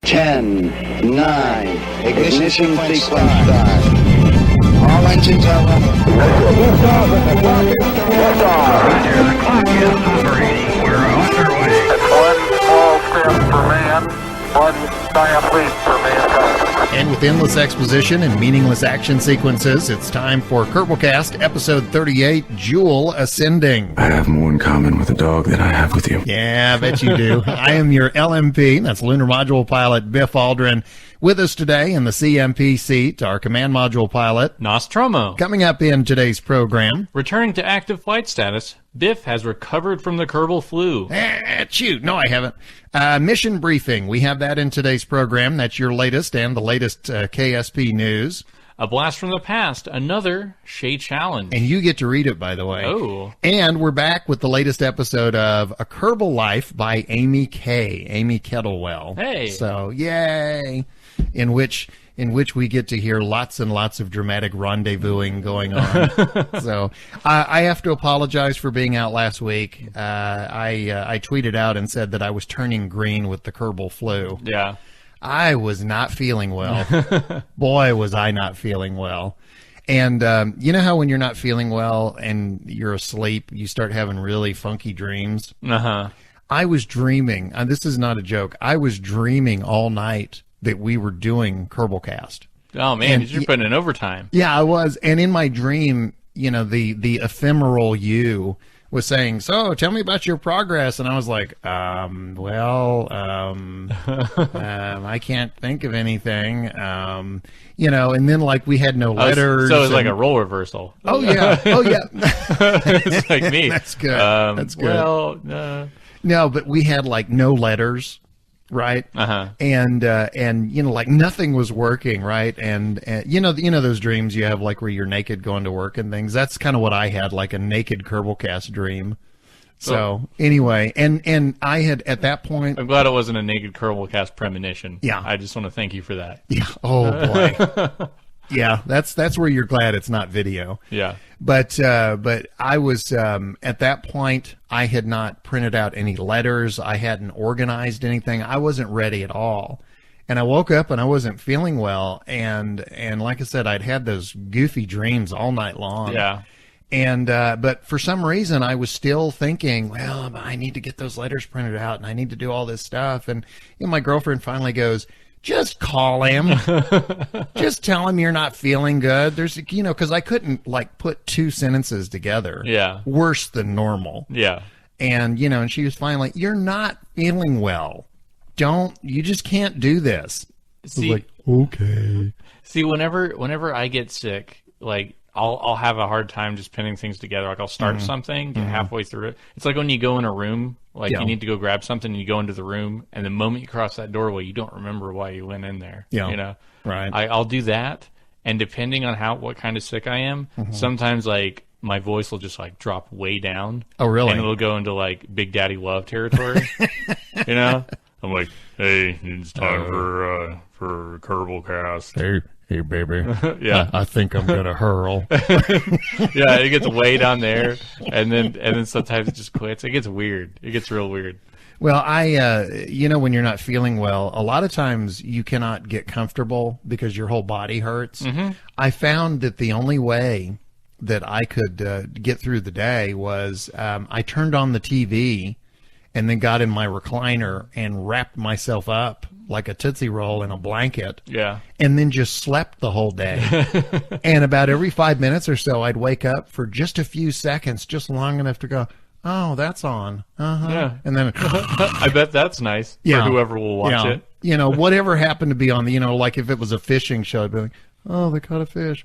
10, 9, ignition sequence start. All engines are running. Roger, the clock is operating. We're underway. It's one small step for man, one giant leap for mankind. And with endless exposition and meaningless action sequences, it's time for Kerbalcast, episode 38, Jewel Ascending. I have more in common with a dog than I have with you. Yeah, I bet you do. I am your LMP, that's Lunar Module Pilot Biff Aldrin. With us today in the CMP seat, our Command Module Pilot, Nostromo. Coming up in today's program. Returning to active flight status, Biff has recovered from the Kerbal flu. Shoot, no, I haven't. Mission briefing. We have that in today's program. That's your latest and the latest KSP news. A blast from the past, another Shea Challenge. And you get to read it, by the way. Oh. And we're back with the latest episode of A Kerbal Life by Amy Kettlewell. Hey. So, yay. In which we get to hear lots and lots of dramatic rendezvousing going on. So I have to apologize for being out last week. I tweeted out and said that I was turning green with the Kerbal flu. Yeah. I was not feeling well. Boy, was I not feeling well. And you know how when you're not feeling well and you're asleep, you start having really funky dreams? Uh-huh. I was dreaming, and this is not a joke, I was dreaming all night that we were doing Kerbalcast. Oh, man, And you're putting in overtime. Yeah, I was. And in my dream, you know, the ephemeral you was saying, so tell me about your progress. And I was like, I can't think of anything. You know, and then like we had no letters. So it was like a role reversal. Oh, yeah. Oh, yeah. It's like me. That's good. That's good. Well, No, but we had like no letters. Right. Uh-huh. And you know, like nothing was working. Right. And you know those dreams you have like where you're naked going to work and things. That's kind of what I had, like a naked Kerbalcast dream. So anyway, and I had at that point. I'm glad it wasn't a naked Kerbalcast premonition. Yeah. I just want to thank you for that. Yeah. Oh boy. Yeah. That's where you're glad it's not video. Yeah. But I was at that point. I had not printed out any letters. I hadn't organized anything. I wasn't ready at all. And I woke up and I wasn't feeling well. And like I said, I'd had those goofy dreams all night long. Yeah. And but for some reason, I was still thinking, well, I need to get those letters printed out, and I need to do all this stuff. And you know, my girlfriend finally goes, just call him. Just tell him you're not feeling good. There's, you know, because I couldn't like put two sentences together. Yeah. Worse than normal. Yeah. And, you know, and she was finally, you're not feeling well. You just can't do this. See, I was like, okay. See, whenever I get sick, like I'll have a hard time just pinning things together. Like I'll start something, get halfway through it. It's like when you go in a room, like you need to go grab something, and you go into the room, and the moment you cross that doorway, you don't remember why you went in there. Yeah. You know, Right. I'll do that, and depending on what kind of sick I am, sometimes like my voice will just like drop way down. Oh, really? And it'll go into like Big Daddy Love territory. You know, I'm like, hey, it's time for Kerbalcast. Hey, baby. Yeah. I think I'm going to hurl. Yeah, it gets way down there, and then sometimes it just quits. It gets weird. It gets real weird. Well, you know, when you're not feeling well, a lot of times you cannot get comfortable because your whole body hurts. Mm-hmm. I found that the only way that I could get through the day was I turned on the TV and then got in my recliner and wrapped myself up like a Tootsie Roll in a blanket. Yeah. And then just slept the whole day. And about every 5 minutes or so, I'd wake up for just a few seconds, just long enough to go, oh, that's on. Uh-huh. Yeah. And then I bet that's nice for whoever will watch it. You know, whatever happened to be on the, you know, like if it was a fishing show, I'd be like, oh, they caught a fish.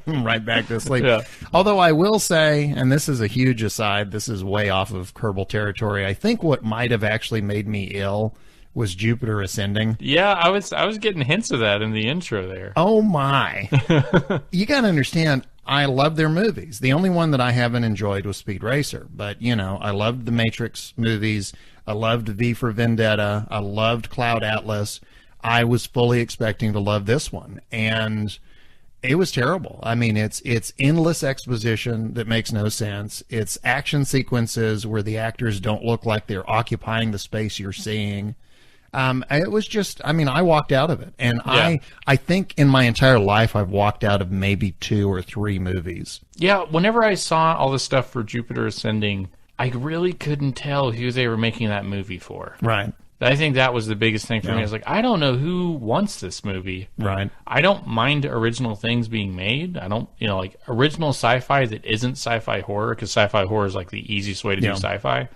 Right back to sleep. Yeah. Although I will say, and this is a huge aside, this is way off of Kerbal territory, I think what might have actually made me ill was Jupiter Ascending. Yeah, I was getting hints of that in the intro there. Oh, my. You got to understand, I love their movies. The only one that I haven't enjoyed was Speed Racer. But, you know, I loved the Matrix movies. I loved V for Vendetta. I loved Cloud Atlas. I was fully expecting to love this one, and it was terrible. I mean, it's endless exposition that makes no sense. It's action sequences where the actors don't look like they're occupying the space you're seeing. It was just, I mean, I walked out of it, and Yeah. I think in my entire life I've walked out of maybe 2 or 3 movies. Yeah, whenever I saw all the stuff for Jupiter Ascending, I really couldn't tell who they were making that movie for. Right. I think that was the biggest thing for me. Yeah. I was like, I don't know who wants this movie. Right. I don't mind original things being made. I don't, like original sci-fi that isn't sci-fi horror, because sci-fi horror is like the easiest way to do sci-fi.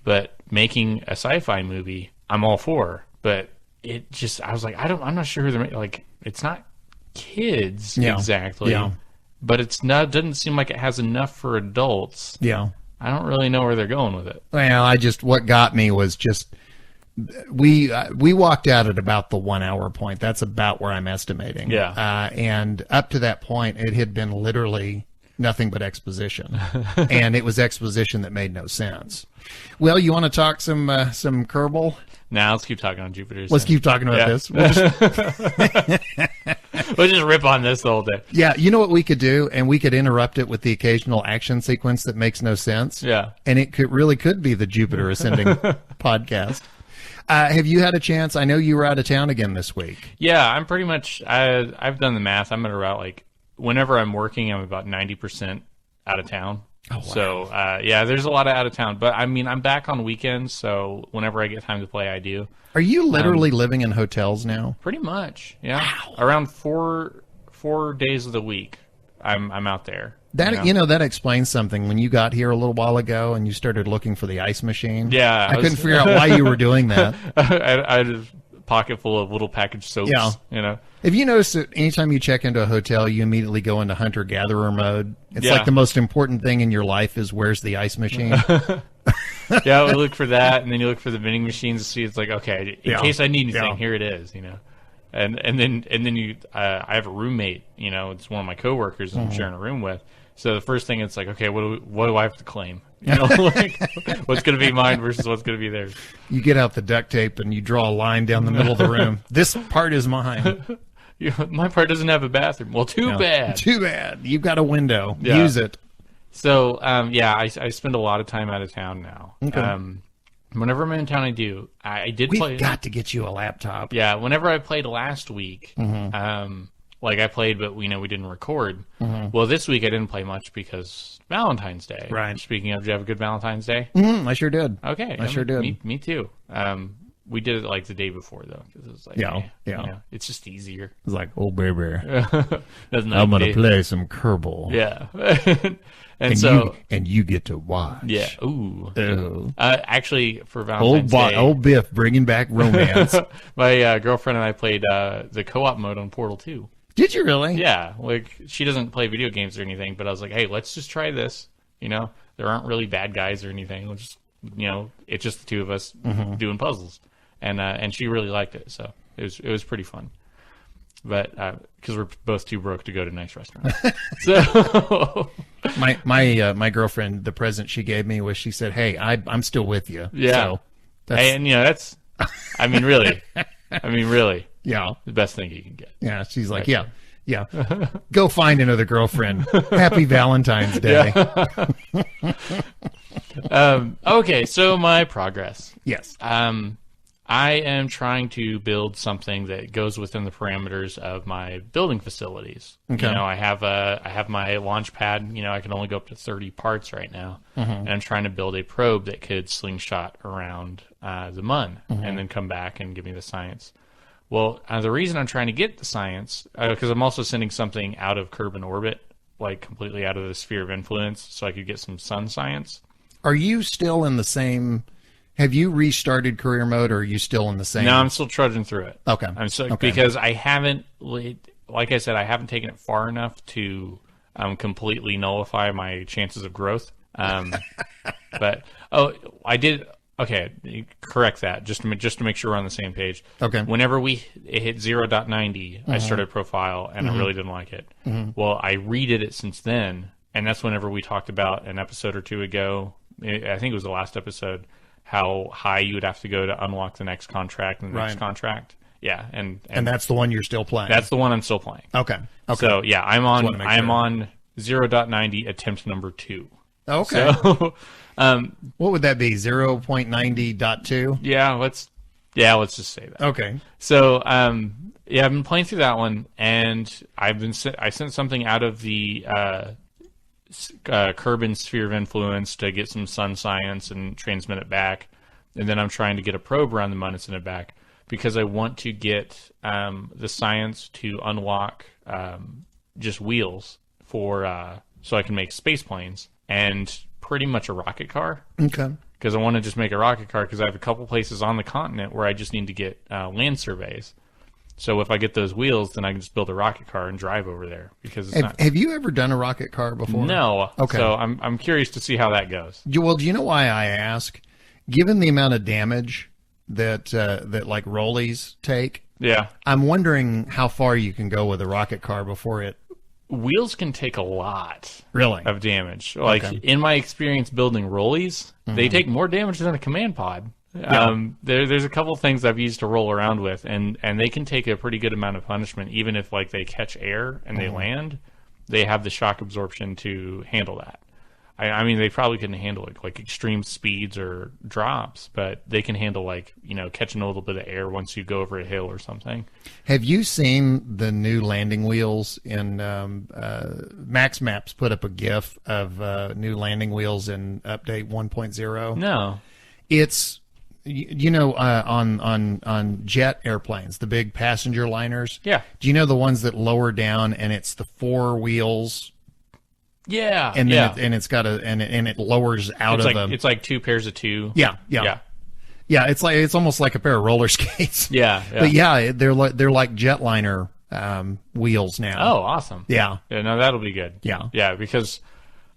But making a sci-fi movie, I'm all for. But it just, I was like, I'm not sure who they're making. Like, it's not kids exactly. Yeah. But it's not, doesn't seem like it has enough for adults. Yeah. I don't really know where they're going with it. Well, what got me was just, we walked out at about the 1 hour point. That's about where I'm estimating. Yeah. And up to that point, it had been literally nothing but exposition, and it was exposition that made no sense. Well, you want to talk some Kerbal? Now let's keep talking on Jupiter. Let's keep talking about this. We'll just rip on this the whole day. Yeah, you know what we could do, and we could interrupt it with the occasional action sequence that makes no sense. Yeah, and it could be the Jupiter Ascending podcast. Have you had a chance? I know you were out of town again this week. Yeah, I'm pretty much. I've done the math. I'm at about like whenever I'm working, I'm about 90% out of town. Oh, wow. So yeah, there's a lot of out of town. But I mean, I'm back on weekends, so whenever I get time to play, I do. Are you literally living in hotels now? Pretty much. Yeah. Wow. Around four days of the week, I'm out there. That that explains something. When you got here a little while ago and you started looking for the ice machine, yeah, I couldn't figure out why you were doing that. I had a pocket full of little packaged soaps. Yeah. Have you noticed that anytime you check into a hotel, you immediately go into hunter-gatherer mode? It's like the most important thing in your life is where's the ice machine? Yeah, we look for that, and then you look for the vending machines to see. It's like, okay, in case I need anything, here it is. And then you, I have a roommate. It's one of my coworkers I'm sharing a room with. So the first thing, it's like, okay, what do I have to claim? Like what's going to be mine versus what's going to be theirs. You get out the duct tape and you draw a line down the middle of the room. This part is mine. My part doesn't have a bathroom. Well, too bad. Too bad. You've got a window. Yeah. Use it. So, I spend a lot of time out of town now. Okay. Whenever I'm in town, I do. I did play. We've got to get you a laptop. Yeah, whenever I played last week, like I played, but we didn't record. Well, this week I didn't play much because Valentine's Day. Right. Speaking of, did you have a good Valentine's Day? I sure did. Okay. I sure did. Me too. We did it like the day before though, because it was like, it's just easier. It's like, oh baby, I'm gonna play some Kerbal. Yeah. and you get to watch. Yeah. Ooh. Oh. Actually, for Valentine's Day, old Biff bringing back romance. My girlfriend and I played the co-op mode on Portal 2. Did you really? Yeah. Like, she doesn't play video games or anything, but I was like, hey, let's just try this. There aren't really bad guys or anything. We'll just, it's just the two of us doing puzzles, and she really liked it. So it was pretty fun. But because we're both too broke to go to nice restaurants. So my girlfriend, the present she gave me was, she said, "Hey, I'm still with you." Yeah. So and that's, I mean, really, yeah, the best thing you can get. Yeah. She's like, yeah. Go find another girlfriend. Happy Valentine's Day. Okay, so my progress. Yes. I am trying to build something that goes within the parameters of my building facilities. Okay. I have my launch pad. I can only go up to 30 parts right now, and I'm trying to build a probe that could slingshot around the Mun and then come back and give me the science. Well, the reason I'm trying to get the science, because I'm also sending something out of Kerbin orbit, like completely out of the sphere of influence, so I could get some sun science. Are you still in the same? Have you restarted career mode, or are you still in the same? No, I'm still trudging through it. Okay. Because I haven't, like I said, I haven't taken it far enough to completely nullify my chances of growth. But I did. Okay, correct that just to make sure we're on the same page. Okay. Whenever it hit 0.90, I started Profile, and I really didn't like it. Well, I redid it since then, and that's whenever we talked about an episode or two ago. I think it was the last episode. How high you would have to go to unlock the next contract and the next contract. Yeah, and that's the one you're still playing. That's the one I'm still playing. Okay. So yeah, I'm on 0.90 attempt number 2. Okay. So what would that be? 0.90.2? Yeah, let's Yeah, let's just say that. Okay. So, yeah, I've been playing through that one, and I sent something out of the Kerbin Sphere of Influence to get some sun science and transmit it back, and then I'm trying to get a probe around the moon and send it back because I want to get the science to unlock just wheels for so I can make space planes and pretty much a rocket car. Okay. Because I want to just make a rocket car because I have a couple places on the continent where I just need to get land surveys. So if I get those wheels, then I can just build a rocket car and drive over there. Because it's have you ever done a rocket car before? No. Okay. So I'm curious to see how that goes. Well, do you know why I ask? Given the amount of damage that like rollies take, Yeah. I'm wondering how far you can go with a rocket car before it. Wheels can take a lot Really? of damage. Like Okay. in my experience building rollies, they take more damage than a command pod. Yeah. There's a couple things I've used to roll around with, and they can take a pretty good amount of punishment, even if like they catch air and they land. They have the shock absorption to handle that. I mean, they probably couldn't handle it like extreme speeds or drops, but they can handle like catching a little bit of air once you go over a hill or something. Have you seen the new landing wheels in Max Maps put up a GIF of new landing wheels in update 1.0? No. It's on jet airplanes, the big passenger liners. Yeah. Do you know the ones that lower down and it's the four wheels? Yeah. And then yeah. it's got and it lowers out It's of like them. it's like two pairs of two. Yeah. It's almost like a pair of roller skates. Yeah. But yeah, they're like jetliner wheels now. Oh, awesome. Yeah. Yeah, no, that'll be good. Yeah. Yeah, because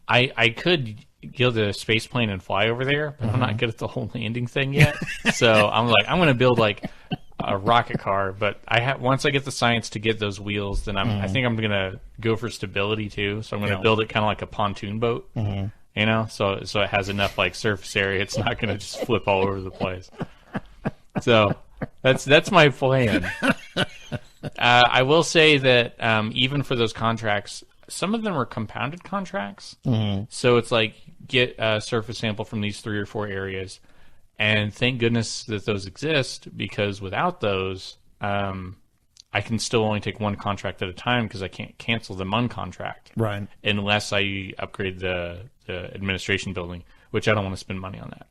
I could build a space plane and fly over there, but I'm not good at the whole landing thing yet. So I'm going to build like a rocket car, but once I get the science to get those wheels, then I think I'm going to go for stability too. So I'm going to build it kind of like a pontoon boat. So it has enough like surface area. It's not going to just flip all over the place. So that's my plan. I will say that even for those contracts, some of them are compounded contracts. So it's like get a surface sample from these 3 or 4 areas, and thank goodness that those exist, because without those, I can still only take one contract at a time because I can't cancel the MUN contract, Right. unless I upgrade the administration building, which I don't want to spend money on that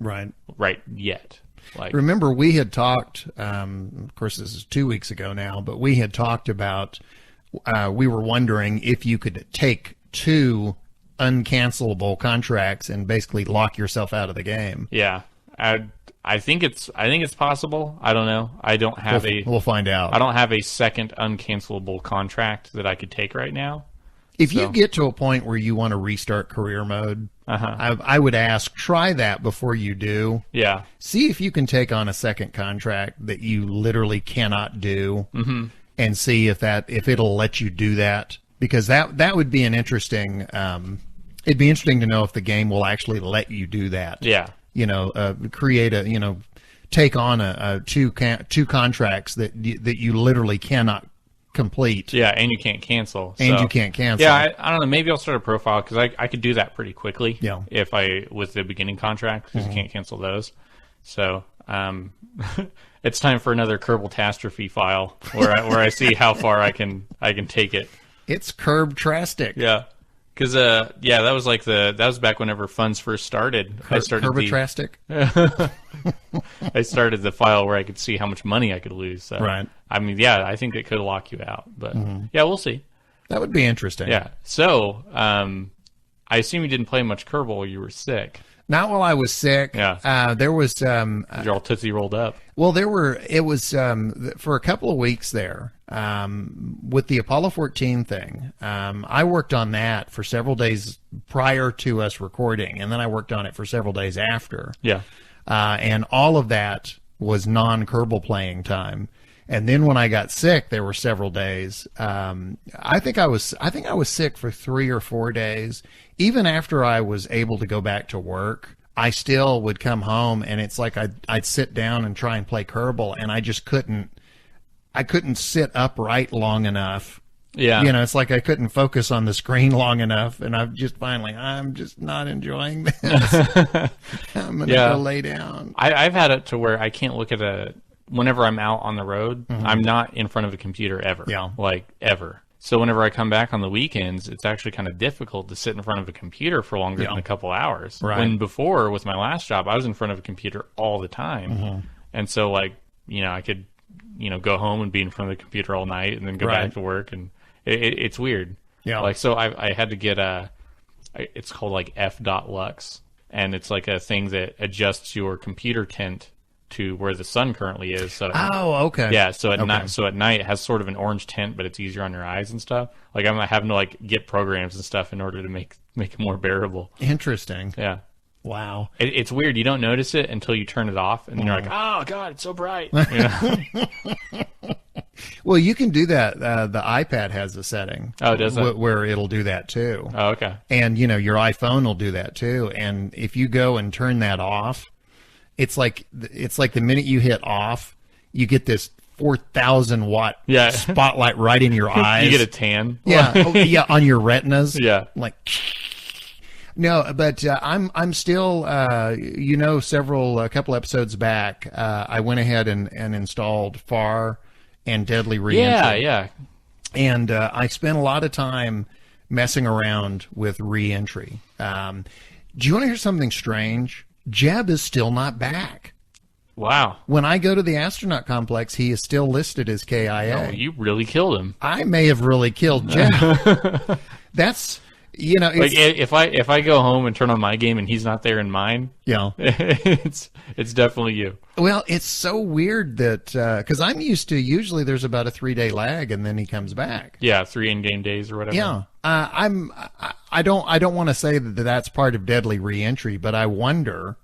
right yet. Like, Remember, we had talked, of course, this is 2 weeks ago now, but we had talked about, we were wondering if you could take 2 uncancelable contracts and basically lock yourself out of the game. yeah, I think it's possible. I don't know. I don't have We'll find out. I don't have a second uncancelable contract that I could take right now. If you get to a point where you want to restart career mode, I would ask, try that before you do. Yeah. See if you can take on a second contract that you literally cannot do, and see if it'll let you do that. Because that would be an interesting. It'd be interesting to know if the game will actually let you do that. Yeah. Create a take on two contracts that you literally cannot complete. Yeah, and you can't cancel. And so. you can't cancel. Yeah, I don't know. Maybe I'll start a profile because I could do that pretty quickly. Yeah. If with the beginning contract, because you can't cancel those. So it's time for another Kerbalcast file where I see how far I can take it. It's Kerbtrastic. Yeah. Because that was back whenever funds first started. Kerbatrastic. I started the file where I could see how much money I could lose. So, Right. I mean, yeah, I think it could lock you out, but yeah, we'll see. That would be interesting. Yeah. So, I assume you didn't play much Kerbal while you were sick. Not while I was sick. Yeah. There was You're all tootsie rolled up. well, it was for a couple of weeks there with the Apollo 14 thing. I worked on that for several days prior to us recording, and then I worked on it for several days after. Yeah. And all of that was non-Kerbal playing time. And then when I got sick, there were several days. I think I was sick for 3 or 4 days. Even after I was able to go back to work, I still would come home, and it's like I'd sit down and try and play Kerbal, and I just couldn't. I couldn't sit upright long enough. Yeah. It's like I couldn't focus on the screen long enough, and I'm just not enjoying this. I'm gonna go lay down. I've had it to where I can't look at whenever I'm out on the road, I'm not in front of a computer ever. Yeah. Like, ever. So whenever I come back on the weekends, it's actually kind of difficult to sit in front of a computer for longer than a couple hours. Right. When before, with my last job, I was in front of a computer all the time. And so, like, I could, go home and be in front of the computer all night and then go back to work. And it's weird. Yeah. Like, so I had to get it's called like f.lux. And it's like a thing that adjusts your computer tint to where the sun currently is. So okay. yeah, so at night it has sort of an orange tint, but it's easier on your eyes and stuff. Like I'm having to like get programs and stuff in order to make it more bearable. Interesting. Yeah. Wow. It's weird. You don't notice it until you turn it off, and then you're like, oh god, it's so bright. Well, you can do that. The iPad has a setting. Oh, does it? Where it'll do that too. Oh, okay. And your iPhone will do that too. And if you go and turn that off, it's like the minute you hit off, you get this 4,000 watt spotlight right in your eyes. You get a tan. Yeah, on your retinas. Yeah, like. No, but I'm still a couple episodes back, I went ahead and installed FAR and Deadly Reentry. Yeah. And I spent a lot of time messing around with reentry. Do you want to hear something strange? Jeb is still not back. Wow. When I go to the astronaut complex, he is still listed as KIA. Oh, you really killed him. I may have really killed Jeb. That's, like if I go home and turn on my game and he's not there in mine, it's definitely you. Well, it's so weird that because I'm used to usually there's about a 3-day lag and then he comes back. Yeah, 3 in-game days or whatever. Yeah, I don't want to say that that's part of Deadly Reentry, but I wonder.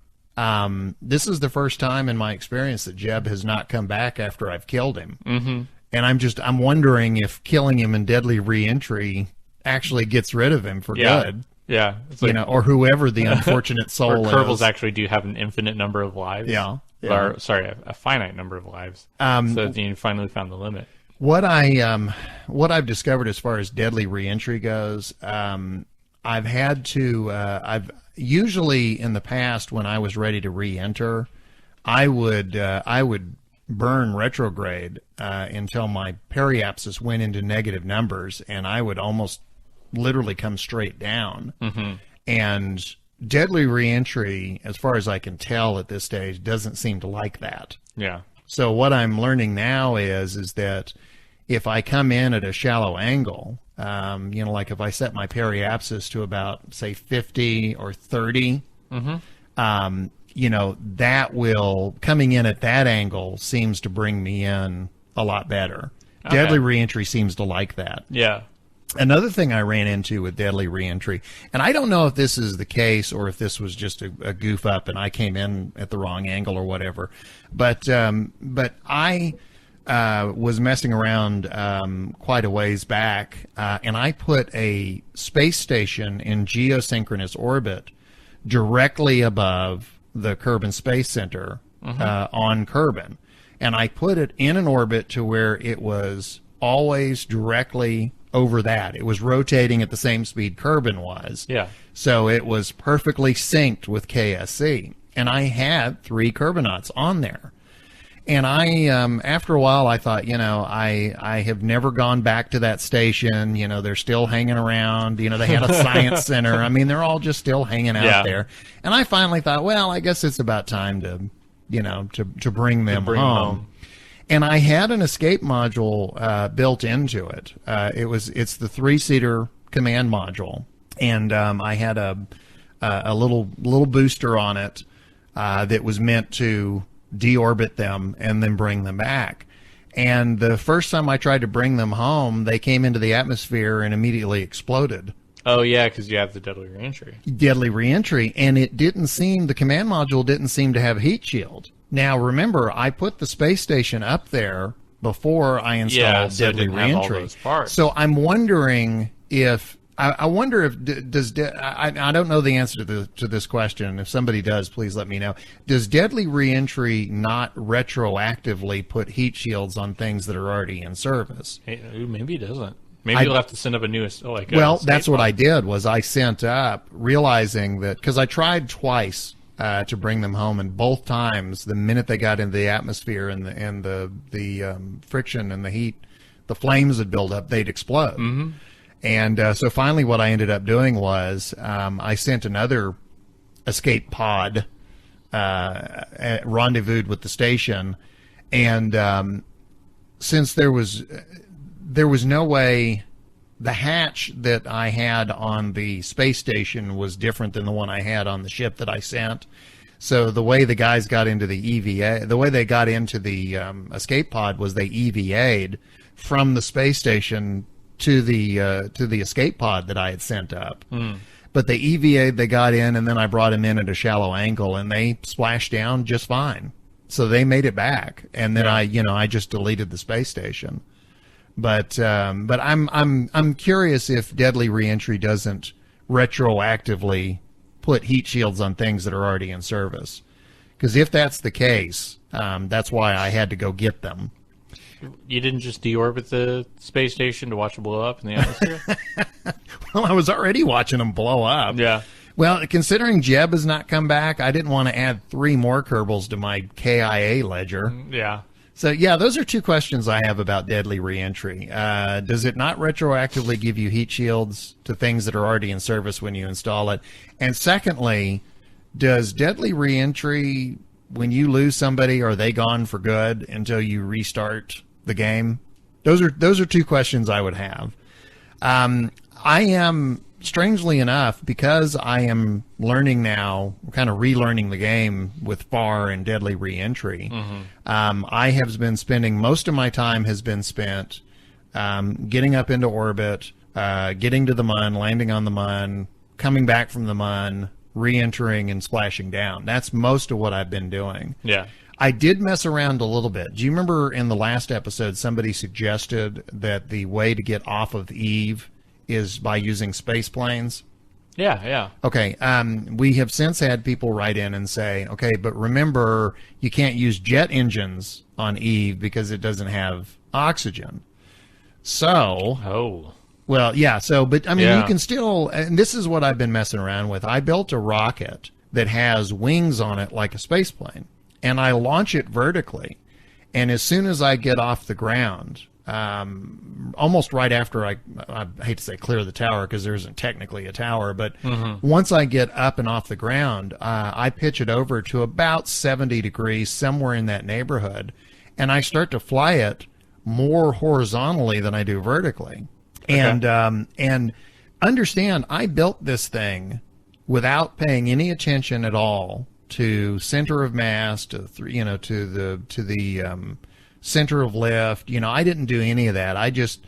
This is the first time in my experience that Jeb has not come back after I've killed him, and I'm wondering if killing him in Deadly Reentry actually gets rid of him for good. Yeah, it's like, or whoever the unfortunate soul or Kerbals is. actually do have an infinite number of lives. Yeah. Or, sorry, a finite number of lives. So you finally found the limit. What I've discovered as far as Deadly Reentry goes, I've had to I've usually in the past when I was ready to re-enter, I would burn retrograde until my periapsis went into negative numbers, and I would almost literally come straight down. And Deadly Reentry, as far as I can tell at this stage, doesn't seem to like that. Yeah. So what I'm learning now is that if I come in at a shallow angle, like if I set my periapsis to about, say, 50 or 30, that will, coming in at that angle seems to bring me in a lot better. Okay. Deadly Reentry seems to like that. Yeah. Another thing I ran into with Deadly Reentry, and I don't know if this is the case or if this was just a goof up and I came in at the wrong angle or whatever, but I was messing around quite a ways back, and I put a space station in geosynchronous orbit directly above the Kerbin Space Center on Kerbin, and I put it in an orbit to where it was always directly over that. It was rotating at the same speed Kerbin was. Yeah. So it was perfectly synced with KSC. And I had 3 Kerbinauts on there. And I, after a while, I thought, I have never gone back to that station. They're still hanging around. They had a science center. I mean, they're all just still hanging out there. And I finally thought, well, I guess it's about time to, to bring them home. And I had an escape module built into it. It's the 3-seater command module, and I had a little booster on it that was meant to deorbit them and then bring them back. And the first time I tried to bring them home, they came into the atmosphere and immediately exploded. Oh yeah, because you have the Deadly Reentry. Deadly Reentry, and the command module didn't seem to have heat shield. Now, remember, I put the space station up there before I installed Deadly Reentry. So I'm wondering if I don't know the answer to this question. If somebody does, please let me know. Does Deadly Reentry not retroactively put heat shields on things that are already in service? Hey, maybe it doesn't. Maybe you'll have to send up a new well, that's what I did. Was I sent up realizing that because I tried twice to bring them home, and both times, the minute they got into the atmosphere and the friction and the heat, the flames would build up, they'd explode. Mm-hmm. And so finally, what I ended up doing was I sent another escape pod, rendezvoused with the station, and since there was no way. The hatch that I had on the space station was different than the one I had on the ship that I sent. So the way the guys got into the EVA, the way they got into the escape pod was they EVA'd from the space station to the escape pod that I had sent up. Mm. But they EVA'd, they got in, and then I brought them in at a shallow angle, and they splashed down just fine. So they made it back, and then I just deleted the space station. But I'm curious if deadly reentry doesn't retroactively put heat shields on things that are already in service. Because if that's the case, that's why I had to go get them. You didn't just deorbit the space station to watch it blow up in the atmosphere? Well, I was already watching them blow up. Yeah. Well, considering Jeb has not come back, I didn't want to add 3 more Kerbals to my KIA ledger. Yeah. So, yeah, those are 2 questions I have about deadly reentry. Does it not retroactively give you heat shields to things that are already in service when you install it? And secondly, does deadly reentry, when you lose somebody, are they gone for good until you restart the game? Those are 2 questions I would have. I am, strangely enough, because I am learning now, kind of relearning the game with FAR and deadly reentry. Mm-hmm. I have been spending, most of my time has been spent getting up into orbit, getting to the mun, landing on the mun, coming back from the mun, re-entering and splashing down. That's most of what I've been doing. Yeah. I did mess around a little bit. Do you remember in the last episode somebody suggested that the way to get off of Eve is by using space planes? Yeah. Okay, we have since had people write in and say, okay, but remember, you can't use jet engines on Eve because it doesn't have oxygen. So, well, yeah, so, but I mean, you can still, and this is what I've been messing around with. I built a rocket that has wings on it like a space plane, and I launch it vertically. And as soon as I get off the ground, almost right after I hate to say clear the tower because there isn't technically a tower, but once I get up and off the ground, I pitch it over to about 70 degrees, somewhere in that neighborhood, and I start to fly it more horizontally than I do vertically. Okay. And understand, I built this thing without paying any attention at all to center of mass, to the center of lift. I didn't do any of that. I just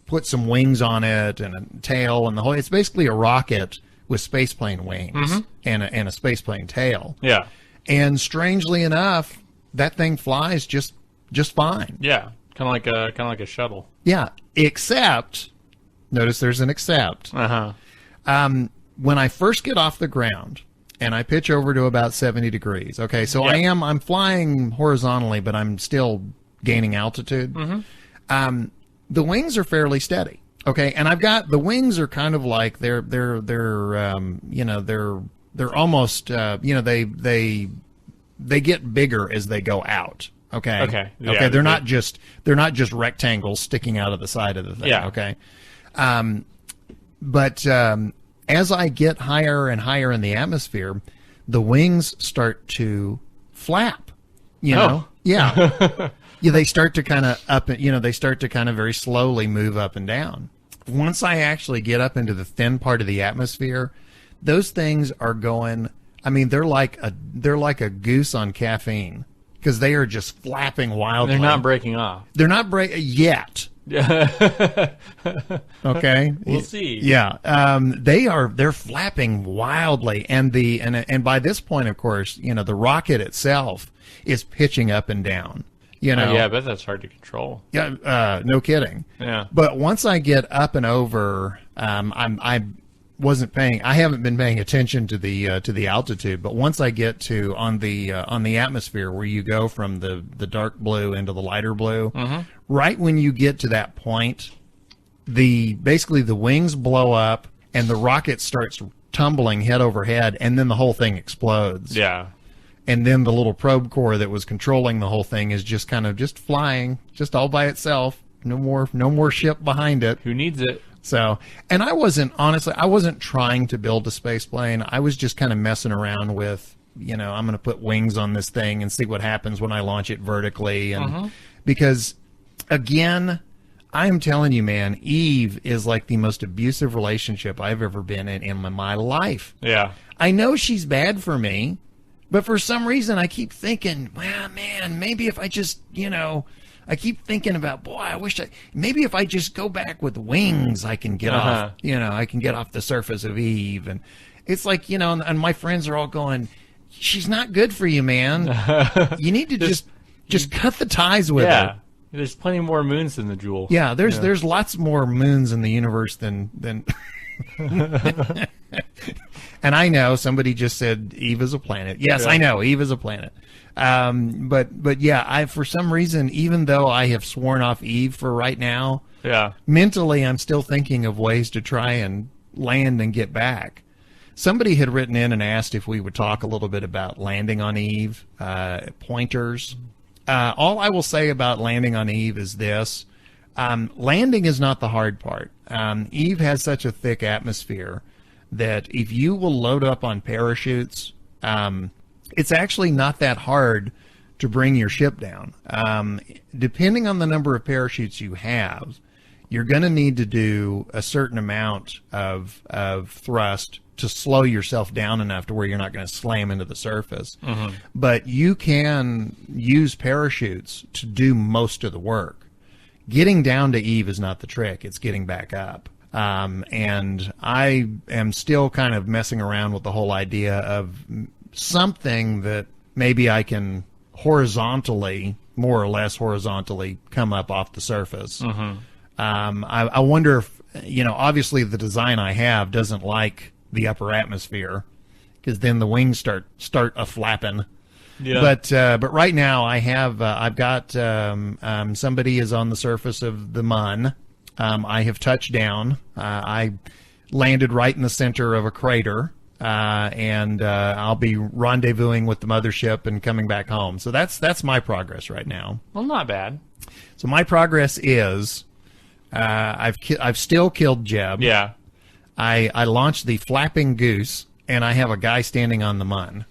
put some wings on it and a tail and the whole. It's basically a rocket with spaceplane wings and a spaceplane tail. Yeah. And strangely enough, that thing flies just fine. Yeah, kind of like a shuttle. Yeah, except, notice there's an except. When I first get off the ground and I pitch over to about 70 degrees. Okay, so I'm flying horizontally, but I'm still gaining altitude. The wings are fairly steady. Okay, and I've got the wings are kind of like they're almost they get bigger as they go out. Okay. Yeah, They're not just rectangles sticking out of the side of the thing. Yeah. Okay. But as I get higher and higher in the atmosphere, the wings start to flap. You know? Yeah. Yeah, they start to kind of they start to kind of very slowly move up and down. Once I actually get up into the thin part of the atmosphere, those things are going, I mean, they're like a goose on caffeine because they are just flapping wildly. They're not breaking off. They're not yet. Okay. We'll see. Yeah. They're flapping wildly, and by this point, of course, the rocket itself is pitching up and down. Yeah, I bet that's hard to control. Yeah, no kidding. Yeah. But once I get up and over, I haven't been paying attention to the altitude. But once I get to on the atmosphere where you go from the dark blue into the lighter blue, right when you get to that point, basically the wings blow up and the rocket starts tumbling head over head, and then the whole thing explodes. Yeah. And then the little probe core that was controlling the whole thing is just kind of just flying, just all by itself. No more ship behind it. Who needs it? So, and I wasn't trying to build a space plane. I was just kind of messing around with, I'm going to put wings on this thing and see what happens when I launch it vertically. And because, again, I'm telling you, man, Eve is like the most abusive relationship I've ever been in my life. Yeah. I know she's bad for me, but for some reason I keep thinking, well, man, maybe if I just, I keep thinking about, boy, I wish maybe if I just go back with wings, I can get off, I can get off the surface of Eve. And it's like, and my friends are all going, she's not good for you, man. You need to just cut the ties with her. There's plenty more moons than the Jewel. Yeah, there's lots more moons in the universe than And I know somebody just said Eve is a planet. Yes, I know Eve is a planet. But yeah, for some reason, even though I have sworn off Eve for right now, mentally I'm still thinking of ways to try and land and get back. Somebody had written in and asked if we would talk a little bit about landing on Eve, pointers. All I will say about landing on Eve is this. Landing is not the hard part. Eve has such a thick atmosphere that if you will load up on parachutes, it's actually not that hard to bring your ship down. Depending on the number of parachutes you have, you're going to need to do a certain amount of thrust to slow yourself down enough to where you're not going to slam into the surface. But you can use parachutes to do most of the work. Getting down to Eve is not the trick. It's getting back up. And I am still kind of messing around with the whole idea of something that maybe I can more or less horizontally come up off the surface. I wonder if, obviously the design I have doesn't like the upper atmosphere, because then the wings start a-flapping. Yeah. But right now I've got somebody is on the surface of the Mun. I have touched down. I landed right in the center of a crater, and I'll be rendezvousing with the mothership and coming back home. So that's my progress right now. Well, not bad. So my progress is I've still killed Jeb. Yeah. I launched the flapping goose, and I have a guy standing on the Mun.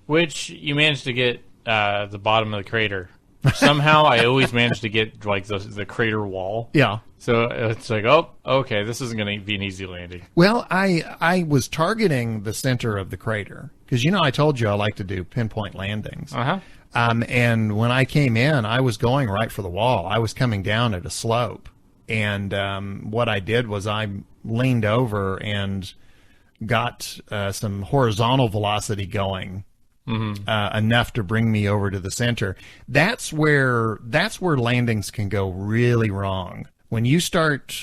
Which you managed to get the bottom of the crater. Somehow I always manage to get like the crater wall. Yeah. So it's like, oh, okay, this isn't going to be an easy landing. Well, I was targeting the center of the crater because, I told you I like to do pinpoint landings. And when I came in, I was going right for the wall. I was coming down at a slope. And what I did was I leaned over and got some horizontal velocity going. Enough to bring me over to the center. That's where landings can go really wrong. When you start,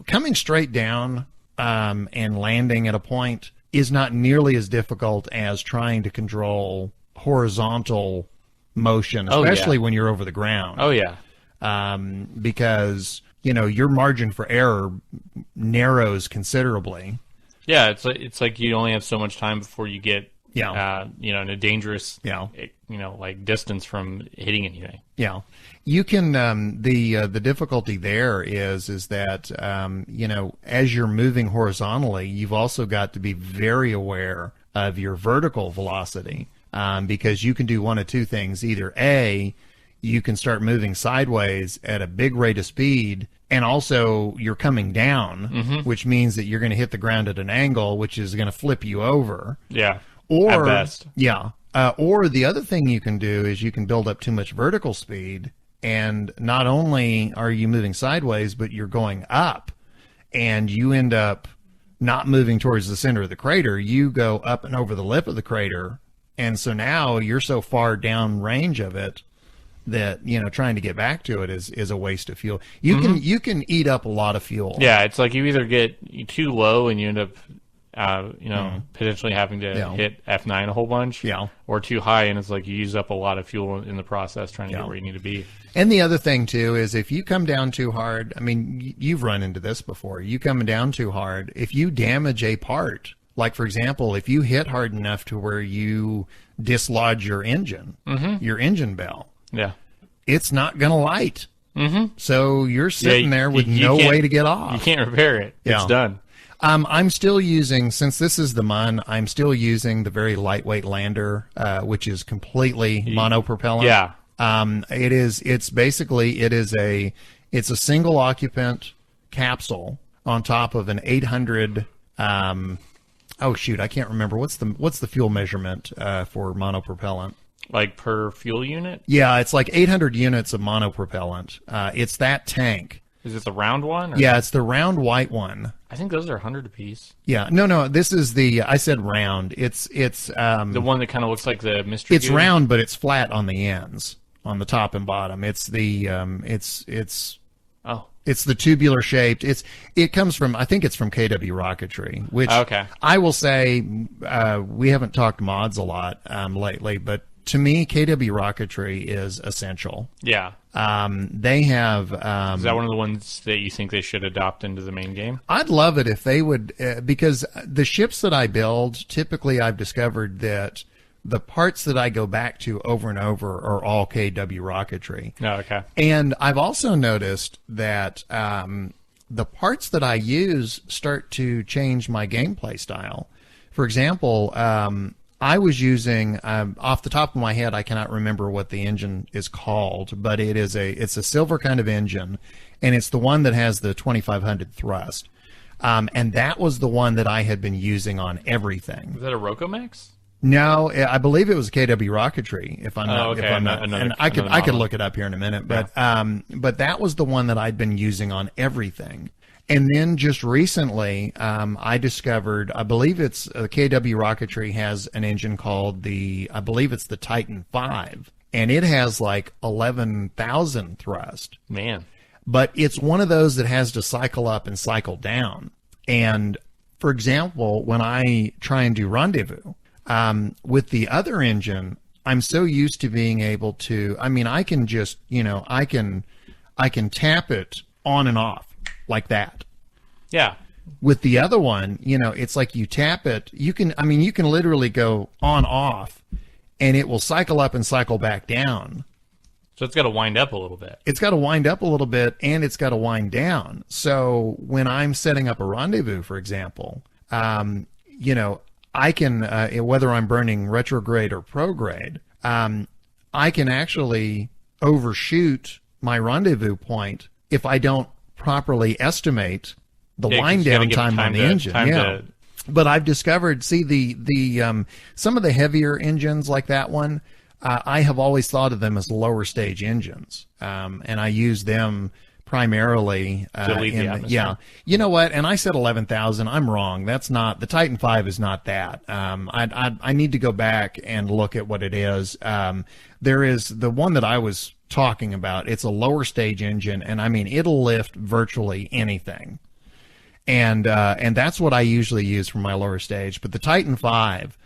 coming straight down and landing at a point is not nearly as difficult as trying to control horizontal motion, especially when you're over the ground. Oh yeah. Because your margin for error narrows considerably. Yeah, it's like you only have so much time before you get in a dangerous, like distance from hitting anything. Yeah, you can. The difficulty there is that as you're moving horizontally, you've also got to be very aware of your vertical velocity, because you can do one of two things: either A, you can start moving sideways at a big rate of speed, and also you're coming down, which means that you're going to hit the ground at an angle, which is going to flip you over. Yeah. Or, at best. Yeah. Or the other thing you can do is you can build up too much vertical speed, and not only are you moving sideways, but you're going up, and you end up not moving towards the center of the crater. You go up and over the lip of the crater, and so now you're so far down range of it that trying to get back to it is a waste of fuel. You can eat up a lot of fuel. Yeah, it's like you either get too low and you end up potentially having to hit F9 a whole bunch, or too high, and it's like you use up a lot of fuel in the process trying to get where you need to be. And the other thing too is if you come down too hard, I mean, you've run into this before. You coming down too hard, if you damage a part Like, for example, if you hit hard enough to where you dislodge your engine, your engine bell, it's not going to light. So you're sitting there with no way to get off. You can't repair it. It's done. I'm still using, since this is the MUN, I'm still using the very lightweight lander, which is completely monopropellant. Yeah. It's a single occupant capsule on top of an 800, oh shoot, I can't remember. What's the fuel measurement, for monopropellant? Like per fuel unit? Yeah, it's like 800 units of monopropellant. It's that tank. Is it the round one? Or? Yeah, it's the round white one. I think those are 100 apiece. Yeah, no, this is I said round. It's the one that kind of looks like the mystery. It's round, but it's flat on the ends, on the top and bottom. It's the it's the tubular shaped. It comes from, I think it's from KW Rocketry, which I will say, we haven't talked mods a lot lately, but to me, KW Rocketry is essential. Yeah. They have. Is that one of the ones that you think they should adopt into the main game? I'd love it if they would, because the ships that I build, typically I've discovered that the parts that I go back to over and over are all KW Rocketry. Oh, okay. And I've also noticed that the parts that I use start to change my gameplay style. For example, I was using, off the top of my head, I cannot remember what the engine is called, but it's a silver kind of engine, and it's the one that has the 2500 thrust. And that was the one that I had been using on everything. Was that a Rocomex? No, I believe it was KW Rocketry. If I'm not, okay. if I'm not, and I could look it up here in a minute. But that was the one that I'd been using on everything. And then just recently, I discovered, I believe it's KW Rocketry has an engine called I believe it's the Titan 5, and it has like 11,000 thrust. Man. But it's one of those that has to cycle up and cycle down. And for example, when I try and do rendezvous, with the other engine, I'm so used to being able to, I can just, I can tap it on and off like that. Yeah. With the other one, it's like you tap it, you can literally go on off and it will cycle up and cycle back down. So it's got to wind up a little bit. It's got to wind up a little bit and it's got to wind down. So when I'm setting up a rendezvous, for example, I can, whether I'm burning retrograde or prograde, I can actually overshoot my rendezvous point if I don't properly estimate the wind down time on the engine. But I've discovered, the some of the heavier engines like that one, I have always thought of them as lower stage engines, and I use them primarily to leave the atmosphere. Yeah, you know what? And I said 11,000. I'm wrong. That's not the Titan 5. Is not that. I need to go back and look at what it is. There is the one that I was talking about. It's a lower stage engine, and it'll lift virtually anything. And that's what I usually use for my lower stage. But the Titan 5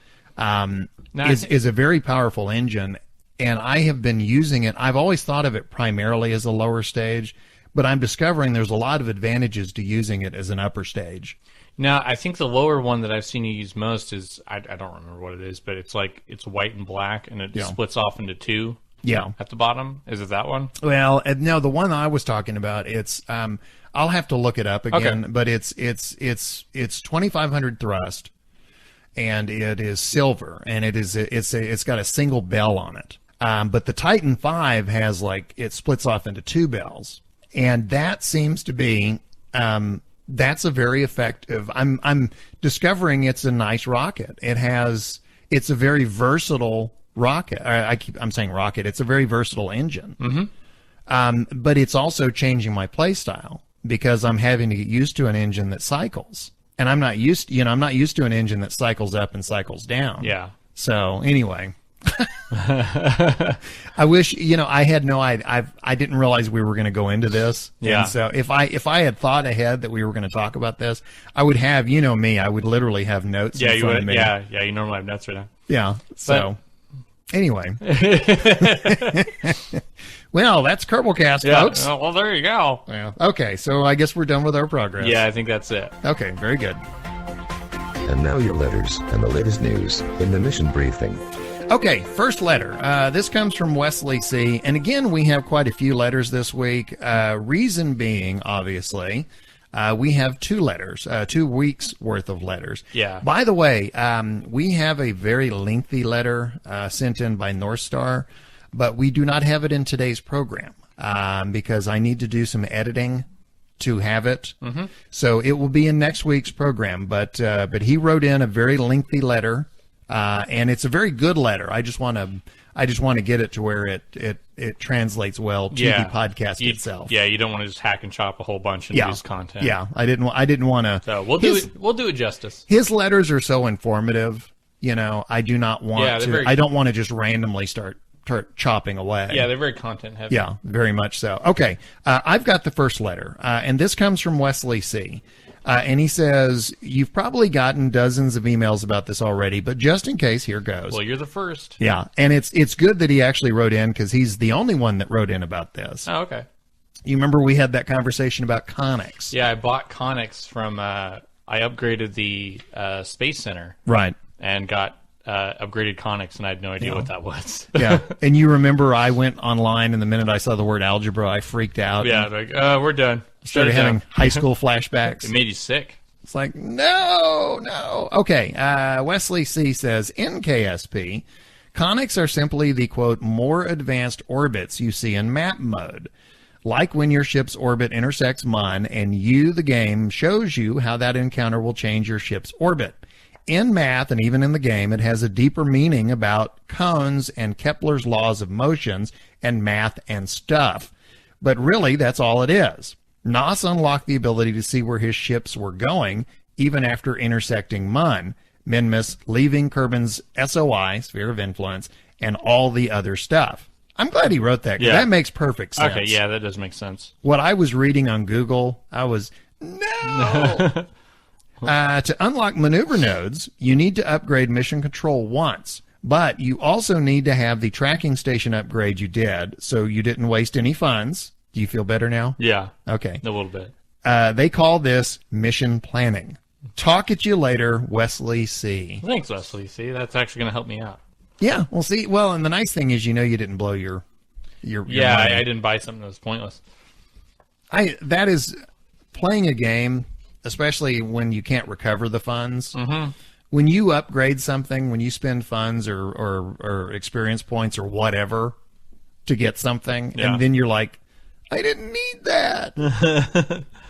is a very powerful engine, and I have been using it. I've always thought of it primarily as a lower stage, but I'm discovering there's a lot of advantages to using it as an upper stage. Now, I think the lower one that I've seen you use most is, I don't remember what it is, but it's white and black, and it splits off into two. Yeah. At the bottom? Is it that one? Well, no, the one I was talking about, it's I'll have to look it up again, but it's 2,500 thrust, and it is silver, and it's got a single bell on it. But the Titan 5 has it splits off into two bells, and that seems to be that's a very effective. I'm discovering it's a nice rocket. It's a very versatile rocket. I'm saying rocket. It's a very versatile engine. Mm-hmm. But it's also changing my play style because I'm having to get used to an engine that cycles, and I'm not used to an engine that cycles up and cycles down. Yeah. So anyway, I wish I had no idea. I didn't realize we were going to go into this. Yeah. And so if I had thought ahead that we were going to talk about this, I would have. Me, I would literally have notes. Yeah, in front you would. of me. Yeah, you normally have notes right now. Yeah. So. Anyway. Well, that's Kerbalcast, folks. Well, there you go. Yeah. Okay, so I guess we're done with our progress. Yeah, I think that's it. Okay, very good. And now your letters and the latest news in the mission briefing. Okay, first letter. This comes from Wesley C. And again, we have quite a few letters this week. Reason being, obviously, we have 2 letters, 2 weeks worth of letters. Yeah. By the way, we have a very lengthy letter sent in by North Star, but we do not have it in today's program because I need to do some editing to have it. Mm-hmm. So it will be in next week's program. But he wrote in a very lengthy letter. And it's a very good letter. I just want to get it to where it translates well to the podcast itself. Yeah, you don't want to just hack and chop a whole bunch and use content. Yeah, I didn't want to. So we'll do it justice. His letters are so informative. I do not want to. I don't want to just randomly start chopping away. Yeah, they're very content heavy. Yeah, very much so. Okay, I've got the first letter, and this comes from Wesley C. And he says, you've probably gotten dozens of emails about this already, but just in case, here goes. Well, you're the first. Yeah, and it's good that he actually wrote in because he's the only one that wrote in about this. Oh, okay. You remember we had that conversation about Conics. Yeah, I bought Conics from, I upgraded the Space Center. Right. And got upgraded Conics, and I had no idea what that was. Yeah, and you remember I went online, and the minute I saw the word algebra, I freaked out. Yeah, like, we're done. Started having high school flashbacks. It made you sick. It's like, no. Okay, Wesley C. says, in KSP, conics are simply the, quote, more advanced orbits you see in map mode. Like when your ship's orbit intersects MUN, and the game, shows you how that encounter will change your ship's orbit. In math, and even in the game, it has a deeper meaning about cones and Kepler's laws of motions and math and stuff. But really, that's all it is. Nos unlocked the ability to see where his ships were going, even after intersecting MUN, Minmus leaving Kerbin's SOI, Sphere of Influence, and all the other stuff. I'm glad he wrote that, because that makes perfect sense. Okay, yeah, that does make sense. What I was reading on Google, I was, no! To unlock maneuver nodes, you need to upgrade mission control once, but you also need to have the tracking station upgrade you did, so you didn't waste any funds. Do you feel better now? Yeah. Okay. A little bit. They call this mission planning. Talk at you later, Wesley C. Thanks, Wesley C. That's actually going to help me out. Yeah. Well, see. Well, and the nice thing is, you didn't blow your money. I didn't buy something that was pointless. That is playing a game, especially when you can't recover the funds. Mm-hmm. When you upgrade something, when you spend funds or experience points or whatever to get something, and then you're like, I didn't need that.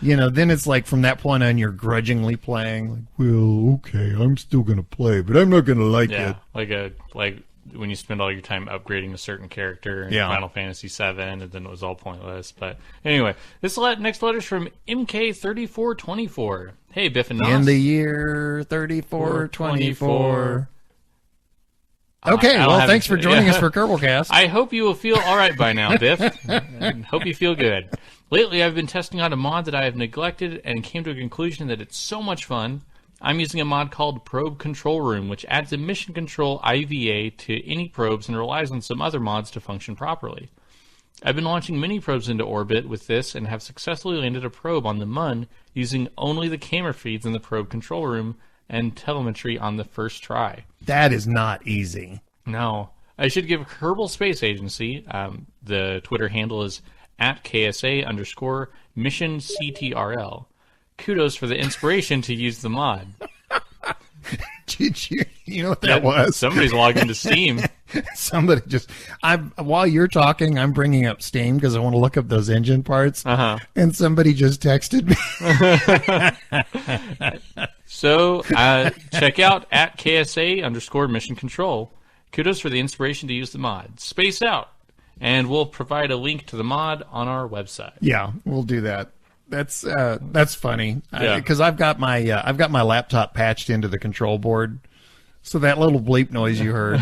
Then it's like from that point on, you're grudgingly playing. Like, well, okay, I'm still going to play, but I'm not going to like it. Like when you spend all your time upgrading a certain character in Final Fantasy VII, and then it was all pointless. But anyway, this next letter is from MK3424. Hey, Biff and Nos. In the year 3424. Okay, well, thanks for joining us for Kerbalcast. I hope you will feel all right by now, Biff. And hope you feel good. Lately, I've been testing out a mod that I have neglected and came to a conclusion that it's so much fun. I'm using a mod called Probe Control Room, which adds a mission control IVA to any probes and relies on some other mods to function properly. I've been launching mini probes into orbit with this and have successfully landed a probe on the MUN using only the camera feeds in the Probe Control Room and telemetry on the first try. That is not easy. No. I should give Kerbal Space Agency, the Twitter handle is @KSA_MissionCTRL. Kudos for the inspiration to use the mod. Did you know what that was? Somebody's logged into Steam. Somebody while you're talking, I'm bringing up Steam because I want to look up those engine parts. Uh-huh. And somebody just texted me. So, check out @KSA_Mission Control. Kudos for the inspiration to use the mod. Space out. And we'll provide a link to the mod on our website. Yeah, we'll do that. That's funny. Yeah. Because I've got my laptop patched into the control board. So that little bleep noise you heard.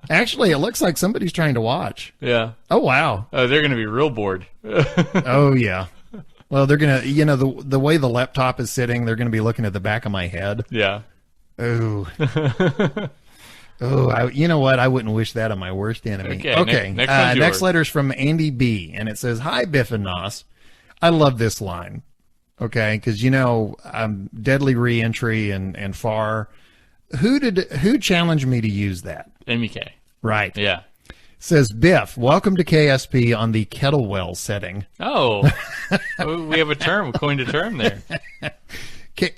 Actually, it looks like somebody's trying to watch. Yeah. Oh, wow. They're going to be real bored. Oh, yeah. Well, they're going to, the way the laptop is sitting, they're going to be looking at the back of my head. Yeah. Oh. Oh, you know what? I wouldn't wish that on my worst enemy. Okay. Next letter's from Andy B. And it says, Hi, Biff and Nos. I love this line. Okay, because Deadly Reentry and FAR. Who challenged me to use that? MEK. Right. Yeah. Says Biff, welcome to KSP on the kettlewell setting. Oh, we have coined a term there.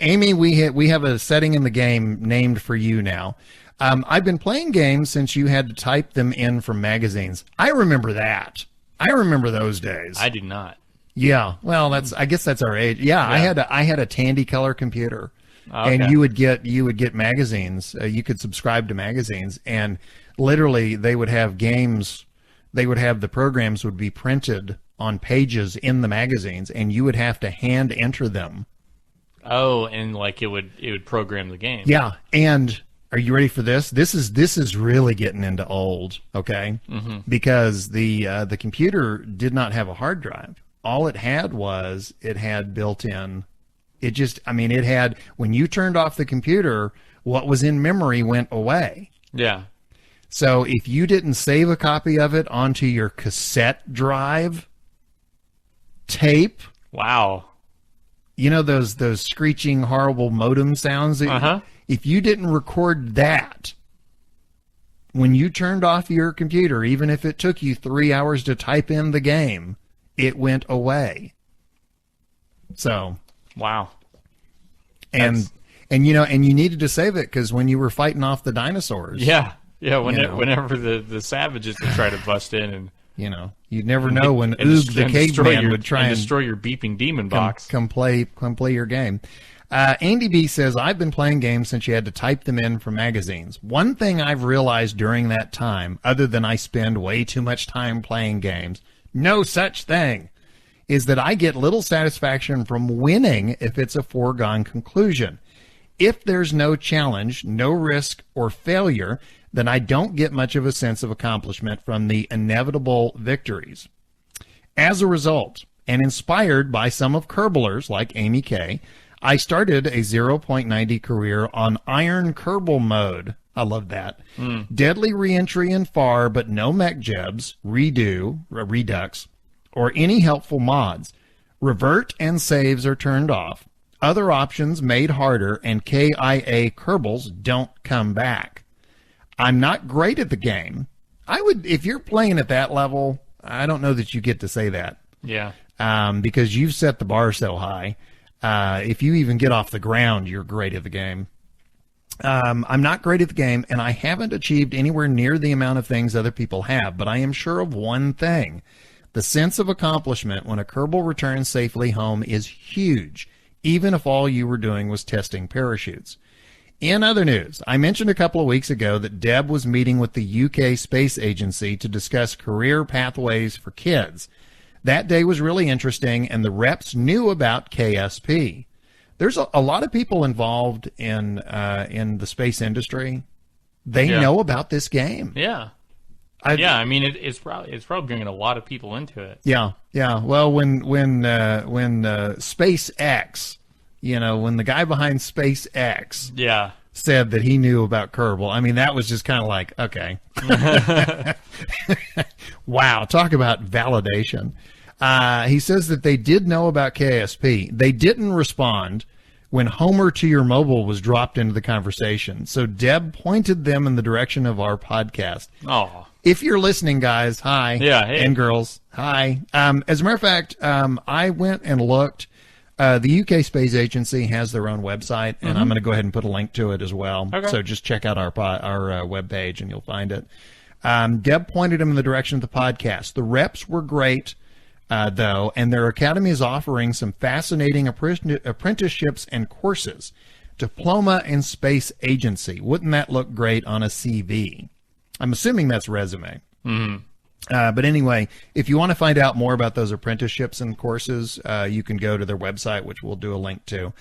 Amy, we have a setting in the game named for you now. I've been playing games since you had to type them in from magazines. I remember that. I remember those days. I do not. Yeah, well, I guess that's our age. Yeah. I had a Tandy color computer, and you would get magazines. You could subscribe to magazines, and literally they would have games. They would have the programs would be printed on pages in the magazines, and you would have to hand enter them. Oh, and like it would program the game. Yeah, and are you ready for this? This is really getting into old, okay? Mm-hmm. Because the computer did not have a hard drive. All it had built in. It had, when you turned off the computer, what was in memory went away. Yeah. So if you didn't save a copy of it onto your cassette drive, tape. Wow. You know those screeching, horrible modem sounds? If you didn't record that when you turned off your computer, even if it took you 3 hours to type in the game, it went away. So, wow. And you needed to save it because when you were fighting off the dinosaurs. Yeah. Yeah, whenever the savages would try to bust in and you'd never know when Oog the caveman would try and destroy your beeping demon box. Come play your game. Andy B says, I've been playing games since you had to type them in from magazines. One thing I've realized during that time, other than I spend way too much time playing games, no such thing, is that I get little satisfaction from winning if it's a foregone conclusion. If there's no challenge, no risk or failure, then I don't get much of a sense of accomplishment from the inevitable victories. As a result, and inspired by some of Kerbalers like Amy K., I started a 0.90 career on Iron Kerbal mode. I love that. Deadly Reentry and FAR, but no mech jebs, Redux, or any helpful mods. Revert and saves are turned off. Other options made harder, and KIA Kerbals don't come back. I'm not great at the game. If you're playing at that level, I don't know that you get to say that. Yeah. Because you've set the bar so high. If you even get off the ground, you're great at the game. I'm not great at the game, and I haven't achieved anywhere near the amount of things other people have, but I am sure of one thing. The sense of accomplishment when a Kerbal returns safely home is huge, even if all you were doing was testing parachutes. In other news, I mentioned a couple of weeks ago that Deb was meeting with the UK Space Agency to discuss career pathways for kids. That day was really interesting, and the reps knew about KSP. There's a lot of people involved in the space industry. They know about this game. Yeah. It's probably bringing a lot of people into it. Yeah. Well, when SpaceX, when the guy behind SpaceX, said that he knew about Kerbal, that was just kind of like, okay, wow, talk about validation. He says that they did know about KSP. They didn't respond when Homer to Your Mobile was dropped into the conversation. So Deb pointed them in the direction of our podcast. Oh. If you're listening, guys, hi. Yeah, hey. And girls, hi. As a matter of fact, I went and looked. The UK Space Agency has their own website, and I'm going to go ahead and put a link to it as well. Okay. So just check out our webpage, and you'll find it. Deb pointed them in the direction of the podcast. The reps were great, though, and their academy is offering some fascinating apprenticeships and courses. Diploma in Space Agency. Wouldn't that look great on a CV? I'm assuming that's resume. Mm-hmm. But anyway, if you want to find out more about those apprenticeships and courses, you can go to their website, which we'll do a link to.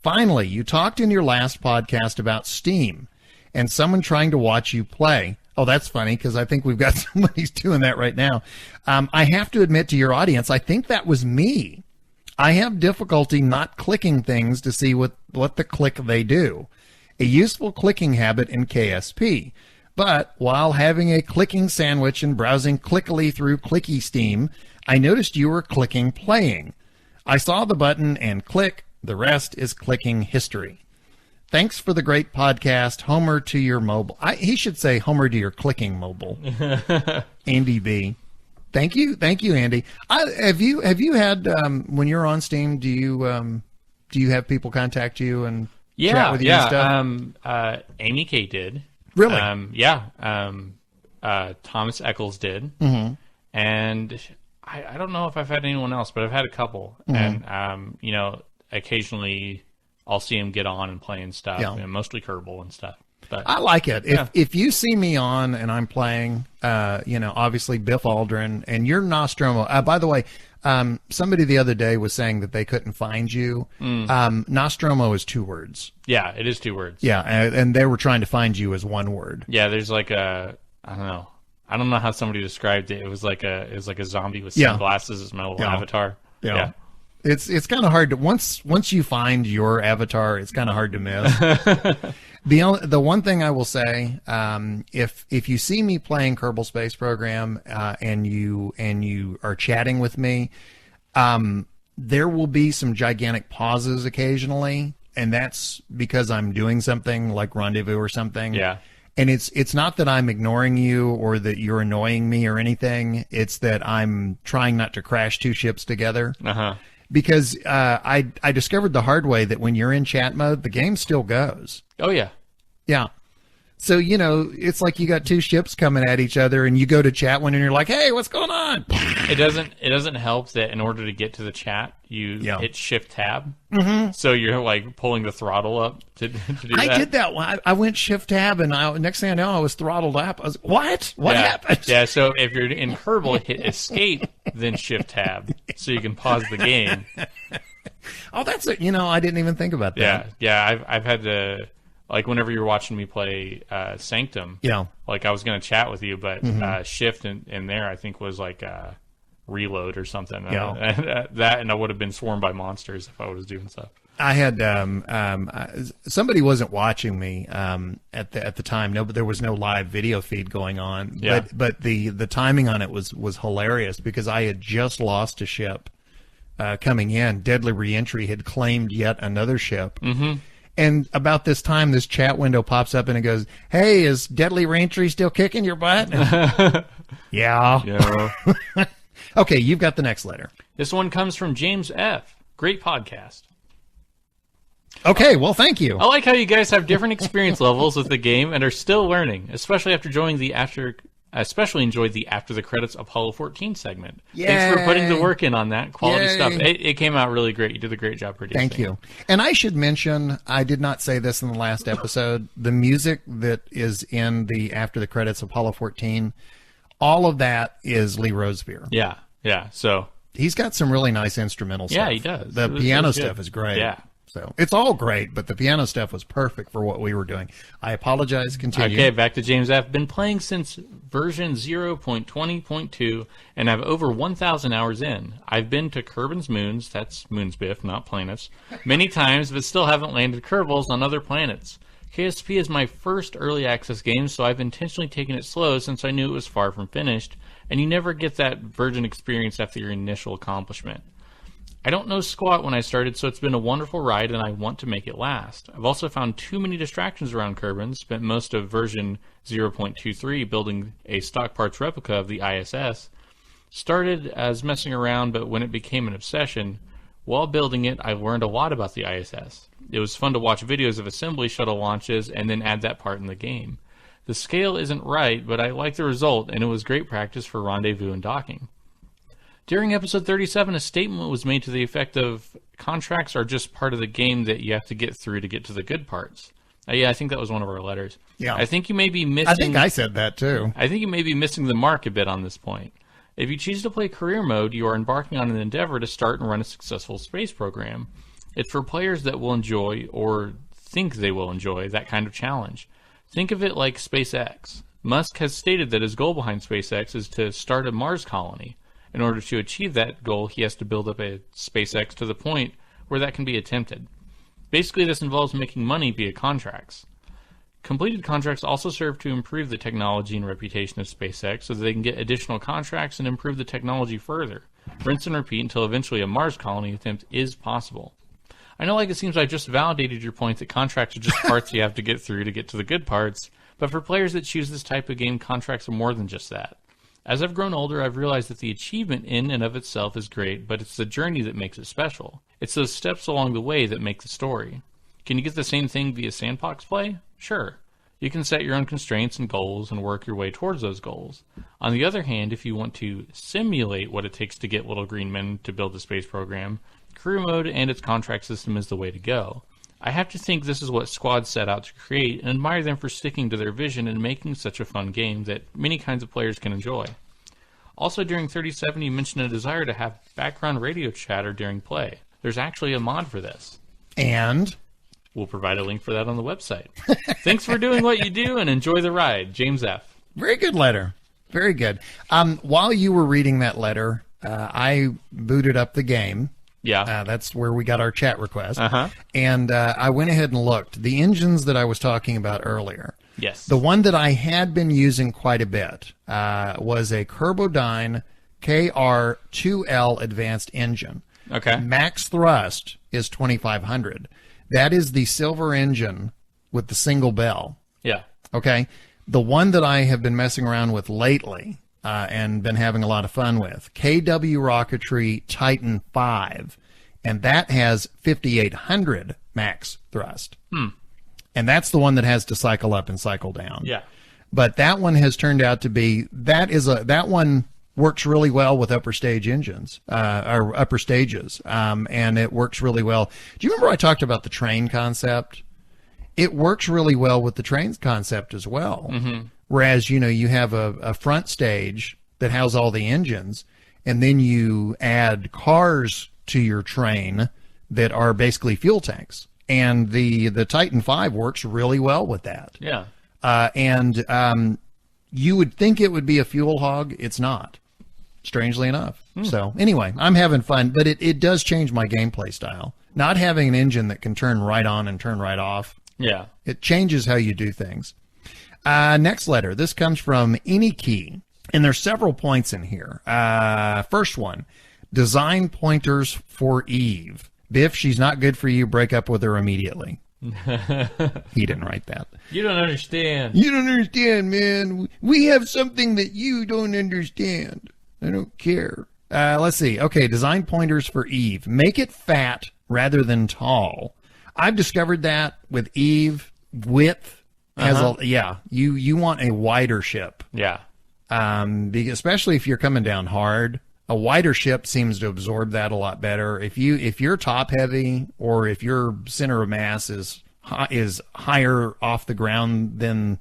Finally, you talked in your last podcast about Steam and someone trying to watch you play. Oh, that's funny, because I think we've got somebody who's doing that right now. I have to admit to your audience, I think that was me. I have difficulty not clicking things to see what the click they do. A useful clicking habit in KSP. But while having a clicking sandwich and browsing clickily through Clicky Steam, I noticed you were clicking playing. I saw the button and click. The rest is clicking history. Thanks for the great podcast. Homer to your mobile. He should say Homer to your clicking mobile. Andy B. Thank you, Andy. Have you had when you're on Steam? Do you have people contact you and chat with you and stuff? Amy K did. Really? Thomas Eccles did, and I don't know if I've had anyone else, but I've had a couple, and occasionally I'll see him get on and playing stuff, mostly Kerbal and stuff. But I like it. If you see me on and I'm playing, obviously Biff Aldrin and you're Nostromo. By the way, somebody the other day was saying that they couldn't find you. Nostromo is 2 words. Yeah, it is 2 words. Yeah, and they were trying to find you as 1 word. Yeah, there's like I don't know how somebody described it. It was like a zombie with sunglasses as my little avatar. Yeah. It's kind of hard to once you find your avatar, it's kind of hard to miss. The one thing I will say, if you see me playing Kerbal Space Program and you are chatting with me, there will be some gigantic pauses occasionally, and that's because I'm doing something like Rendezvous or something. Yeah. And it's not that I'm ignoring you or that you're annoying me or anything. It's that I'm trying not to crash 2 ships together. Because I discovered the hard way that when you're in chat mode, the game still goes. Oh, yeah. Yeah. So, it's like you got 2 ships coming at each other and you go to chat one and you're like, hey, what's going on? It doesn't help that in order to get to the chat, you hit Shift Tab. So you're like pulling the throttle up to do that. I did that one. I went Shift Tab and next thing I know, I was throttled up. I was what? What happened? Yeah, so if you're in Kerbal, hit Escape, then Shift Tab so you can pause the game. Oh, that's it. I didn't even think about that. Yeah, I've had to... Like, whenever you're watching me play Sanctum, like, I was going to chat with you, but Shift in there, I think, was like reload or something. And I would have been swarmed by monsters if I was doing stuff. I had somebody wasn't watching me at the time. No, but there was no live video feed going on. Yeah. But the timing on it was hilarious because I had just lost a ship coming in. Deadly Reentry had claimed yet another ship. And about this time, this chat window pops up and it goes, hey, is Deadly Reentry still kicking your butt? Yeah. Okay, you've got the next letter. This one comes from James F. Great podcast. Okay, well, thank you. I like how you guys have different experience levels with the game and are still learning, especially after joining the especially enjoyed the After the Credits Apollo 14 segment. Yay. Thanks for putting the work in on that. Quality Yay. Stuff. It came out really great. You did a great job producing. Thank you. And I should mention, I did not say this in the last episode, the music that is in the After the Credits Apollo 14, all of that is Lee Rosevere. Yeah. So he's got some really nice instrumental stuff. Yeah, he does. The piano stuff is great. Yeah. So it's all great, but the piano stuff was perfect for what we were doing. I apologize. Continue. Okay, back to James F. Been playing since version 0.20.2 and have over 1,000 hours in. I've been to Kerbin's Moons, that's Moons Biff, not planets, many times, but still haven't landed Kerbals on other planets. KSP is my first early access game, so I've intentionally taken it slow since I knew it was far from finished, and you never get that virgin experience after your initial accomplishment. I don't know squat when I started, so it's been a wonderful ride, and I want to make it last. I've also found too many distractions around Kerbin, spent most of version 0.23 building a stock parts replica of the ISS. Started as messing around, but when it became an obsession, while building it, I learned a lot about the ISS. It was fun to watch videos of assembly shuttle launches and then add that part in the game. The scale isn't right, but I like the result, and it was great practice for rendezvous and docking. During episode 37, a statement was made to the effect of, contracts are just part of the game that you have to get through to get to the good parts. Yeah, I think that was one of our letters. Yeah. I think you may be missing... I think I said that, too. I think you may be missing the mark a bit on this point. If you choose to play career mode, you are embarking on an endeavor to start and run a successful space program. It's for players that will enjoy, or think they will enjoy, that kind of challenge. Think of it like SpaceX. Musk has stated that his goal behind SpaceX is to start a Mars colony. In order to achieve that goal, he has to build up a SpaceX to the point where that can be attempted. Basically, this involves making money via contracts. Completed contracts also serve to improve the technology and reputation of SpaceX so that they can get additional contracts and improve the technology further. Rinse and repeat until eventually a Mars colony attempt is possible. I know it seems I just validated your point that contracts are just parts you have to get through to get to the good parts, but for players that choose this type of game, contracts are more than just that. As I've grown older, I've realized that the achievement in and of itself is great, but it's the journey that makes it special. It's those steps along the way that make the story. Can you get the same thing via sandbox play? Sure. You can set your own constraints and goals and work your way towards those goals. On the other hand, if you want to simulate what it takes to get little green men to build the space program, career mode and its contract system is the way to go. I have to think this is what Squad set out to create and admire them for sticking to their vision and making such a fun game that many kinds of players can enjoy. Also, during 3070, you mentioned a desire to have background radio chatter during play. There's actually a mod for this. And we'll provide a link for that on the website. Thanks for doing what you do and enjoy the ride. James F. Very good letter. Very good. While you were reading that letter, I booted up the game. Yeah. That's where we got our chat request. Uh-huh. And I went ahead and looked. The engines that I was talking about earlier. Yes. The one that I had been using quite a bit was a Kerbodyne KR2L advanced engine. Okay. Max thrust is 2,500. That is the silver engine with the single bell. Yeah. Okay. The one that I have been messing around with lately and been having a lot of fun with, KW Rocketry Titan 5, and that has 5,800 max thrust. And that's the one that has to cycle up and cycle down. Yeah. But that one has turned out to be, that one works really well with upper stage engines, or upper stages, and it works really well. Do you remember I talked about the train concept? It works really well with the trains concept as well. Mm-hmm. Whereas, you have a front stage that has all the engines, and then you add cars to your train that are basically fuel tanks. And the Titan 5 works really well with that. Yeah. And you would think it would be a fuel hog. It's not, strangely enough. So anyway, I'm having fun, but it does change my gameplay style. Not having an engine that can turn right on and turn right off. Yeah. It changes how you do things. Next letter. This comes from Iniki, and there's several points in here. First one, design pointers for Eve. Biff, she's not good for you. Break up with her immediately. He didn't write that. You don't understand. You don't understand, man. We have something that you don't understand. I don't care. Let's see. Okay, design pointers for Eve. Make it fat rather than tall. I've discovered that with Eve, width has you want a wider ship. Yeah. Especially if you're coming down hard. A wider ship seems to absorb that a lot better. If you're top heavy, or if your center of mass is higher off the ground than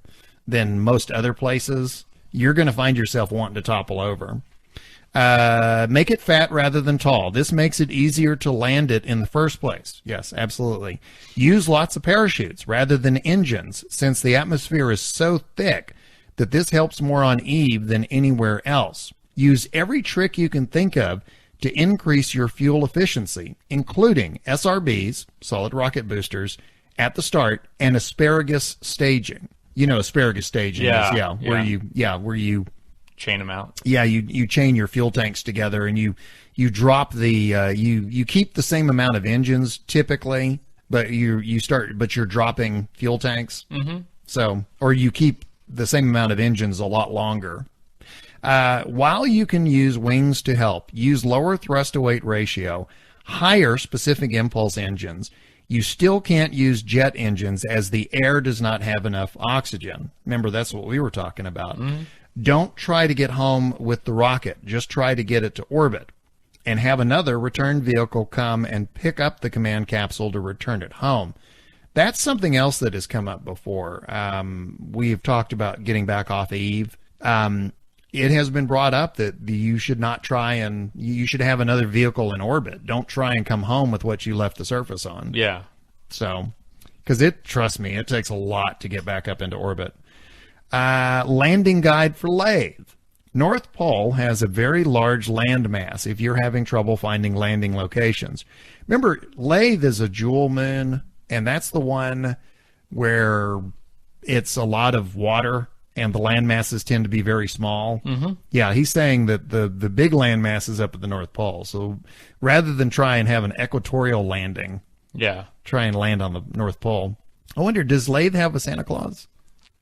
most other places, you're going to find yourself wanting to topple over. Make it fat rather than tall. This makes it easier to land it in the first place. Yes, absolutely. Use lots of parachutes rather than engines, since the atmosphere is so thick that this helps more on Eve than anywhere else. Use every trick you can think of to increase your fuel efficiency, including SRBs, solid rocket boosters, at the start, and asparagus staging. Asparagus staging is, where you chain them out. Yeah, you chain your fuel tanks together, and you drop the you keep the same amount of engines typically, but you're dropping fuel tanks. Mm-hmm. So, or you keep the same amount of engines a lot longer. While you can use wings to help, use lower thrust to weight ratio, higher specific impulse engines. You still can't use jet engines as the air does not have enough oxygen. Remember, that's what we were talking about. Mm-hmm. Don't try to get home with the rocket. Just try to get it to orbit and have another return vehicle come and pick up the command capsule to return it home. That's something else that has come up before. We've talked about getting back off Eve. It has been brought up that you should not try and you should have another vehicle in orbit. Don't try and come home with what you left the surface on. Yeah. So, because trust me, it takes a lot to get back up into orbit. Landing guide for Lathe. North Pole has a very large land mass if you're having trouble finding landing locations. Remember, Lathe is a jewel moon, and that's the one where it's a lot of water and the land masses tend to be very small. Mm-hmm. Yeah, he's saying that the big land mass is up at the North Pole. So rather than try and have an equatorial landing, try and land on the North Pole. I wonder, does Lathe have a Santa Claus?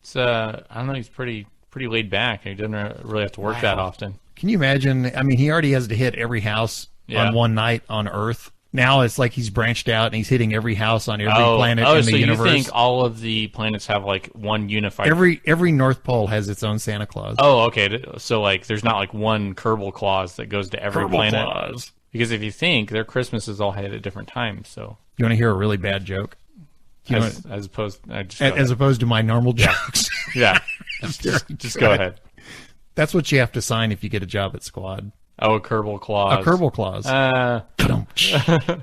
It's, I don't know, he's pretty laid back. He doesn't really have to work that often. Can you imagine? I mean, he already has to hit every house on one night on Earth. Now it's like he's branched out and he's hitting every house on every planet in the universe. You think all of the planets have like one unified? Every North Pole has its own Santa Claus. Oh, okay. So like, there's not like one Kerbal Claus that goes to every planet. Claus. Because if you think their Christmases all hit at different times, so you want to hear a really bad joke? As opposed to my normal jokes. Yeah, just go ahead. That's what you have to sign if you get a job at Squad. Oh, a Kerbal Claus. A Kerbal Claus.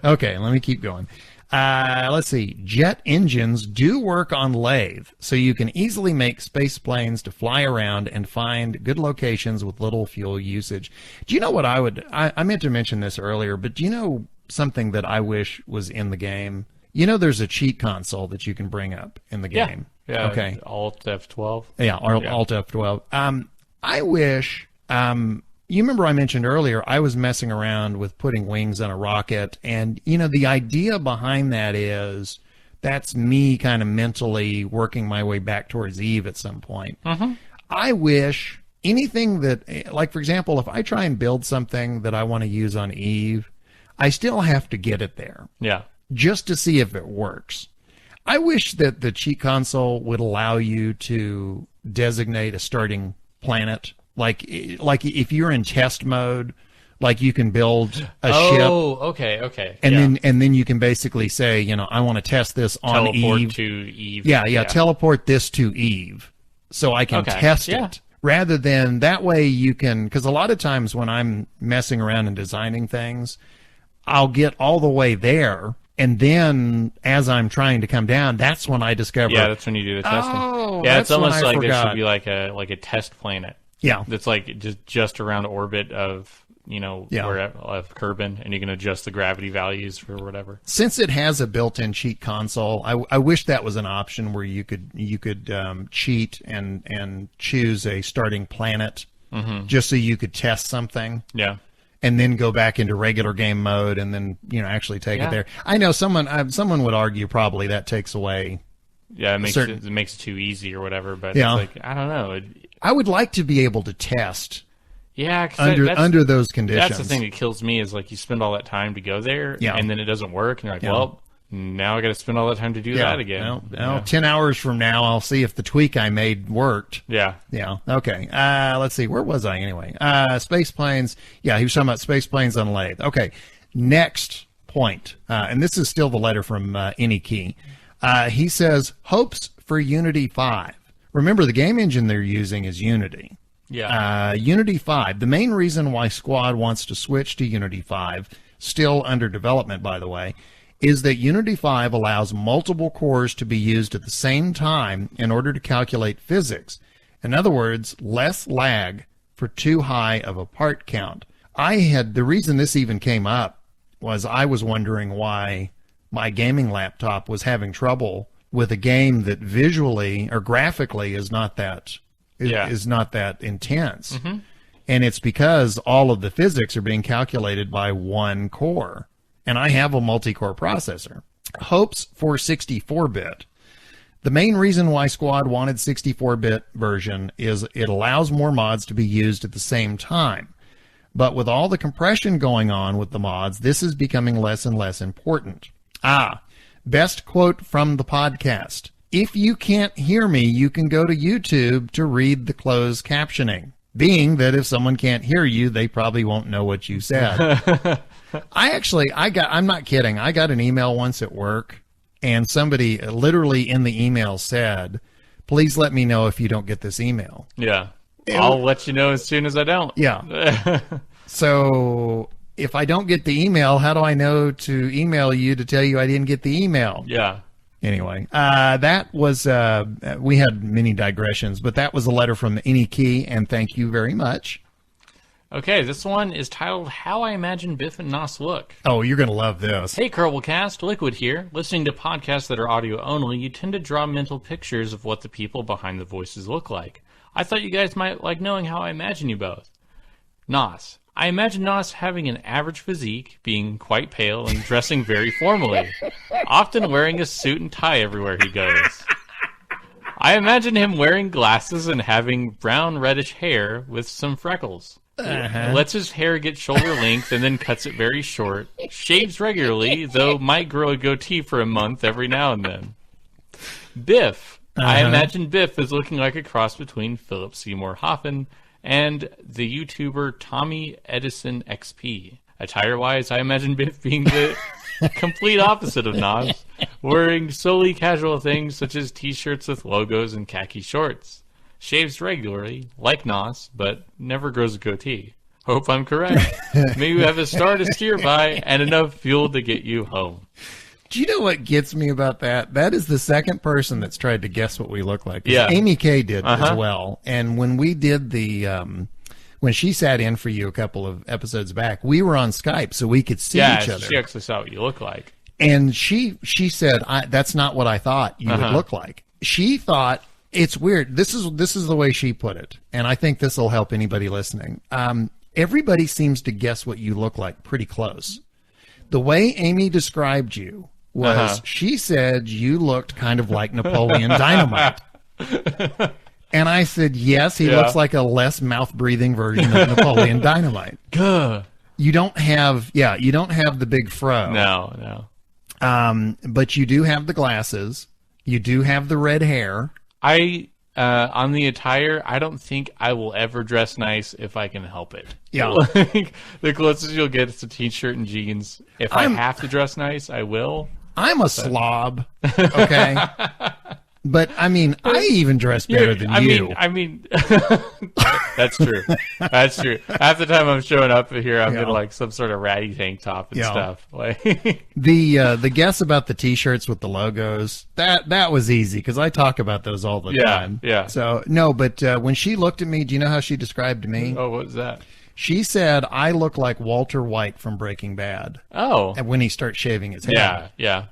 Okay, let me keep going. Let's see. Jet engines do work on lathe, so you can easily make space planes to fly around and find good locations with little fuel usage. Do you know what I meant to mention this earlier, but do you know something that I wish was in the game? You know, there's a cheat console that you can bring up in the game. Yeah. Okay. Alt F12. Yeah. Alt F12. I wish. You remember I mentioned earlier I was messing around with putting wings on a rocket, and you know the idea behind that is that's me kind of mentally working my way back towards Eve at some point. Mm-hmm. I wish anything that, like for example, if I try and build something that I want to use on Eve, I still have to get it there. Yeah. Just to see if it works. I wish that the cheat console would allow you to designate a starting planet. Like if you're in test mode, like you can build a ship. Oh, okay. And then you can basically say, you know, I want to test this on teleport Eve. To Eve. Yeah, teleport this to Eve so I can test it. Rather than that way you can, because a lot of times when I'm messing around and designing things, I'll get all the way there. And then, as I'm trying to come down, that's when I discover. Yeah, that's when you do the testing. Oh, yeah, it's almost like forgot. there should be like a test planet. Yeah, that's like just around orbit of where of Kerbin, and you can adjust the gravity values for whatever. Since it has a built-in cheat console, I wish that was an option where you could cheat and choose a starting planet, just so you could test something. Yeah. And then go back into regular game mode, and then actually take it there. I know someone would argue probably that takes away. Yeah, it makes it too easy or whatever. But it's like, I don't know. I would like to be able to test. Yeah, under those conditions. That's the thing that kills me is like you spend all that time to go there, and then it doesn't work, and you're like, well, now I got to spend all that time to do that again. Well, 10 hours from now, I'll see if the tweak I made worked. Yeah. Okay. Let's see. Where was I anyway? Space planes. Yeah, he was talking about space planes on lathe. Okay. Next point. And this is still the letter from Any Key. He says, hopes for Unity 5. Remember, the game engine they're using is Unity. Yeah. Unity 5. The main reason why Squad wants to switch to Unity 5, still under development, by the way, is that Unity 5 allows multiple cores to be used at the same time in order to calculate physics. In other words, less lag for too high of a part count. The reason this even came up was I was wondering why my gaming laptop was having trouble with a game that visually or graphically is not that intense. Mm-hmm. And it's because all of the physics are being calculated by one core. And I have a multi-core processor. Hopes for 64-bit. The main reason why Squad wanted 64-bit version is it allows more mods to be used at the same time. But with all the compression going on with the mods, this is becoming less and less important. Best quote from the podcast. If you can't hear me, you can go to YouTube to read the closed captioning. Being that if someone can't hear you, they probably won't know what you said. I'm not kidding. I got an email once at work, and somebody literally in the email said, please let me know if you don't get this email. Yeah. I'll let you know as soon as I don't. Yeah. So if I don't get the email, how do I know to email you to tell you I didn't get the email? Yeah. Anyway, that was, we had many digressions, but that was a letter from Any Key, and thank you very much. Okay, this one is titled How I Imagine Biff and Nos Look. Oh, you're going to love this. Hey, Kerbalcast, Liquid here. Listening to podcasts that are audio only, you tend to draw mental pictures of what the people behind the voices look like. I thought you guys might like knowing how I imagine you both. Nos. I imagine Nos having an average physique, being quite pale, and dressing very formally, often wearing a suit and tie everywhere he goes. I imagine him wearing glasses and having brown reddish hair with some freckles. Lets his hair get shoulder length and then cuts it very short. Shaves regularly, though might grow a goatee for a month every now and then. Biff. I imagine Biff is looking like a cross between Philip Seymour Hoffman and the YouTuber Tommy Edison XP. Attire-wise, I imagine Biff being the complete opposite of Nos, wearing solely casual things such as t-shirts with logos and khaki shorts. Shaves regularly, like Nos, but never grows a goatee. Hope I'm correct. Maybe you have a star to steer by and enough fuel to get you home. Do you know what gets me about that? That is the second person that's tried to guess what we look like. Yeah. Amy Kay did as well. And when we did the, when she sat in for you a couple of episodes back, we were on Skype so we could see each other. She actually saw what you look like. And she said, that's not what I thought you would look like. She thought, it's weird. This is the way she put it. And I think this will help anybody listening. Everybody seems to guess what you look like pretty close. The way Amy described you was she said you looked kind of like Napoleon Dynamite. And I said, yes, he looks like a less mouth-breathing version of Napoleon Dynamite. You don't have the big fro. No. But you do have the glasses. You do have the red hair. On the attire, I don't think I will ever dress nice if I can help it. Yeah. Like, the closest you'll get is a t-shirt and jeans. If I have to dress nice, I will. I'm a slob, okay? But, I mean, I even dress better than you. I mean, that's true. That's true. Half the time I'm showing up here, I'm in like some sort of ratty tank top and stuff. Like the guess about the T-shirts with the logos, that was easy because I talk about those all the time. Yeah. So no, but when she looked at me, do you know how she described me? Oh, what was that? She said I look like Walter White from Breaking Bad. Oh, and when he starts shaving his head. Yeah.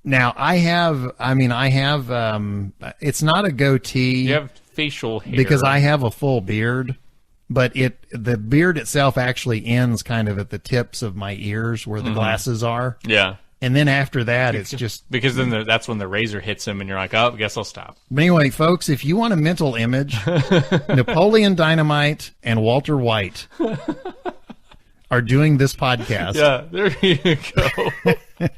Now I have. It's not a goatee. You have facial hair because I have a full beard, but the beard itself actually ends kind of at the tips of my ears where the glasses are. Yeah. And then after that, it's just because then that's when the razor hits him, and you're like, "Oh, I guess I'll stop." But anyway, folks, if you want a mental image, Napoleon Dynamite and Walter White are doing this podcast. Yeah, there you go.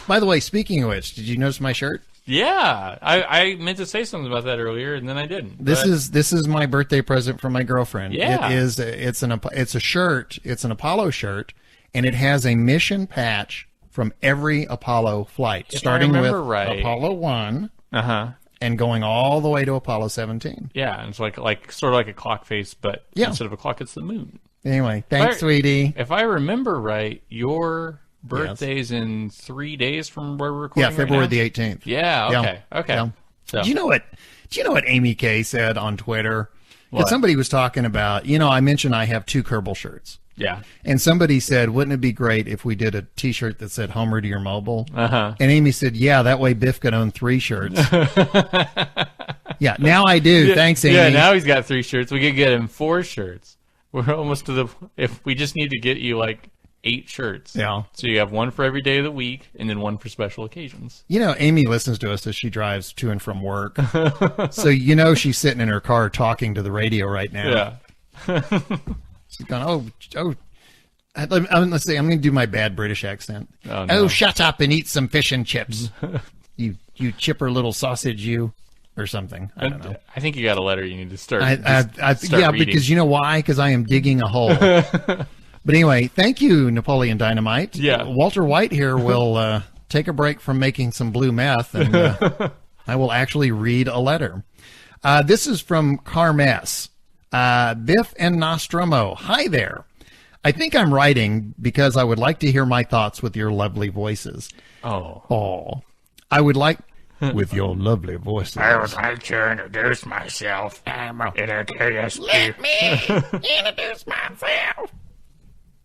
By the way, speaking of which, did you notice my shirt? Yeah, I meant to say something about that earlier, and then I didn't. This is my birthday present from my girlfriend. Yeah, it's a shirt. It's an Apollo shirt, and it has a mission patch from every Apollo flight, starting with Apollo 1 and going all the way to Apollo 17. Yeah, and it's like sort of like a clock face, but instead of a clock, it's the moon. Anyway, thanks, sweetie. If I remember right, your birthday's in 3 days from where we're recording. Yeah, February right now? the 18th. Yeah. Okay. Yeah. So. Do you know what Amy Kay said on Twitter? Because somebody was talking about, I mentioned I have 2 Kerbal shirts. Yeah. And somebody said, wouldn't it be great if we did a T-shirt that said Homer to your mobile? And Amy said, yeah, that way Biff could own 3 shirts. Yeah, now I do. Thanks, Amy. Yeah, now he's got 3 shirts. We could get him 4 shirts. We're almost to if we just need to get you like 8 shirts. Yeah. So you have 1 for every day of the week and then 1 for special occasions. Amy listens to us as she drives to and from work. So she's sitting in her car talking to the radio right now. Yeah. She's going, let's see, I'm going to do my bad British accent. Oh, no. Oh, shut up and eat some fish and chips. you chipper little sausage, you. Or something. I don't know. I think you got a letter you need to start. Reading. Because you know why? Because I am digging a hole. But anyway, thank you, Napoleon Dynamite. Yeah. Walter White here will take a break from making some blue meth, and I will actually read a letter. This is from Carmes. Biff and Nostromo. Hi there. I think I'm writing because I would like to hear my thoughts with your lovely voices. Oh. I would like... with your lovely voices. I would like to introduce myself. Let me introduce myself.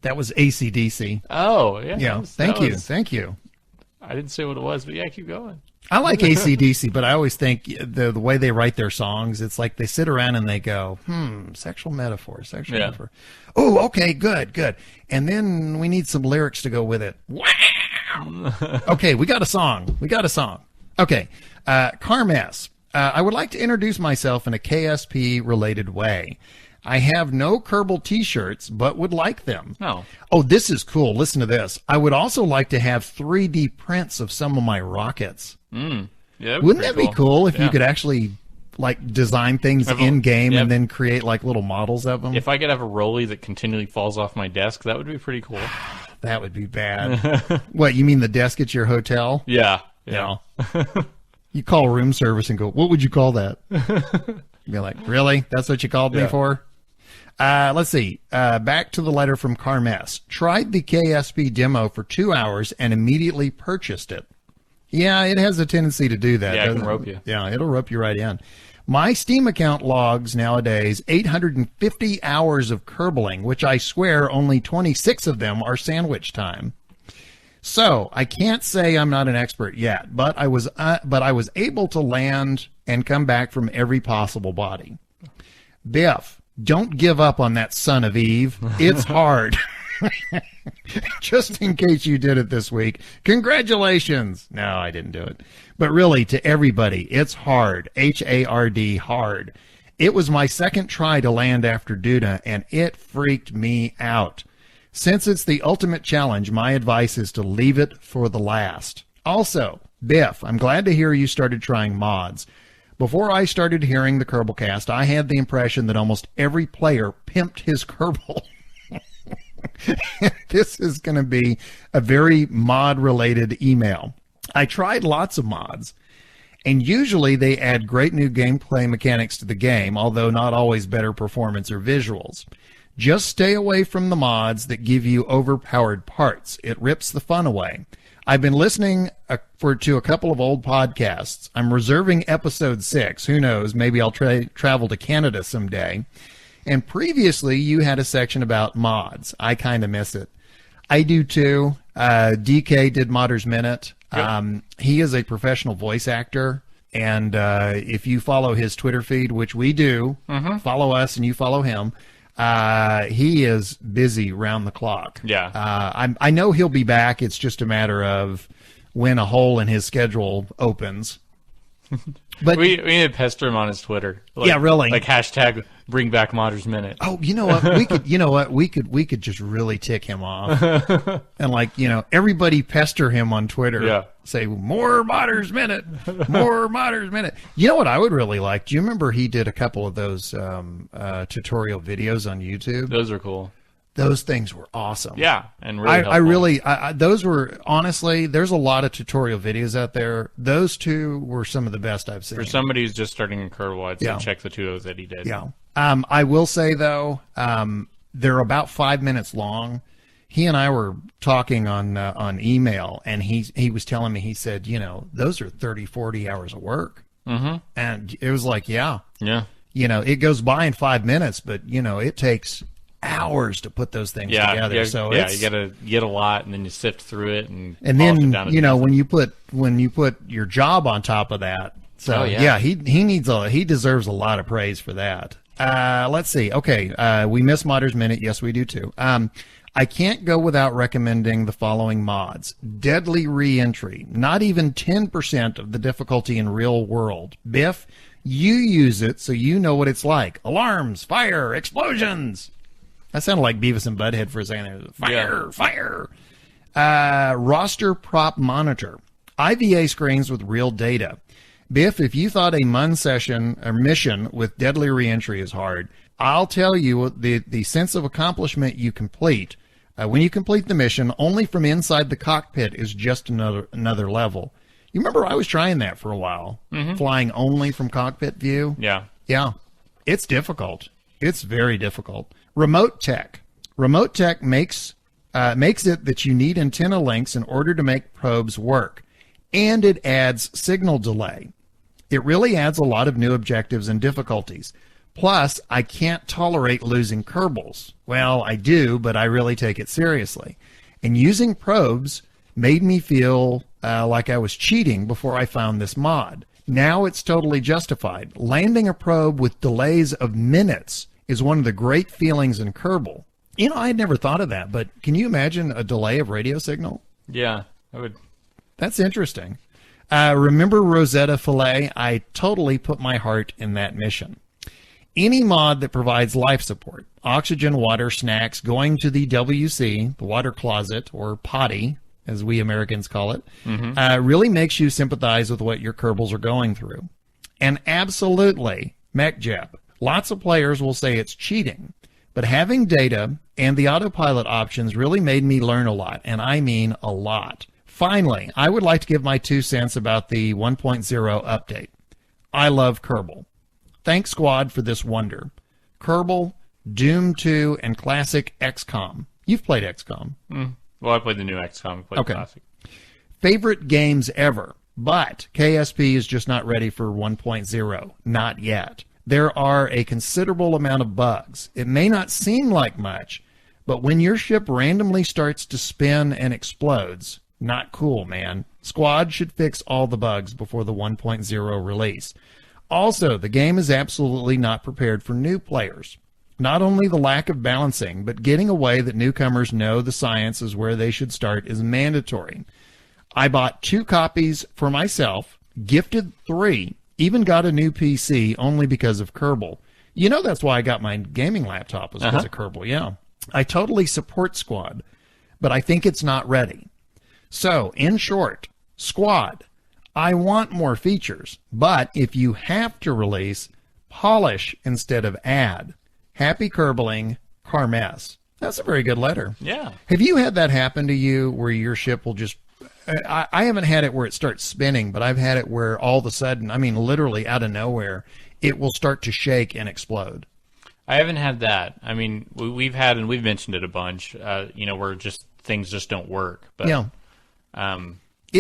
That was AC/DC. Oh, yeah. Yeah. Thank you. I didn't say what it was, but yeah, keep going. I like AC/DC, but I always think the way they write their songs, it's like they sit around and they go, sexual metaphor. Oh, okay, good. And then we need some lyrics to go with it. Wow. Okay, we got a song. Okay, Carmess. I would like to introduce myself in a KSP-related way. I have no Kerbal t-shirts, but would like them. Oh, this is cool. Listen to this. I would also like to have 3D prints of some of my rockets. Yeah, wouldn't that be cool if you could actually like design things in game and then create like little models of them? If I could have a rollie that continually falls off my desk, that would be pretty cool. That would be bad. What, you mean the desk at your hotel? Yeah. You call room service and go, what would you call that? You'd be like, really? That's what you called me for? Let's see. Back to the letter from Carmess. Tried the KSP demo for 2 hours and immediately purchased it. Yeah, it has a tendency to do that. Yeah, it can rope you. Yeah, it'll rope you right in. My Steam account logs nowadays 850 hours of Kerbaling, which I swear only 26 of them are sandwich time. So I can't say I'm not an expert yet, but I was able to land and come back from every possible body. Biff, don't give up on that son of Eve. It's hard. Just in case you did it this week, congratulations. No, I didn't do it. But really, to everybody, it's hard. H-A-R-D, hard. It was my second try to land after Duda, and it freaked me out. Since it's the ultimate challenge, my advice is to leave it for the last. Also, Biff, I'm glad to hear you started trying mods. Before I started hearing the Kerbalcast, I had the impression that almost every player pimped his Kerbal. This is going to be a very mod-related email. I tried lots of mods, and usually they add great new gameplay mechanics to the game, although not always better performance or visuals. Just stay away from the mods that give you overpowered parts. It rips the fun away. I've been listening to a couple of old podcasts. I'm reserving episode 6. Who knows? Maybe I'll travel to Canada someday. And previously, you had a section about mods. I kind of miss it. I do too. DK did Modders Minute. He is a professional voice actor. And if you follow his Twitter feed, which we do, follow us and you follow him, he is busy round the clock. I know he'll be back. It's just a matter of when a hole in his schedule opens. But we need to pester him on his Twitter. Yeah, really. Like hashtag bring back Modders Minute. Oh, you know what? We could just really tick him off. And everybody pester him on Twitter. Yeah. Say more Modders Minute. More Modders Minute. You know what I would really like? Do you remember he did a couple of those tutorial videos on YouTube? Those are cool. Those things were awesome. Yeah, and really helpful. Those were, honestly, there's a lot of tutorial videos out there. Those two were some of the best I've seen. For somebody who's just starting in Kerbal, I'd say check the two of those that he did. Yeah. I will say, though, they're about 5 minutes long. He and I were talking on email, and he was telling me, he said, those are 30, 40 hours of work. Mm-hmm. And it was like, yeah. It goes by in 5 minutes, but, it takes hours to put those things together. You gotta get a lot, and then you sift through it, and then when you put your job on top of that. So he deserves a lot of praise for that. Let's see. Okay, we miss Modders Minute. Yes, we do too. I can't go without recommending the following mods. Deadly Reentry. Not even 10% of the difficulty in real world. Biff, you use it so you know what it's like. Alarms, fire, explosions. That sounded like Beavis and Butthead for a second. Fire. Roster Prop Monitor. IVA screens with real data. Biff, if you thought a MUN session or mission with Deadly Reentry is hard, I'll tell you the sense of accomplishment you complete. When you complete the mission, only from inside the cockpit is just another level. You remember I was trying that for a while, flying only from cockpit view? Yeah. Yeah. It's difficult. It's very difficult. Remote tech. Remote tech makes it that you need antenna links in order to make probes work, and it adds signal delay. It really adds a lot of new objectives and difficulties. Plus, I can't tolerate losing Kerbals. Well, I do, but I really take it seriously. And using probes made me feel like I was cheating before I found this mod. Now it's totally justified. Landing a probe with delays of minutes is one of the great feelings in Kerbal. You know, I had never thought of that, but can you imagine a delay of radio signal? Yeah, I would. That's interesting. Remember Rosetta Fillet? I totally put my heart in that mission. Any mod that provides life support, oxygen, water, snacks, going to the WC, the water closet, or potty, as we Americans call it, really makes you sympathize with what your Kerbals are going through. And absolutely, MechJep, lots of players will say it's cheating, but having data and the autopilot options really made me learn a lot, and I mean a lot. Finally, I would like to give my 2 cents about the 1.0 update. I love Kerbal. Thanks, Squad, for this wonder. Kerbal, Doom 2, and classic XCOM. You've played XCOM. Well, I played the new XCOM. I played classic. Favorite games ever, but KSP is just not ready for 1.0. Not yet. There are a considerable amount of bugs. It may not seem like much, but when your ship randomly starts to spin and explodes, not cool, man. Squad should fix all the bugs before the 1.0 release. Also, the game is absolutely not prepared for new players. Not only the lack of balancing, but getting a way that newcomers know the science is where they should start is mandatory. I bought 2 copies for myself, gifted 3, even got a new PC only because of Kerbal. You know that's why I got my gaming laptop, was because of Kerbal, yeah. I totally support Squad, but I think it's not ready. So, in short, Squad, I want more features, but if you have to release, polish instead of add. Happy Kerbaling, Carmes. That's a very good letter. Yeah. Have you had that happen to you where your ship will just... I haven't had it where it starts spinning, but I've had it where all of a sudden, I mean literally out of nowhere, it will start to shake and explode. I haven't had that. I mean, we've had, and we've mentioned it a bunch, where just things just don't work. But, yeah. No,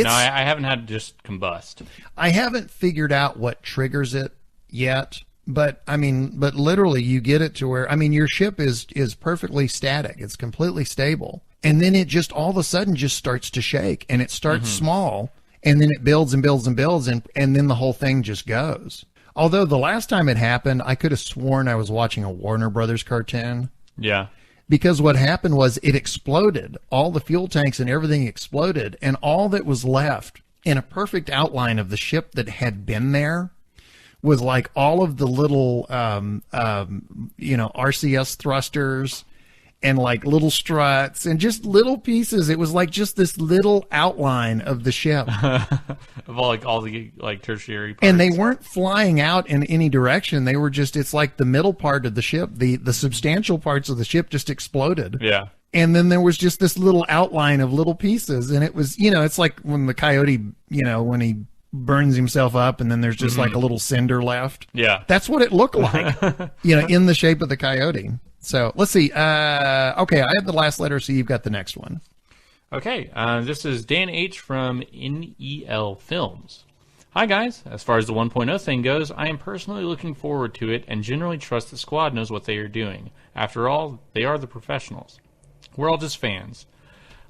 I haven't had it just combust. I haven't figured out what triggers it yet. But literally you get it to where, your ship is perfectly static. It's completely stable. And then it just all of a sudden just starts to shake, and it starts small, and then it builds and builds and builds, and then the whole thing just goes. Although the last time it happened, I could have sworn I was watching a Warner Brothers cartoon. Yeah. Because what happened was it exploded. All the fuel tanks and everything exploded, and all that was left in a perfect outline of the ship that had been there was like all of the little, RCS thrusters and like little struts and just little pieces. It was like just this little outline of the ship. Of all the tertiary parts. And they weren't flying out in any direction. They were just, it's like the middle part of the ship, the substantial parts of the ship just exploded. Yeah. And then there was just this little outline of little pieces. And it was, it's like when the coyote, when he burns himself up and then there's just like a little cinder left. Yeah. That's what it looked like, in the shape of the coyote. So let's see. Okay, I have the last letter, so you've got the next one. Okay, this is Dan H. from NEL Films. Hi guys, as far as the 1.0 thing goes, I am personally looking forward to it and generally trust the squad knows what they are doing. After all, they are the professionals. We're all just fans.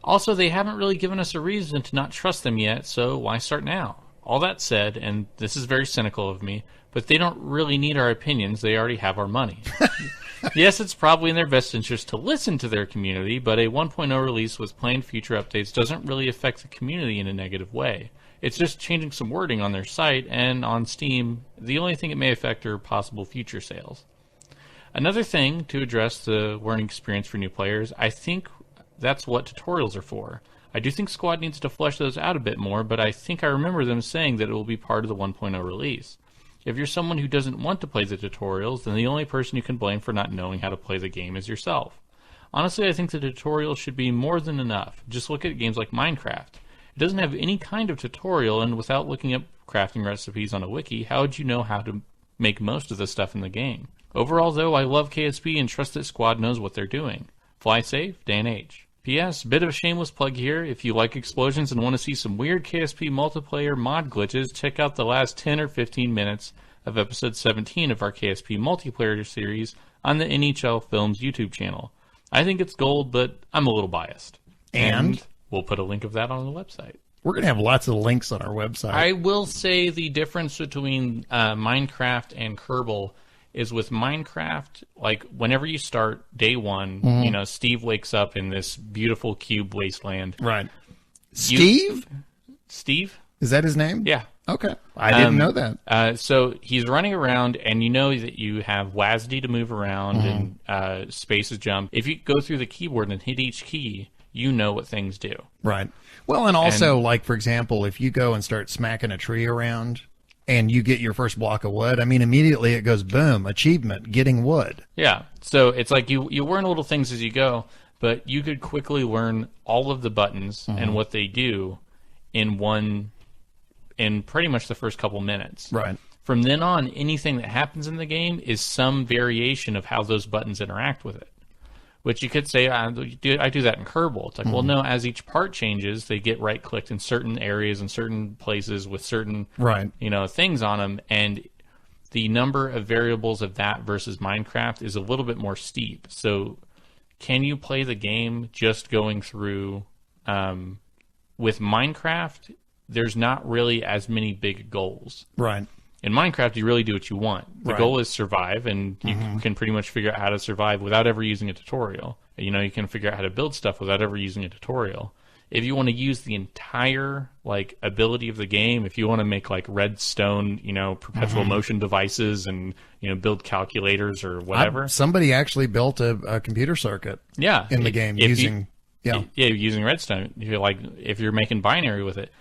Also, they haven't really given us a reason to not trust them yet, so why start now? All that said, and this is very cynical of me, but they don't really need our opinions, they already have our money. Yes, it's probably in their best interest to listen to their community, but a 1.0 release with planned future updates doesn't really affect the community in a negative way. It's just changing some wording on their site, and on Steam, the only thing it may affect are possible future sales. Another thing to address the learning experience for new players, I think that's what tutorials are for. I do think Squad needs to flesh those out a bit more, but I think I remember them saying that it will be part of the 1.0 release. If you're someone who doesn't want to play the tutorials, then the only person you can blame for not knowing how to play the game is yourself. Honestly, I think the tutorials should be more than enough. Just look at games like Minecraft. It doesn't have any kind of tutorial, and without looking up crafting recipes on a wiki, how would you know how to make most of the stuff in the game? Overall, though, I love KSP and trust that Squad knows what they're doing. Fly safe, Dan H. P.S. Bit of a shameless plug here. If you like explosions and want to see some weird KSP multiplayer mod glitches, check out the last 10 or 15 minutes of episode 17 of our KSP multiplayer series on the NHL Films YouTube channel. I think it's gold, but I'm a little biased. And we'll put a link of that on the website. We're going to have lots of links on our website. I will say the difference between Minecraft and Kerbal is with Minecraft, like whenever you start day one, you know, Steve wakes up in this beautiful cube wasteland. Right. Steve? Steve? Is that his name? Yeah. Okay. I didn't know that. So he's running around, and you know that you have WASD to move around and spaces jump. If you go through the keyboard and hit each key, you know what things do. Right. Well, and also, like, for example, if you go and start smacking a tree around and you get your first block of wood, I mean, immediately it goes, boom, achievement, getting wood. Yeah. So it's like you learn little things as you go, but you could quickly learn all of the buttons and what they do in pretty much the first couple minutes. Right. From then on, anything that happens in the game is some variation of how those buttons interact with it. Which you could say, I do that in Kerbal. It's like, well, no, as each part changes, they get right-clicked in certain areas and certain places with certain, you know, things on them, and the number of variables of that versus Minecraft is a little bit more steep. So, can you play the game just going through? With Minecraft, there's not really as many big goals. Right. In Minecraft, you really do what you want. The goal is survive, and you can pretty much figure out how to survive without ever using a tutorial. You know, you can figure out how to build stuff without ever using a tutorial. If you want to use the entire, like, ability of the game, if you want to make, like, redstone, you know, perpetual motion devices and, you know, build calculators or whatever. Somebody actually built a computer circuit in the game using... using redstone. If you're making binary with it.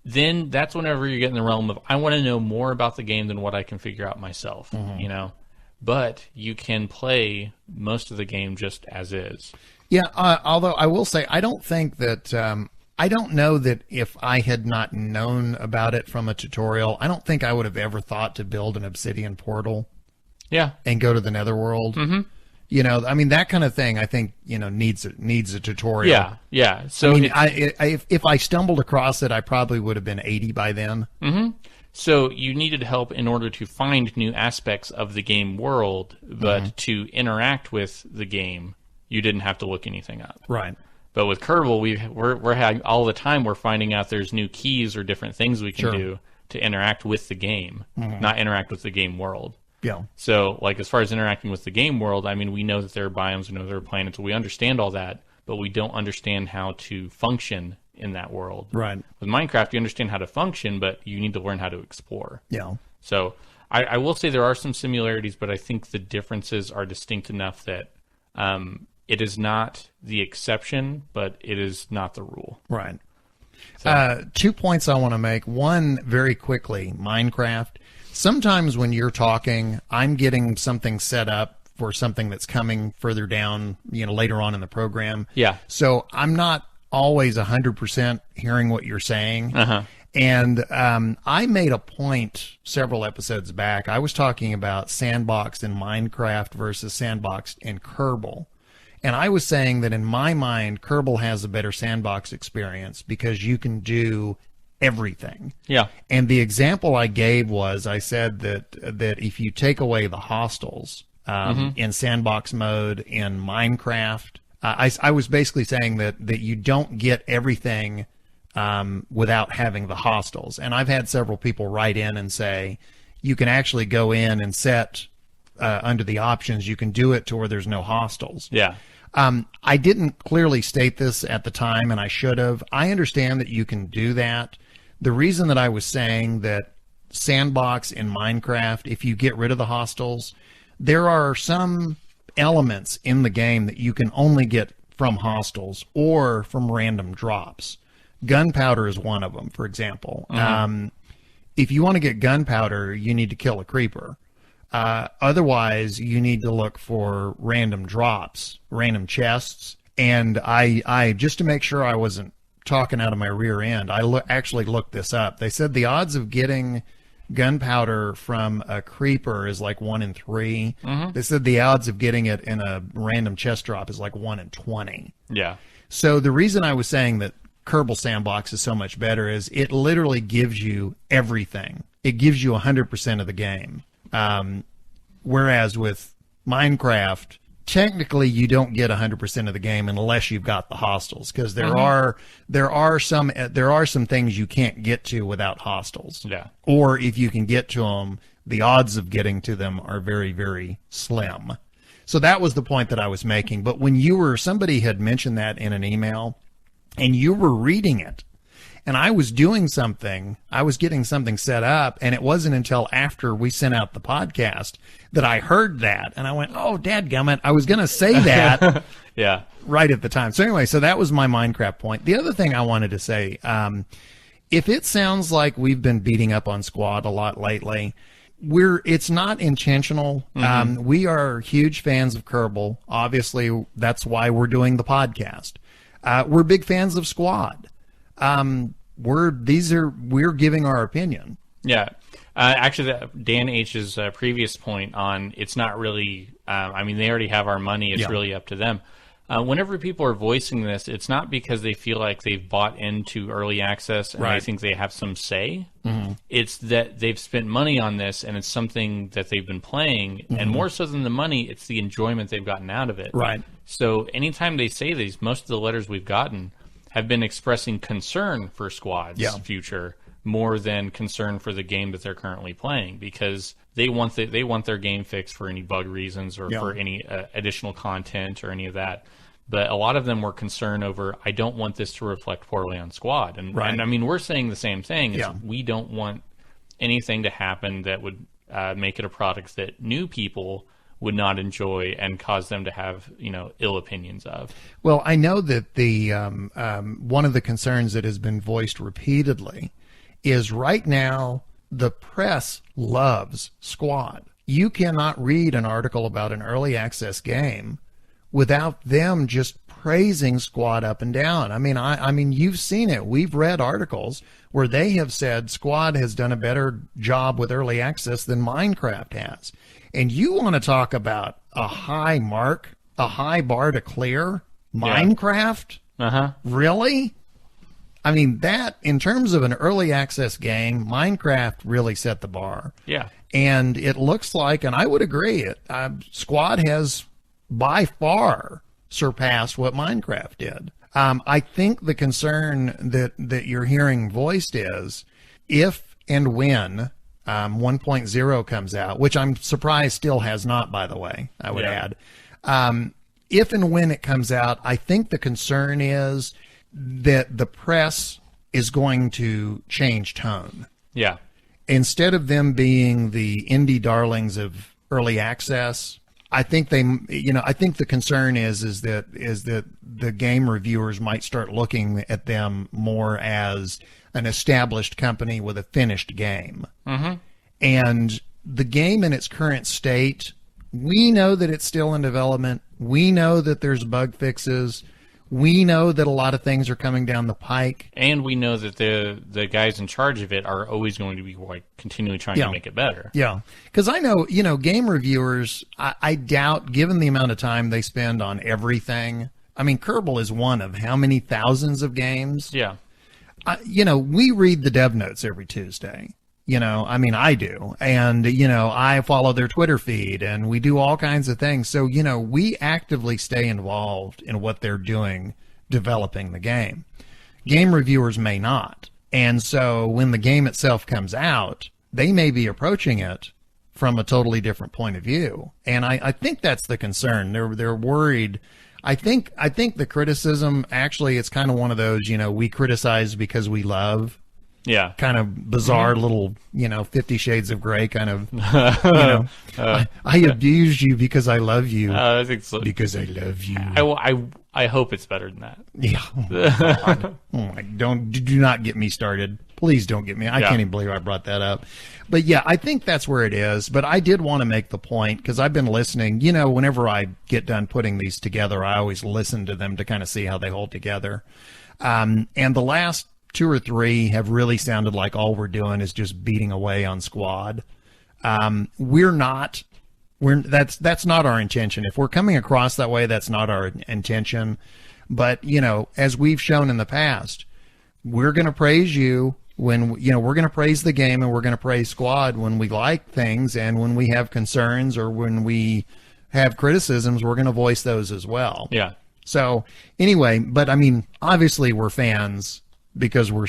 Then that's whenever you get in the realm of, I want to know more about the game than what I can figure out myself, you know? But you can play most of the game just as is. Yeah, although I will say, I don't think that, I don't know that if I had not known about it from a tutorial, I don't think I would have ever thought to build an obsidian portal. Yeah. And go to the netherworld. You know, I mean, that kind of thing, I think, you know, needs a tutorial. Yeah, yeah. So I mean, if I stumbled across it, I probably would have been 80 by then. So you needed help in order to find new aspects of the game world, but to interact with the game, you didn't have to look anything up. Right. But with Kerbal, we're having all the time, we're finding out there's new keys or different things we can do to interact with the game, not interact with the game world. Yeah. So, like, as far as interacting with the game world, I mean, we know that there are biomes, we know there are planets, we understand all that, but we don't understand how to function in that world. Right. With Minecraft, you understand how to function, but you need to learn how to explore. Yeah. So, I will say there are some similarities, but I think the differences are distinct enough that it is not the exception, but it is not the rule. Right. So, 2 points I want to make. One, very quickly, Minecraft. Sometimes when you're talking, I'm getting something set up for something that's coming further down, you know, later on in the program. Yeah. So I'm not always 100% hearing what you're saying. And I made a point several episodes back. I was talking about sandboxed in Minecraft versus sandboxed in Kerbal. And I was saying that in my mind, Kerbal has a better sandbox experience because you can do everything. Yeah. And the example I gave was, I said that if you take away the hostels in sandbox mode in Minecraft, I was basically saying that you don't get everything without having the hostels. And I've had several people write in and say, you can actually go in and set under the options, you can do it to where there's no hostels. Yeah. I didn't clearly state this at the time, and I should have. I understand that you can do that. The reason that I was saying that sandbox in Minecraft, if you get rid of the hostels, there are some elements in the game that you can only get from hostels or from random drops. Gunpowder is one of them, for example. If you want to get gunpowder, you need to kill a creeper. Otherwise, you need to look for random drops, random chests. And I just to make sure I wasn't talking out of my rear end, I actually looked this up. They said the odds of getting gunpowder from a creeper is like 1 in 3. They said the odds of getting it in a random chest drop is like 1 in 20. Yeah. So the reason I was saying that Kerbal Sandbox is so much better is it literally gives you everything. It gives you 100% of the game. Whereas with Minecraft, technically you don't get 100% of the game unless you've got the hostiles, because there are some things you can't get to without hostiles. Yeah. Or if you can get to them, the odds of getting to them are very, very slim. So that was the point that I was making. But when somebody had mentioned that in an email and you were reading it, and I was doing something, I was getting something set up, and it wasn't until after we sent out the podcast that I heard that. And I went, oh, dadgummit, I was going to say that Yeah. right at the time. So anyway, so that was my Minecraft point. The other thing I wanted to say, if it sounds like we've been beating up on Squad a lot lately, it's not intentional. We are huge fans of Kerbal. Obviously, that's why we're doing the podcast. We're big fans of Squad. We're giving our opinion. Yeah. Actually, Dan H's previous point on it's not really, they already have our money. It's really up to them. Whenever people are voicing this, it's not because they feel like they've bought into early access and they think they have some say. It's that they've spent money on this and it's something that they've been playing. And more so than the money, it's the enjoyment they've gotten out of it. Right. So anytime they say these, most of the letters we've gotten have been expressing concern for Squad's future more than concern for the game that they're currently playing, because they want their game fixed for any bug reasons or for any additional content or any of that. But a lot of them were concerned over, I don't want this to reflect poorly on Squad. And I mean, we're saying the same thing. We don't want anything to happen that would make it a product that new people would not enjoy and cause them to have, ill opinions of. Well, I know that the one of the concerns that has been voiced repeatedly is right now the press loves Squad. You cannot read an article about an early access game without them just praising Squad up and down. I mean, you've seen it. We've read articles where they have said Squad has done a better job with early access than Minecraft has. And you want to talk about a high bar to clear? Minecraft? Really? I mean, that, in terms of an early access game, Minecraft really set the bar. Yeah. And it looks like, and I would agree, Squad has by far surpassed what Minecraft did. I think the concern that you're hearing voiced is if and when 1.0 comes out, which I'm surprised still has not, by the way, I would add. If and when it comes out, I think the concern is that the press is going to change tone. Yeah. Instead of them being the indie darlings of early access, I think I think the concern is that the game reviewers might start looking at them more as an established company with a finished game. And the game in its current state, we know that it's still in development. We know that there's bug fixes. We know that a lot of things are coming down the pike. And we know that the guys in charge of it are always going to be continually trying to make it better. Yeah. Because I know, game reviewers, I doubt, given the amount of time they spend on everything. I mean, Kerbal is one of how many thousands of games? Yeah. We read the dev notes every Tuesday. I do. And, I follow their Twitter feed and we do all kinds of things. So, we actively stay involved in what they're doing, developing the game. Game reviewers may not. And so when the game itself comes out, they may be approaching it from a totally different point of view. And I think that's the concern. They're worried. I think the criticism, actually, it's kind of one of those, we criticize because we love. Yeah. Kind of bizarre little, 50 Shades of Grey kind of, I abuse you because I love you. I think so. Because I love you. I hope it's better than that. Yeah. Do not get me started. Please don't get me. I can't even believe I brought that up. But yeah, I think that's where it is. But I did want to make the point because I've been listening. Whenever I get done putting these together, I always listen to them to kind of see how they hold together. And the last 2 or 3 have really sounded like all we're doing is just beating away on Squad. That's not our intention. If we're coming across that way, that's not our intention. But, as we've shown in the past, we're going to praise you when, we're going to praise the game and we're going to praise Squad when we like things and when we have concerns or when we have criticisms, we're going to voice those as well. Yeah. So anyway, but I mean, obviously we're fans because we're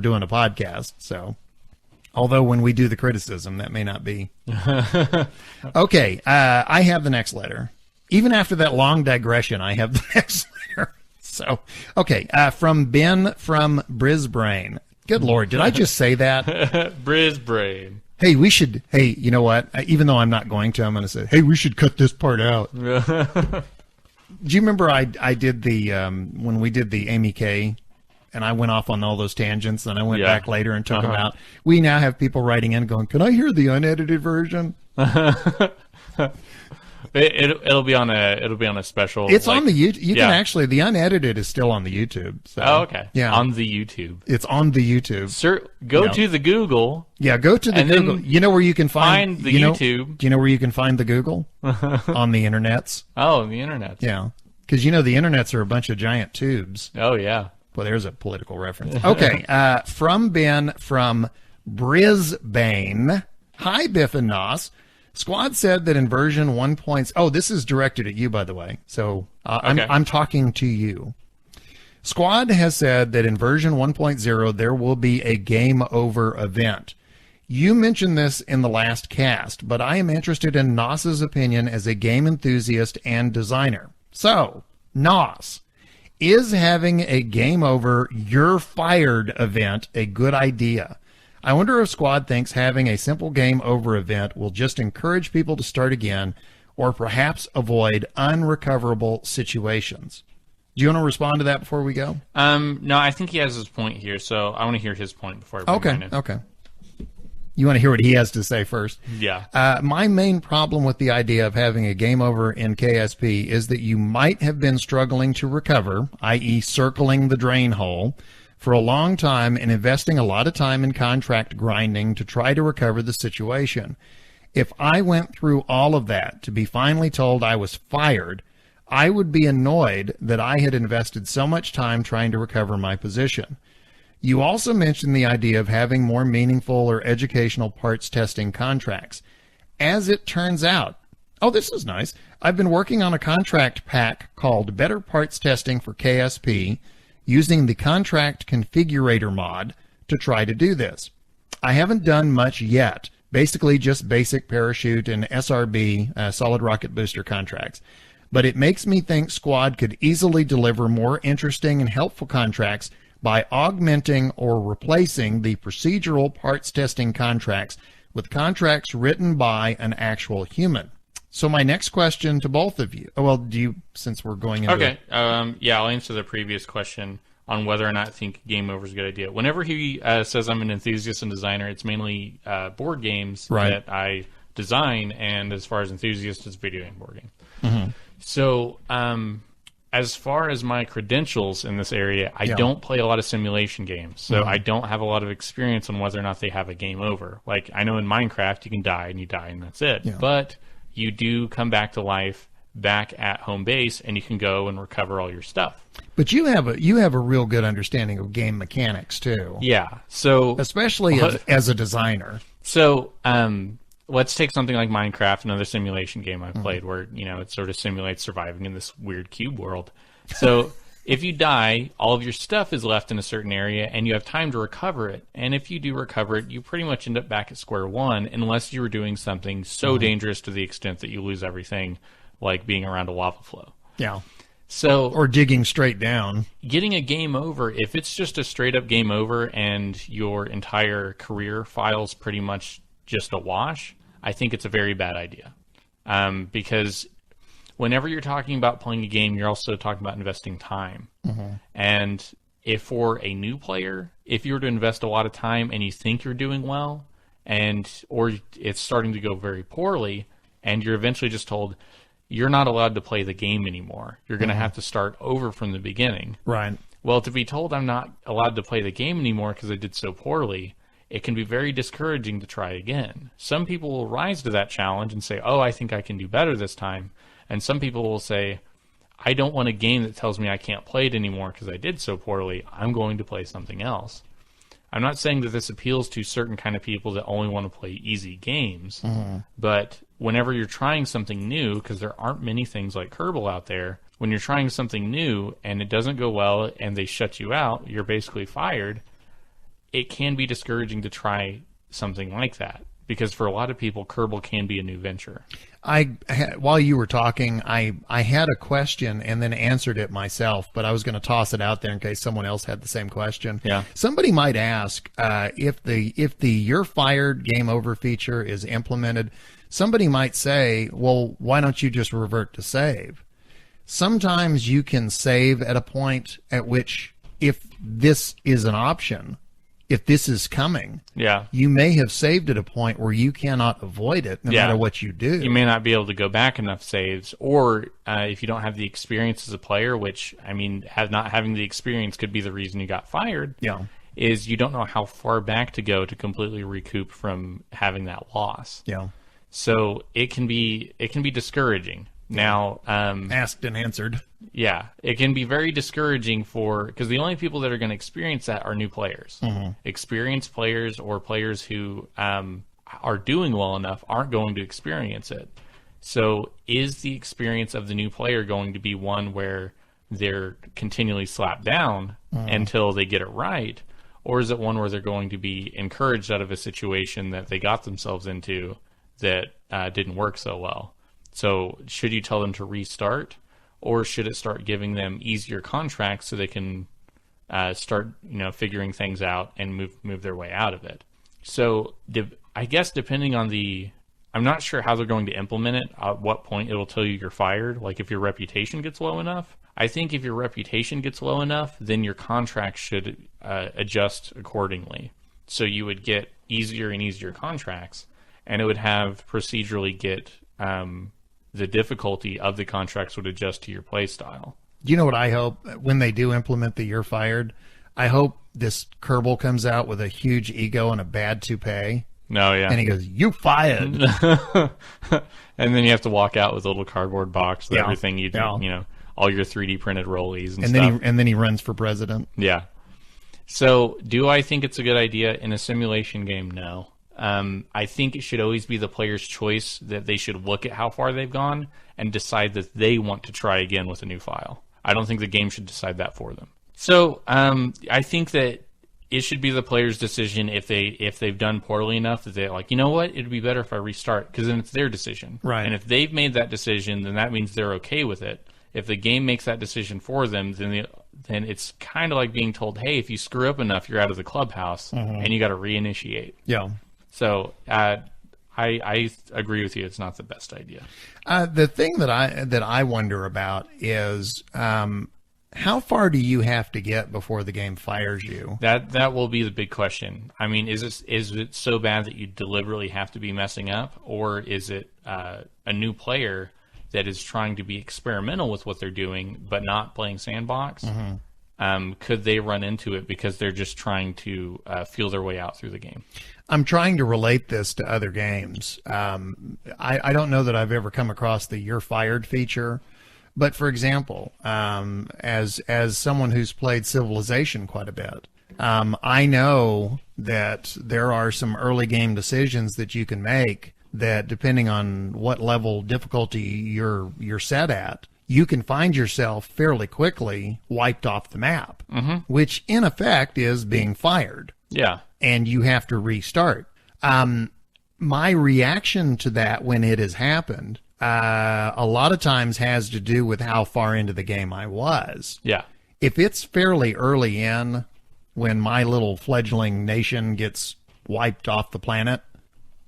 doing a podcast. So, although when we do the criticism, that may not be. Okay, I have the next letter. Even after that long digression, I have the next letter. So, okay, from Ben from Brisbane. Good Lord, did I just say that? Brisbane. Hey, you know what? Even though I'm not going to, I'm going to say, hey, we should cut this part out. Do you remember I did the, when we did the Amy Kay, and I went off on all those tangents, and I went back later and took them out? We now have people writing in going, can I hear the unedited version? It'll be on a special. It's on the YouTube. You can actually, the unedited is still on the YouTube. So, oh, okay. Yeah. On the YouTube. It's on the YouTube. Sir, go to the Google. Yeah, go to the Google. You know where you can find the YouTube. Do you know where you can find the Google? On the internets. Oh, the internet. Yeah. Because you know the internets are a bunch of giant tubes. Oh, yeah. Well, there's a political reference. Okay. From Ben from Brisbane. Hi, Biff and Nos. Squad said that in version 1. Oh, this is directed at you, by the way. So okay. I'm talking to you. Squad has said that in version 1.0 there will be a game over event. You mentioned this in the last cast, but I am interested in Nos's opinion as a game enthusiast and designer. So, Nos, is having a game over you're fired event a good idea? I wonder if Squad thinks having a simple game over event will just encourage people to start again or perhaps avoid unrecoverable situations. Do you want to respond to that before we go? No, I think he has his point here, so I want to hear his point before I bring mine in. Okay. You want to hear what he has to say first? Yeah. My main problem with the idea of having a game over in KSP is that you might have been struggling to recover, i.e. circling the drain hole, for a long time and investing a lot of time in contract grinding to try to recover the situation. If I went through all of that to be finally told I was fired, I would be annoyed that I had invested so much time trying to recover my position. You also mentioned the idea of having more meaningful or educational parts testing contracts. As it turns out, oh, this is nice. I've been working on a contract pack called Better Parts Testing for KSP, using the contract configurator mod to try to do this. I haven't done much yet, basically just basic parachute and SRB, solid rocket booster contracts. But it makes me think Squad could easily deliver more interesting and helpful contracts by augmenting or replacing the procedural parts testing contracts with contracts written by an actual human. So my next question to both of you. Well, since we're going into Okay. Yeah, I'll answer the previous question on whether or not I think game over is a good idea. Whenever he says I'm an enthusiast and designer, it's mainly board games that I design, and as far as enthusiast, it's video game board game. Mm-hmm. So as far as my credentials in this area, I don't play a lot of simulation games, so I don't have a lot of experience on whether or not they have a game over. Like, I know in Minecraft you can die and you die and that's it. Yeah. But you do come back to life back at home base, and you can go and recover all your stuff. But you have a real good understanding of game mechanics too. Yeah. So especially as a designer. So let's take something like Minecraft, another simulation game I've played, where it sort of simulates surviving in this weird cube world. So if you die, all of your stuff is left in a certain area, and you have time to recover it. And if you do recover it, you pretty much end up back at square one, unless you were doing something so dangerous to the extent that you lose everything, like being around a lava flow. Yeah. So, or digging straight down. Getting a game over, if it's just a straight up game over and your entire career file's pretty much just a wash, I think it's a very bad idea. Because whenever you're talking about playing a game, you're also talking about investing time. And if for a new player, if you were to invest a lot of time and you think you're doing well, or it's starting to go very poorly, and you're eventually just told, you're not allowed to play the game anymore. You're going to have to start over from the beginning. Right. Well, to be told I'm not allowed to play the game anymore because I did so poorly, it can be very discouraging to try again. Some people will rise to that challenge and say, oh, I think I can do better this time. And some people will say, I don't want a game that tells me I can't play it anymore because I did so poorly. I'm going to play something else. I'm not saying that this appeals to certain kind of people that only want to play easy games, but whenever you're trying something new, because there aren't many things like Kerbal out there, when you're trying something new and it doesn't go well and they shut you out, you're basically fired. It can be discouraging to try something like that, because for a lot of people, Kerbal can be a new venture. While you were talking, I had a question and then answered it myself, but I was going to toss it out there in case someone else had the same question. Yeah. Somebody might ask if the "you're fired" game over feature is implemented. Somebody might say, well, why don't you just revert to save? Sometimes you can save at a point at which, if this is an option, if this is coming, you may have saved at a point where you cannot avoid it no matter what you do. You may not be able to go back enough saves, or if you don't have the experience as a player, which, I mean, not having the experience could be the reason you got fired, is you don't know how far back to go to completely recoup from having that loss. Yeah. So it can be discouraging. Now, asked and answered. Yeah, it can be very discouraging because the only people that are going to experience that are new players. Experienced players or players who are doing well enough aren't going to experience it. So is the experience of the new player going to be one where they're continually slapped down until they get it right? Or is it one where they're going to be encouraged out of a situation that they got themselves into that didn't work so well? So should you tell them to restart, or should it start giving them easier contracts so they can start, figuring things out and move their way out of it? So I guess depending on I'm not sure how they're going to implement it, at what point it'll tell you you're fired, like if your reputation gets low enough. I think if your reputation gets low enough, then your contract should adjust accordingly. So you would get easier and easier contracts, and it would have procedurally get the difficulty of the contracts would adjust to your play style. You know what I hope when they do implement the "you're fired"? I hope this Kerbal comes out with a huge ego and a bad toupee. No, yeah. And he goes, "You fired." And then you have to walk out with a little cardboard box with everything you do, all your 3D printed rollies and stuff. And then he runs for president. Yeah. So do I think it's a good idea in a simulation game? No. I think it should always be the player's choice, that they should look at how far they've gone and decide that they want to try again with a new file. I don't think the game should decide that for them. So I think that it should be the player's decision if they've done poorly enough that they're like, you know what, it'd be better if I restart, because then it's their decision. Right. And if they've made that decision, then that means they're okay with it. If the game makes that decision for them, then it's kind of like being told, hey, if you screw up enough, you're out of the clubhouse and you got to reinitiate. Yeah. So I agree with you. It's not the best idea. The thing that I wonder about is how far do you have to get before the game fires you? That will be the big question. I mean, is it so bad that you deliberately have to be messing up, or is it a new player that is trying to be experimental with what they're doing but not playing sandbox? Could they run into it because they're just trying to feel their way out through the game? I'm trying to relate this to other games. I don't know that I've ever come across the "you're fired" feature, but for example, as someone who's played Civilization quite a bit, I know that there are some early game decisions that you can make that, depending on what level difficulty you're set at, you can find yourself fairly quickly wiped off the map, which in effect is being fired. Yeah. And you have to restart. My reaction to that when it has happened, a lot of times has to do with how far into the game I was. Yeah. If it's fairly early in, when my little fledgling nation gets wiped off the planet,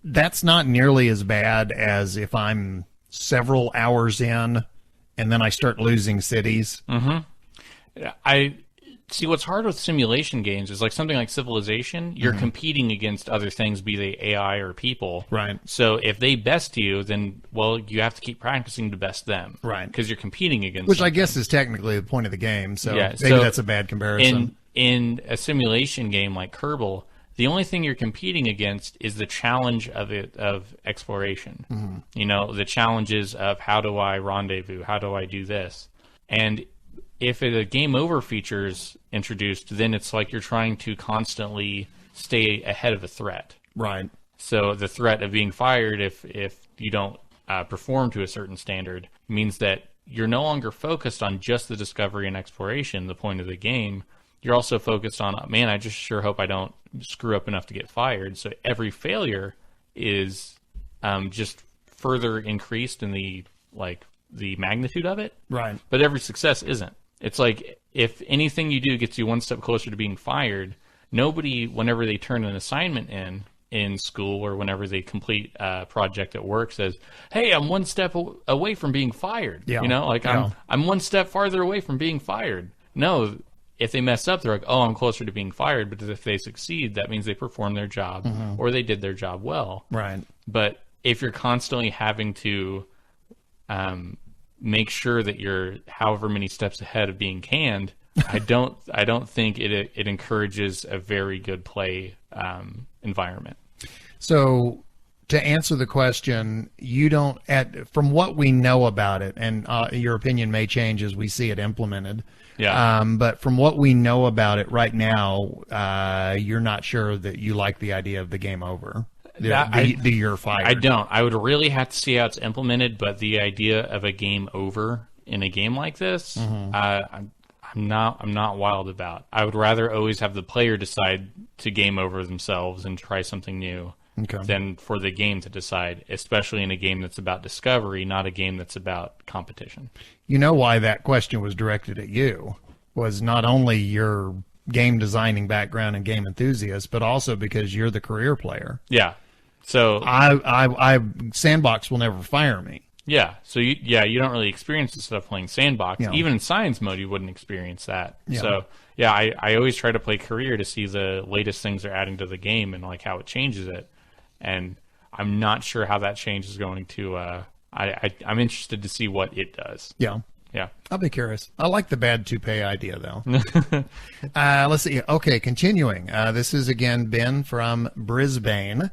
that's not nearly as bad as if I'm several hours in and then I start losing cities. I see what's hard with simulation games is like something like Civilization, you're competing against other things, be they AI or people. Right. So if they best you, then, well, you have to keep practicing to best them. Right. Because you're competing against Which something. I guess is technically the point of the game. So Yeah, maybe so that's a bad comparison. In a simulation game like Kerbal, the only thing you're competing against is the challenge of exploration. You know, the challenges of how do I rendezvous? How do I do this? And if a game over feature is introduced, then it's like you're trying to constantly stay ahead of a threat. Right. So the threat of being fired if you don't perform to a certain standard means that you're no longer focused on just the discovery and exploration, the point of the game. You're also focused on, man, I just sure hope I don't screw up enough to get fired. So every failure is just further increased in the magnitude of it. Right. But every success isn't. It's like if anything you do gets you one step closer to being fired, nobody, whenever they turn an assignment in school or whenever they complete a project at work, says, hey, I'm one step away from being fired. Yeah. You know, like I'm one step farther away from being fired. No, if they mess up, they're like, oh, I'm closer to being fired. But if they succeed, that means they performed their job or they did their job well. Right. But if you're constantly having to make sure that you're however many steps ahead of being canned, I don't think it encourages a very good play environment. So to answer the question, you don't, from what we know about it, and your opinion may change as we see it implemented. Yeah. But from what we know about it right now, you're not sure that you like the idea of the game over. The you're fired. I don't. I would really have to see how it's implemented, but the idea of a game over in a game like this, I'm not wild about. I would rather always have the player decide to game over themselves and try something new than for the game to decide, especially in a game that's about discovery, not a game that's about competition. You know why that question was directed at you was not only your game designing background and game enthusiast, but also because you're the career player. Yeah. So I Sandbox will never fire me. Yeah. So you don't really experience the stuff playing Sandbox. Yeah. Even in science mode, you wouldn't experience that. Yeah. So yeah, I always try to play career to see the latest things they're adding to the game and like how it changes it. And I'm not sure how that change is going to. I'm interested to see what it does. Yeah. Yeah. I'll be curious. I like the bad toupee idea, though. Let's see. Okay, continuing. This is, again, Ben from Brisbane.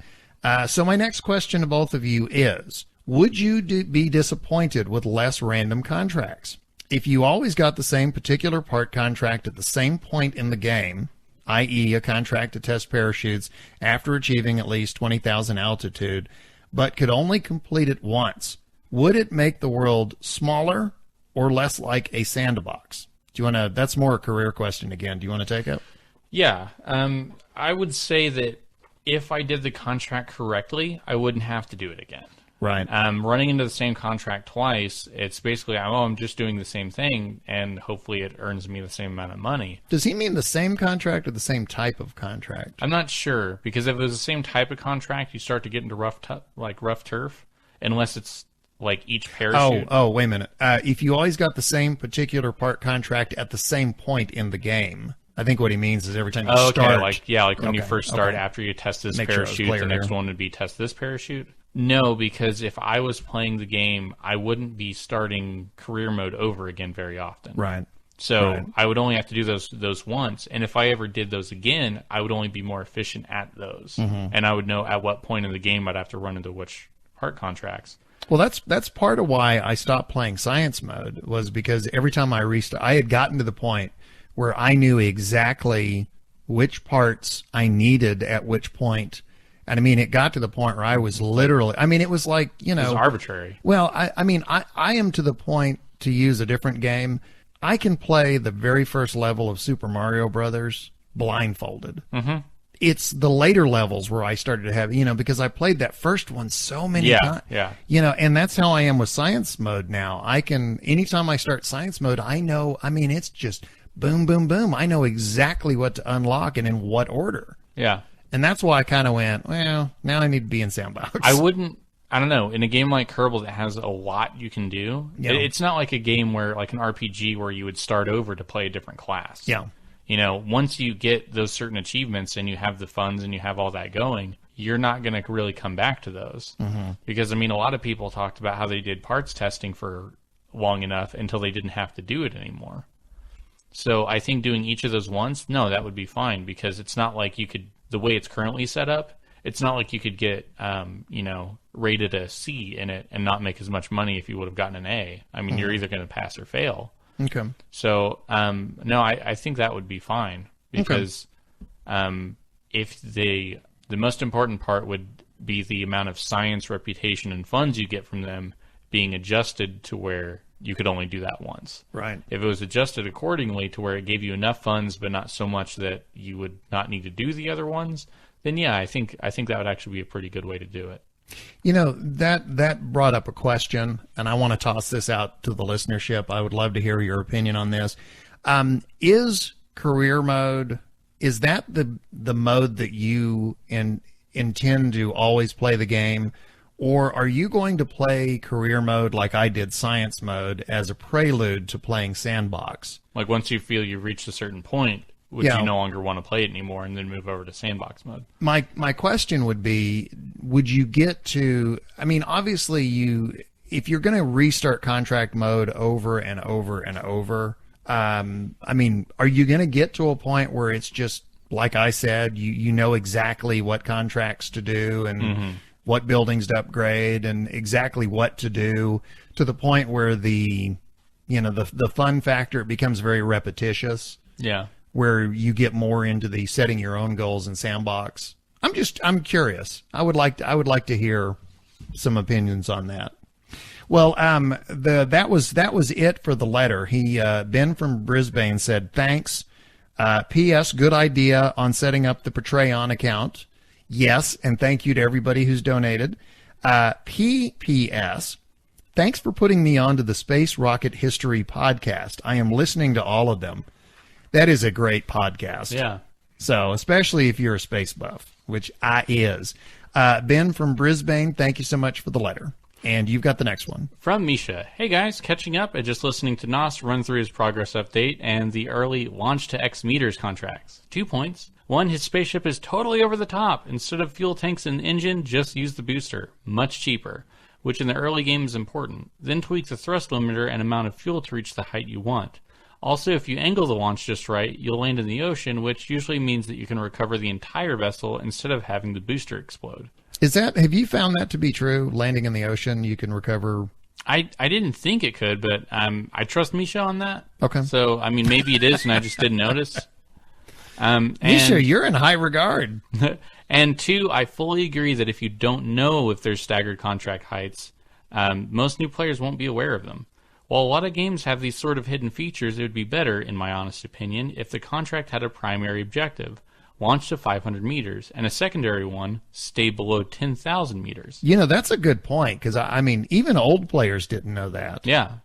So my next question to both of you is, would you be disappointed with less random contracts? If you always got the same particular part contract at the same point in the game, i.e. a contract to test parachutes after achieving at least 20,000 altitude, but could only complete it once, would it make the world smaller or less like a sandbox? Do you want to? That's more a career question again. Do you want to take it? Yeah. I would say that if I did the contract correctly, I wouldn't have to do it again. Right. Running into the same contract twice, it's basically, I'm just doing the same thing, and hopefully it earns me the same amount of money. Does he mean the same contract or the same type of contract? I'm not sure, because if it was the same type of contract, you start to get into rough turf, unless it's like each parachute. Oh, wait a minute. If you always got the same particular part contract at the same point in the game, I think what he means is every time you start. Like when you first start, after you test this parachute, the next one would be test this parachute. No, because if I was playing the game, I wouldn't be starting career mode over again very often. Right. So I would only have to do those once, and if I ever did those again, I would only be more efficient at those, and I would know at what point in the game I'd have to run into which part contracts. Well, that's part of why I stopped playing science mode, was because every time I had gotten to the point where I knew exactly which parts I needed at which point. And I mean, it got to the point where I was literally, it was like, It was arbitrary. Well, I am to the point, to use a different game, I can play the very first level of Super Mario Brothers blindfolded. Mm-hmm. It's the later levels where I started to have, because I played that first one so many times. Yeah. And that's how I am with science mode now. Anytime I start science mode, I know, it's just boom, boom, boom. I know exactly what to unlock and in what order. Yeah. And that's why I kind of went, well, now I need to be in Sandbox. I don't know, in a game like Kerbal that has a lot you can do, it's not like a game where, like an RPG where you would start over to play a different class. Yeah. Once you get those certain achievements and you have the funds and you have all that going, you're not going to really come back to those. Mm-hmm. Because, a lot of people talked about how they did parts testing for long enough until they didn't have to do it anymore. So I think doing each of those once, no, that would be fine, because it's not like you could, the way it's currently set up, it's not like you could get, rated a C in it and not make as much money if you would have gotten an A. You're either going to pass or fail. Okay. So, no, I think that would be fine, because if the most important part would be the amount of science, reputation, and funds you get from them being adjusted to where you could only do that once. Right. If it was adjusted accordingly to where it gave you enough funds, but not so much that you would not need to do the other ones, then yeah, I think that would actually be a pretty good way to do it. You know, that brought up a question, and I want to toss this out to the listenership. I would love to hear your opinion on this. Is career mode, is that the mode that you intend to always play the game? Or are you going to play career mode like I did science mode as a prelude to playing sandbox? Like once you feel you've reached a certain point, would you no longer want to play it anymore and then move over to sandbox mode? My question would be, would you get to, I mean, obviously if you're going to restart contract mode over and over and over, I mean, are you going to get to a point where it's just, like I said, you know exactly what contracts to do and what buildings to upgrade and exactly what to do, to the point where the fun factor becomes very repetitious? Yeah. Where you get more into the setting your own goals in sandbox. I'm curious. I would like to hear some opinions on that. Well, that was it for the letter. Ben from Brisbane said, thanks. P.S. Good idea on setting up the Patreon account. Yes, and thank you to everybody who's donated. P.P.S. Thanks for putting me onto the Space Rocket History podcast. I am listening to all of them. That is a great podcast. Yeah. So, especially if you're a space buff, which I is. Ben from Brisbane, thank you so much for the letter. And you've got the next one. From Misha. Hey guys, catching up and just listening to Nos run through his progress update and the early launch to X meters contracts. 2 points. 1, his spaceship is totally over the top. Instead of fuel tanks and engine, just use the booster. Much cheaper, which in the early game is important. Then tweak the thrust limiter and amount of fuel to reach the height you want. Also, if you angle the launch just right, you'll land in the ocean, which usually means that you can recover the entire vessel instead of having the booster explode. Have you found that to be true? Landing in the ocean, you can recover? I didn't think it could, but I trust Misha on that. Okay. So, I mean, maybe it is, and I just didn't notice. Misha, you're in high regard. And 2, I fully agree that if you don't know if there's staggered contract heights, most new players won't be aware of them. While a lot of games have these sort of hidden features, it would be better, in my honest opinion, if the contract had a primary objective, launch to 500 meters, and a secondary one, stay below 10,000 meters. You know, that's a good point, because, I mean, even old players didn't know that. Yeah.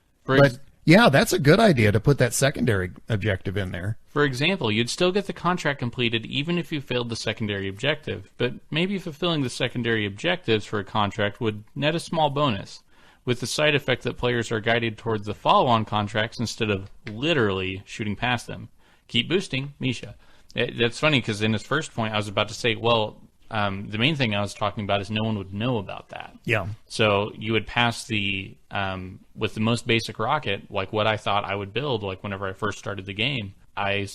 Yeah, that's a good idea to put that secondary objective in there. For example, you'd still get the contract completed even if you failed the secondary objective, but maybe fulfilling the secondary objectives for a contract would net a small bonus, with the side effect that players are guided towards the follow-on contracts instead of literally shooting past them. Keep boosting, Misha. That's funny, because in his first point, I was about to say, well, the main thing I was talking about is no one would know about that. Yeah. So you would pass the, with the most basic rocket, like what I thought I would build, like whenever I first started the game, I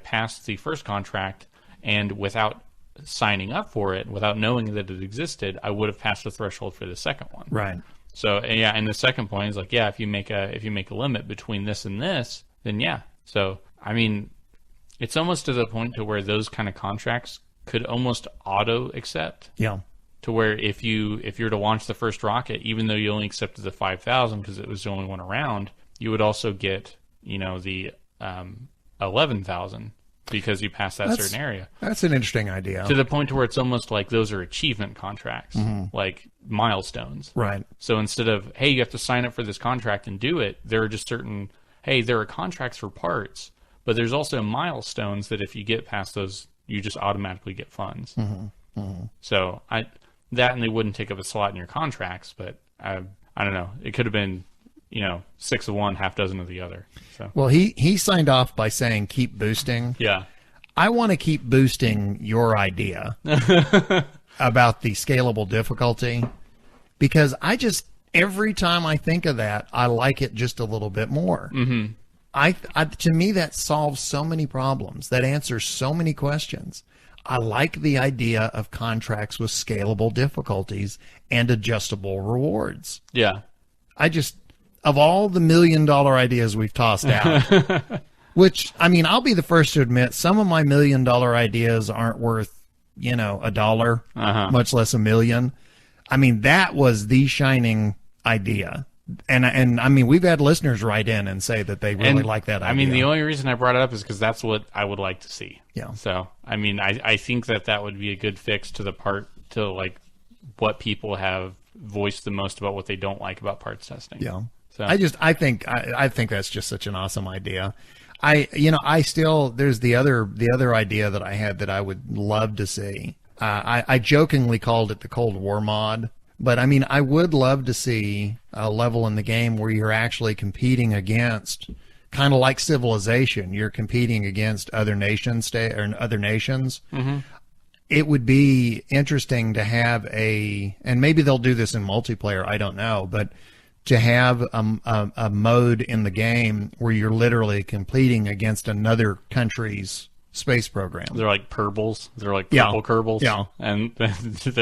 passed the first contract, and without signing up for it, without knowing that it existed, I would have passed the threshold for the second one. Right. So yeah, and the second point is like, yeah, if you make a limit between this and this, then yeah. So I mean, it's almost to the point to where those kind of contracts could almost auto accept. Yeah. To where if you're to launch the first rocket, even though you only accepted the 5,000 because it was the only one around, you would also get the 11,000 because you passed that certain area. That's an interesting idea. To the point to where it's almost like those are achievement contracts, like milestones. Right. So instead of, hey, you have to sign up for this contract and do it, there are just certain, hey, there are contracts for parts, but there's also milestones that if you get past those, you just automatically get funds. So that, and they wouldn't take up a slot in your contracts, but I don't know. It could have been, 6 of one, half dozen of the other. So. Well, he signed off by saying keep boosting. Yeah. I want to keep boosting your idea about the scalable difficulty, because every time I think of that, I like it just a little bit more. To me, that solves so many problems. That answers so many questions. I like the idea of contracts with scalable difficulties and adjustable rewards. Yeah. Of all the $1 million ideas we've tossed out, which, I mean, I'll be the first to admit, some of my $1 million ideas aren't worth $1, much less $1 million. I mean, that was the shining idea. And I mean, we've had listeners write in and say that they really like that idea. I mean, the only reason I brought it up is because that's what I would like to see. Yeah. So, I mean, I think that would be a good fix to like what people have voiced the most about what they don't like about parts testing. Yeah. So I think that's just such an awesome idea. There's the other idea that I had that I would love to see. I jokingly called it the Cold War mod. But, I mean, I would love to see a level in the game where you're actually competing against, kind of like Civilization, you're competing against other nations. Mm-hmm. It would be interesting to have and maybe they'll do this in multiplayer, I don't know, but to have a mode in the game where you're literally competing against another country's space program. They're like Kerbals. They're like purple Kerbals. Yeah. And they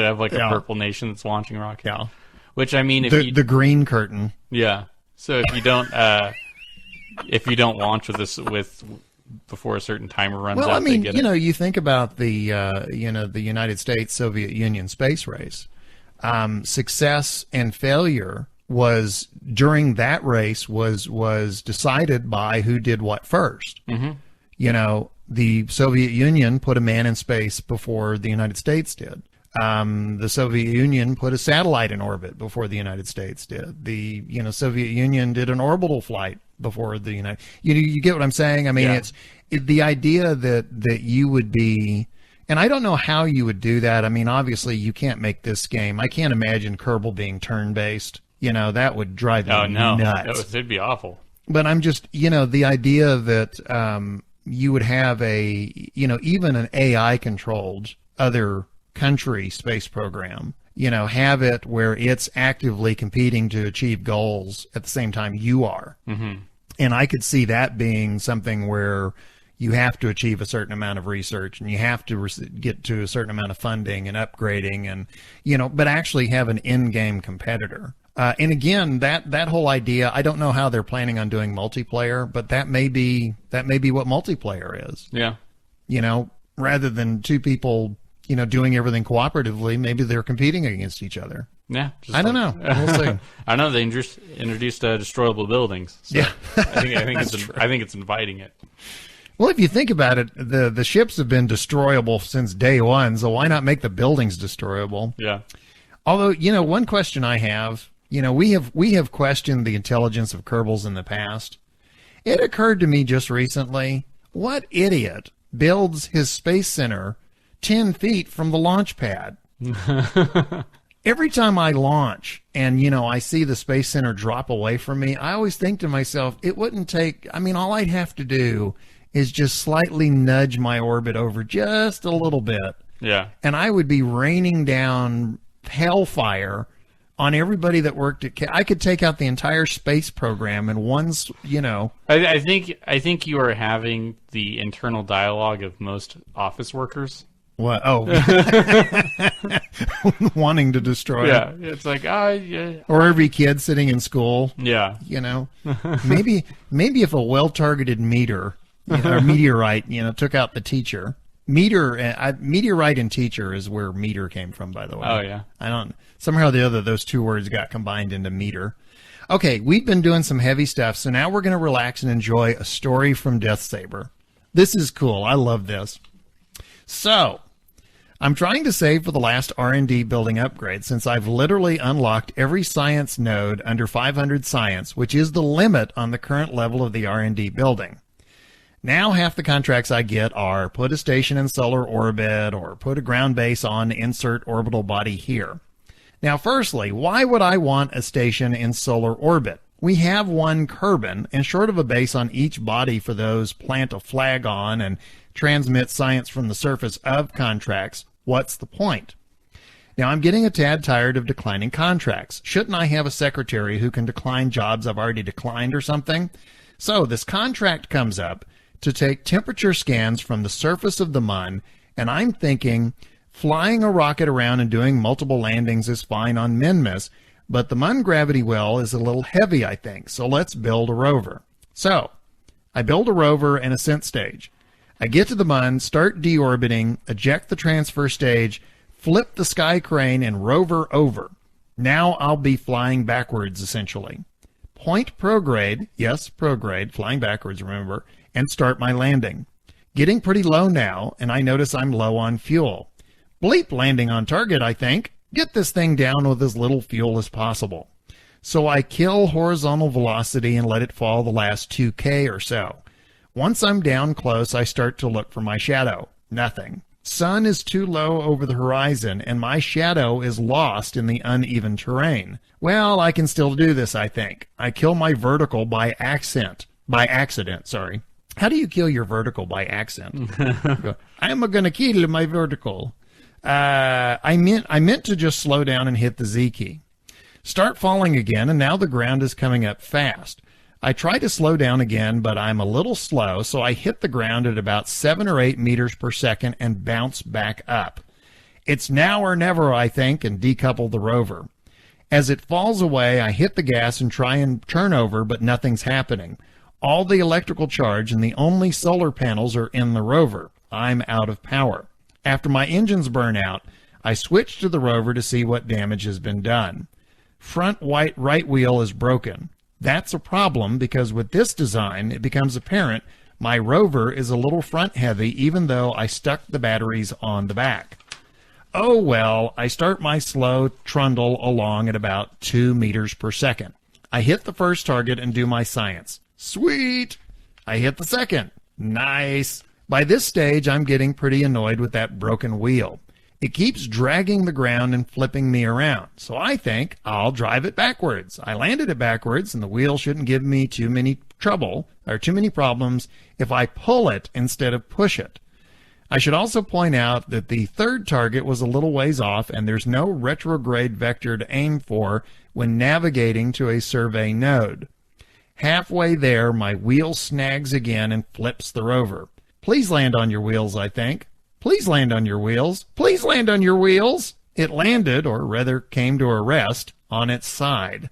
have like a purple nation that's launching rockets. Yeah. Which, I mean, the green curtain. Yeah. So if you don't launch with before a certain timer runs out, I mean, you think about the United States Soviet Union space race. Success and failure was during that race was decided by who did what first. Mm-hmm. The Soviet Union put a man in space before the United States did. The Soviet Union put a satellite in orbit before the United States did. The Soviet Union did an orbital flight before the United. You get what I'm saying? I mean, it's the idea that you would be, and I don't know how you would do that. I mean, obviously you can't make this game. I can't imagine Kerbal being turn-based. That would drive me nuts. It'd be awful. But I'm just, the idea that you would have even an AI controlled other country space program, have it where it's actively competing to achieve goals at the same time you are. Mm-hmm. And I could see that being something where you have to achieve a certain amount of research and you have to get to a certain amount of funding and upgrading and, but actually have an in-game competitor. And again, that whole idea, I don't know how they're planning on doing multiplayer, but that may be what multiplayer is. Yeah. Rather than two people, doing everything cooperatively, maybe they're competing against each other. Yeah. I don't know. We'll see. I know they introduced destroyable buildings. So yeah. I think it's inviting it. Well, if you think about it, the ships have been destroyable since day one, so why not make the buildings destroyable? Yeah. Although, one question I have, we have questioned the intelligence of Kerbals in the past. It occurred to me just recently, what idiot builds his space center 10 feet from the launch pad? Every time I launch and, I see the space center drop away from me, I always think to myself, it wouldn't take, all I'd have to do is just slightly nudge my orbit over just a little bit. Yeah. And I would be raining down hellfire on everybody that worked at. I could take out the entire space program in one. I think you are having the internal dialogue of most office workers. What? Oh, wanting to destroy. Yeah, it's like yeah. Or every kid sitting in school. Yeah. Maybe if a well-targeted meteor or meteorite, took out the teacher. Meteorite and teacher is where meter came from, by the way. Oh, yeah. Somehow or the other, those two words got combined into meter. Okay, we've been doing some heavy stuff, so now we're going to relax and enjoy a story from Death Saber. This is cool. I love this. So, I'm trying to save for the last R&D building upgrade since I've literally unlocked every science node under 500 science, which is the limit on the current level of the R&D building. Now half the contracts I get are put a station in solar orbit or put a ground base on insert orbital body here. Now firstly, why would I want a station in solar orbit? We have one Kerbin and short of a base on each body for those plant a flag on and transmit science from the surface of contracts, what's the point? Now I'm getting a tad tired of declining contracts. Shouldn't I have a secretary who can decline jobs I've already declined or something? So this contract comes up to take temperature scans from the surface of the Mun, and I'm thinking flying a rocket around and doing multiple landings is fine on Minmus, but the Mun gravity well is a little heavy, I think, so let's build a rover. So, I build a rover and ascent stage. I get to the Mun, start deorbiting, eject the transfer stage, flip the sky crane, and rover over. Now I'll be flying backwards, essentially. Point prograde, yes, prograde, flying backwards, remember, and start my landing. Getting pretty low now, and I notice I'm low on fuel. Bleep landing on target, I think. Get this thing down with as little fuel as possible. So I kill horizontal velocity and let it fall the last 2K or so. Once I'm down close, I start to look for my shadow. Nothing. Sun is too low over the horizon, and my shadow is lost in the uneven terrain. Well, I can still do this, I think. I kill my vertical by accident. How do you kill your vertical by accident? I'm going to kill my vertical. I meant to just slow down and hit the Z key. Start falling again, and now the ground is coming up fast. I try to slow down again, but I'm a little slow, so I hit the ground at about 7 or 8 meters per second and bounce back up. It's now or never, I think, and decouple the rover. As it falls away, I hit the gas and try and turn over, but nothing's happening. All the electrical charge and the only solar panels are in the rover. I'm out of power. After my engines burn out, I switch to the rover to see what damage has been done. Front right wheel is broken. That's a problem because with this design, it becomes apparent my rover is a little front heavy even though I stuck the batteries on the back. Oh well, I start my slow trundle along at about 2 meters per second. I hit the first target and do my science. Sweet! I hit the second. Nice! By this stage, I'm getting pretty annoyed with that broken wheel. It keeps dragging the ground and flipping me around, so I think I'll drive it backwards. I landed it backwards, and the wheel shouldn't give me too many problems if I pull it instead of push it. I should also point out that the third target was a little ways off, and there's no retrograde vector to aim for when navigating to a survey node. Halfway there, my wheel snags again and flips the rover. Please land on your wheels, I think. Please land on your wheels. Please land on your wheels. It landed, or rather came to a rest, on its side.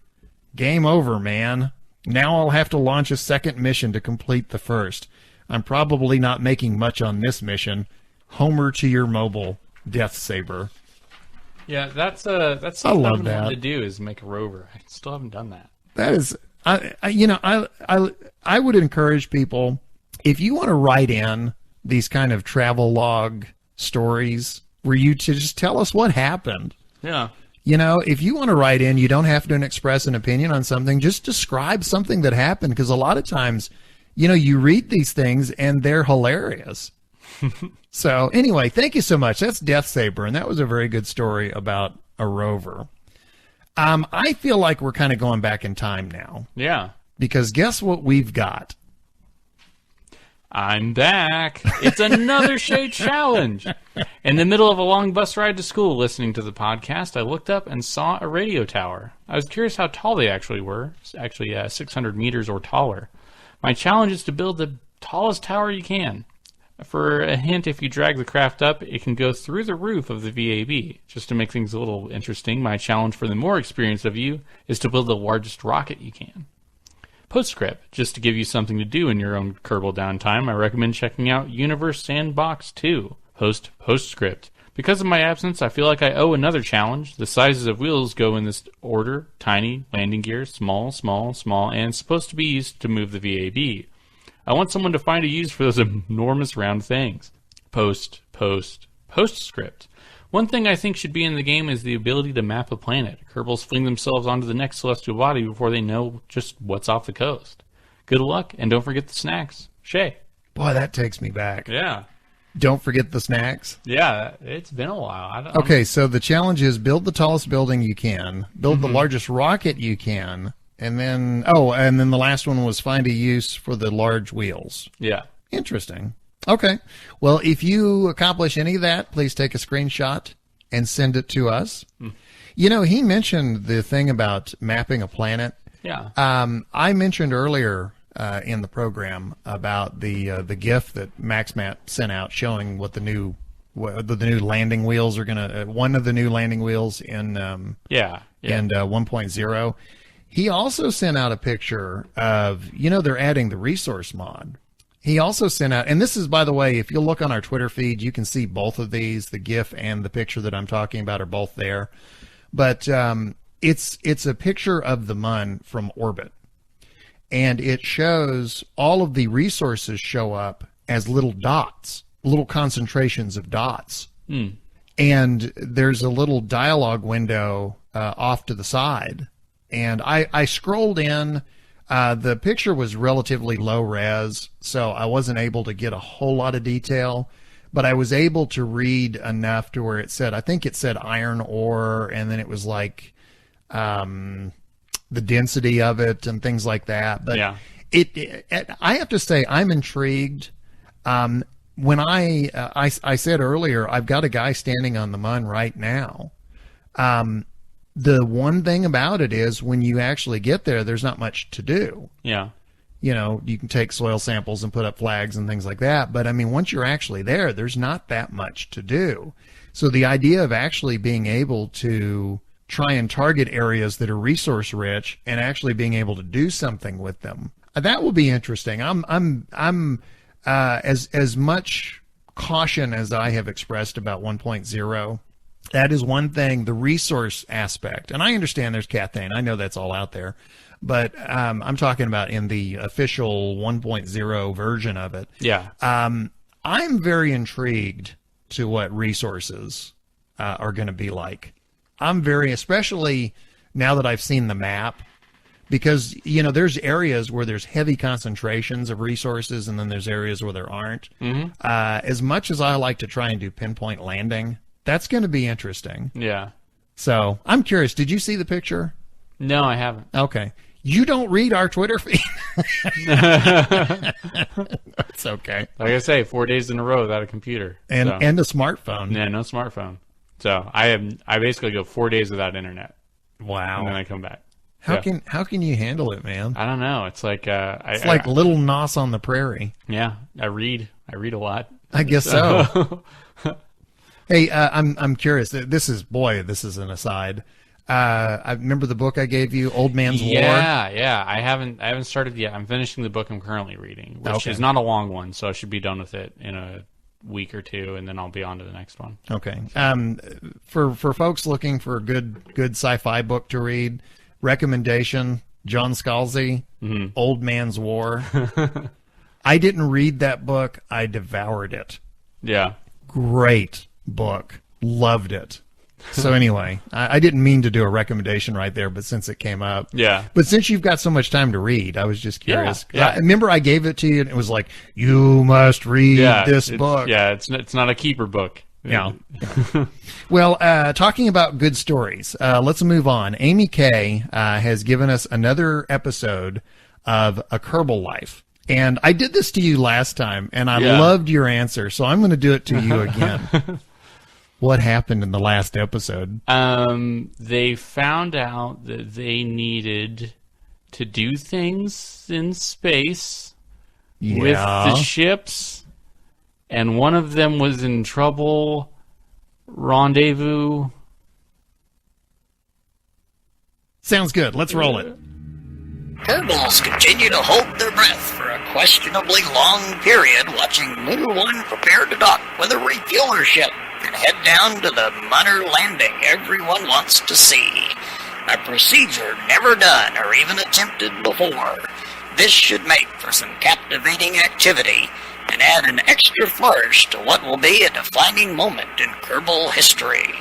Game over, man. Now I'll have to launch a second mission to complete the first. I'm probably not making much on this mission. Homer to your mobile, Death Saber. Yeah, that's something I love that. To do is make a rover. I still haven't done that. That is, I would encourage people, if you want to write in these kind of travel log stories where you to just tell us what happened. Yeah. If you want to write in, you don't have to express an opinion on something. Just describe something that happened, because a lot of times, you read these things and they're hilarious. So anyway, thank you so much. That's Death Saber, and that was a very good story about a rover. I feel like we're kind of going back in time now. Yeah. Because guess what we've got? I'm back. It's another Shade Challenge. In the middle of a long bus ride to school listening to the podcast, I looked up and saw a radio tower. I was curious how tall they actually were. 600 meters or taller. My challenge is to build the tallest tower you can. For a hint, if you drag the craft up, it can go through the roof of the VAB. Just to make things a little interesting, my challenge for the more experienced of you is to build the largest rocket you can. Postscript, just to give you something to do in your own Kerbal downtime, I recommend checking out Universe Sandbox 2, Postscript. Because of my absence, I feel like I owe another challenge. The sizes of wheels go in this order: tiny, landing gear, small, small, small, and supposed to be used to move the VAB. I want someone to find a use for those enormous round things. Postscript. One thing I think should be in the game is the ability to map a planet. Kerbals fling themselves onto the next celestial body before they know just what's off the coast. Good luck, and don't forget the snacks. Shay. Boy, that takes me back. Yeah. Don't forget the snacks. Yeah, it's been a while. Okay, so the challenge is build the tallest building you can, build the largest rocket you can, and then the last one was find a use for the large wheels. Yeah. Interesting. Okay. Well, if you accomplish any of that, please take a screenshot and send it to us. He mentioned the thing about mapping a planet. Yeah. I mentioned earlier in the program about the GIF that MaxMat sent out showing what the new landing wheels are gonna. One of the new landing wheels in and 1.0. He also sent out a picture of they're adding the resource mod. He also sent out, and this is, by the way, if you look on our Twitter feed, you can see both of these. The GIF and the picture that I'm talking about are both there. But it's a picture of the Mun from orbit. And it shows all of the resources show up as little dots, little concentrations of dots. And there's a little dialogue window off to the side. And I scrolled in. The picture was relatively low res, so I wasn't able to get a whole lot of detail, but I was able to read enough to where it said, I think it said iron ore, and then it was like the density of it and things like that. But yeah. I have to say, I'm intrigued. When I said earlier, I've got a guy standing on the Mun right now. The one thing about it is when you actually get there, there's not much to do. Yeah. You know, you can take soil samples and put up flags and things like that. But I mean, once you're actually there, there's not that much to do. So the idea of actually being able to try and target areas that are resource rich and actually being able to do something with them, that will be interesting. I'm as much caution as I have expressed about 1.0. That is one thing, the resource aspect. And I understand there's cathane. I know that's all out there. But I'm talking about in the official 1.0 version of it. Yeah. I'm very intrigued to what resources are going to be like. I'm very, especially now that I've seen the map, because, you know, there's areas where there's heavy concentrations of resources, and then there's areas where there aren't. As much as I like to try and do pinpoint landing, that's going to be interesting. Yeah. So I'm curious. Did you see the picture? No, I haven't. Okay. You don't read our Twitter feed. It's okay. Like I say, 4 days in a row without a computer. And a smartphone. Yeah, no smartphone. So I basically go 4 days without internet. Wow. And then I come back. How can you handle it, man? I don't know. It's like it's like Little Nos on the Prairie. Yeah, I read a lot. I guess so. Hey, I'm curious. This is an aside. I remember the book I gave you, Old Man's War. Yeah. I haven't started yet. I'm finishing the book I'm currently reading, which is not a long one, so I should be done with it in a week or two, and then I'll be on to the next one. Okay. For folks looking for a good sci-fi book to read, recommendation: John Scalzi, Old Man's War. I didn't read that book. I devoured it. Yeah. Great book. Loved it. So anyway, I didn't mean to do a recommendation right there, but since it came up. Yeah. But since you've got so much time to read, I was just curious. Yeah. I remember I gave it to you, and it was like, you must read this book. Yeah, it's not a keeper book. Yeah. Well, talking about good stories, let's move on. Amy Kay has given us another episode of A Kerbal Life. And I did this to you last time, and I loved your answer, so I'm going to do it to you again. What happened in the last episode? They found out that they needed to do things in space with the ships, and one of them was in trouble. Rendezvous. Sounds good. Let's roll it. Kerbals continue to hold their breath for a questionably long period, watching Lunar 1 prepare to dock with a refueler ship and head down to the Munner landing everyone wants to see. A procedure never done or even attempted before. This should make for some captivating activity and add an extra flourish to what will be a defining moment in Kerbal history.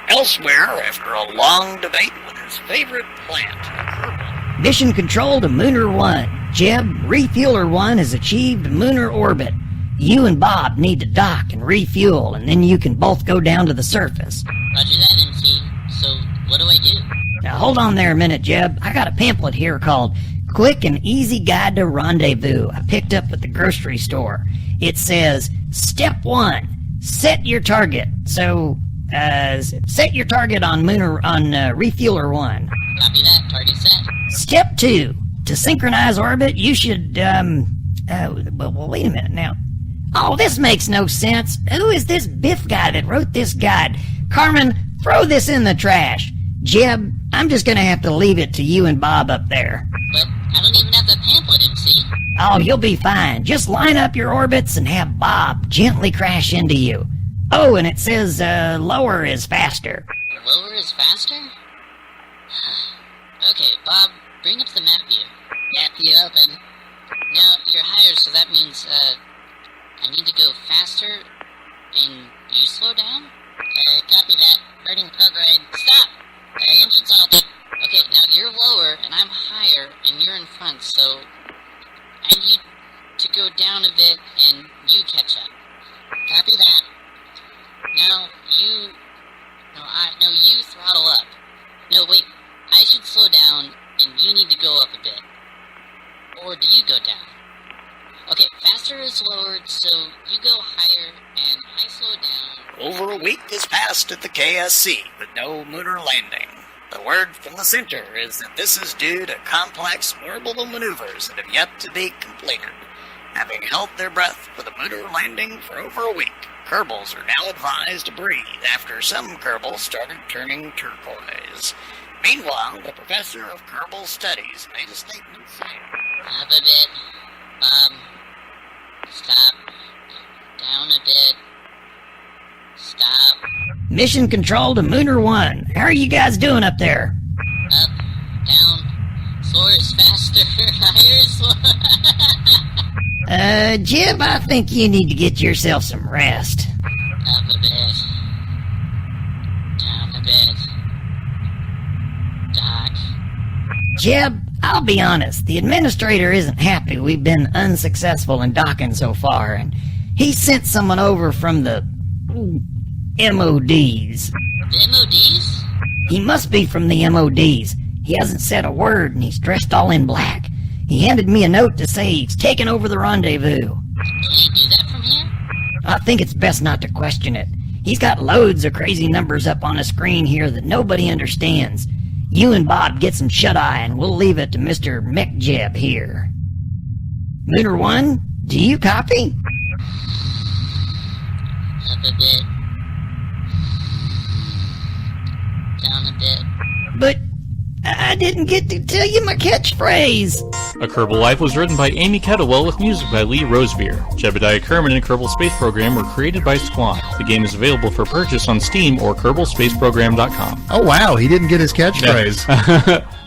Elsewhere, after a long debate with his favorite plant, Kerbal. Mission control to Lunar 1. Jeb, Refueler 1 has achieved lunar orbit. You and Bob need to dock and refuel, and then you can both go down to the surface. Roger that, MC. So, what do I do? Now, hold on there a minute, Jeb. I got a pamphlet here called Quick and Easy Guide to Rendezvous I picked up at the grocery store. It says, Step 1, set your target. So, set your target on Refueler 1. Copy that. Target set. Step 2, to synchronize orbit, you should, well, wait a minute now. Oh, this makes no sense. Who is this Biff guy that wrote this guide? Carmen, throw this in the trash. Jeb, I'm just gonna have to leave it to you and Bob up there. But I don't even have the pamphlet, MC. Oh, you'll be fine. Just line up your orbits and have Bob gently crash into you. Oh, and it says lower is faster. Lower is faster? Okay, Bob, bring up the map view. Map view open. Now, you're higher, so that means, I need to go faster, and you slow down? Copy that. Starting prograde. Stop! Engine salted. Okay, now you're lower, and I'm higher, and you're in front, so I need to go down a bit, and you catch up. Copy that. Now, you... No, you throttle up. No, wait. I should slow down, and you need to go up a bit. Or do you go down? Okay, faster is lowered, so you go higher, and I slow down. Over a week has passed at the KSC with no lunar landing. The word from the center is that this is due to complex orbital maneuvers that have yet to be completed. Having held their breath for the lunar landing for over a week, Kerbals are now advised to breathe after some Kerbals started turning turquoise. Meanwhile, the professor of Kerbal Studies made a statement saying, Up a bit. Stop. Down a bit. Stop. Mission control to Mooner 1. How are you guys doing up there? Up. Down. Slower is faster. Higher is slower. Jib, I think you need to get yourself some rest. Up a bit. Down a bit. Doc. Jeb, I'll be honest, the administrator isn't happy we've been unsuccessful in docking so far, and he sent someone over from the MODs. The MODs? He must be from the MODs. He hasn't said a word, and he's dressed all in black. He handed me a note to say he's taken over the rendezvous. Can he do that from here? I think it's best not to question it. He's got loads of crazy numbers up on a screen here that nobody understands. You and Bob get some shut-eye, and we'll leave it to Mr. McJeb here. Mooner 1, do you copy? Up a bit. Down a bit. But I didn't get to tell you my catchphrase. A Kerbal Life was written by Amy Kettlewell with music by Lee Rosevere. Jebediah Kerman and Kerbal Space Program were created by Squad. The game is available for purchase on Steam or KerbalSpaceProgram.com. Oh, wow. He didn't get his catchphrase.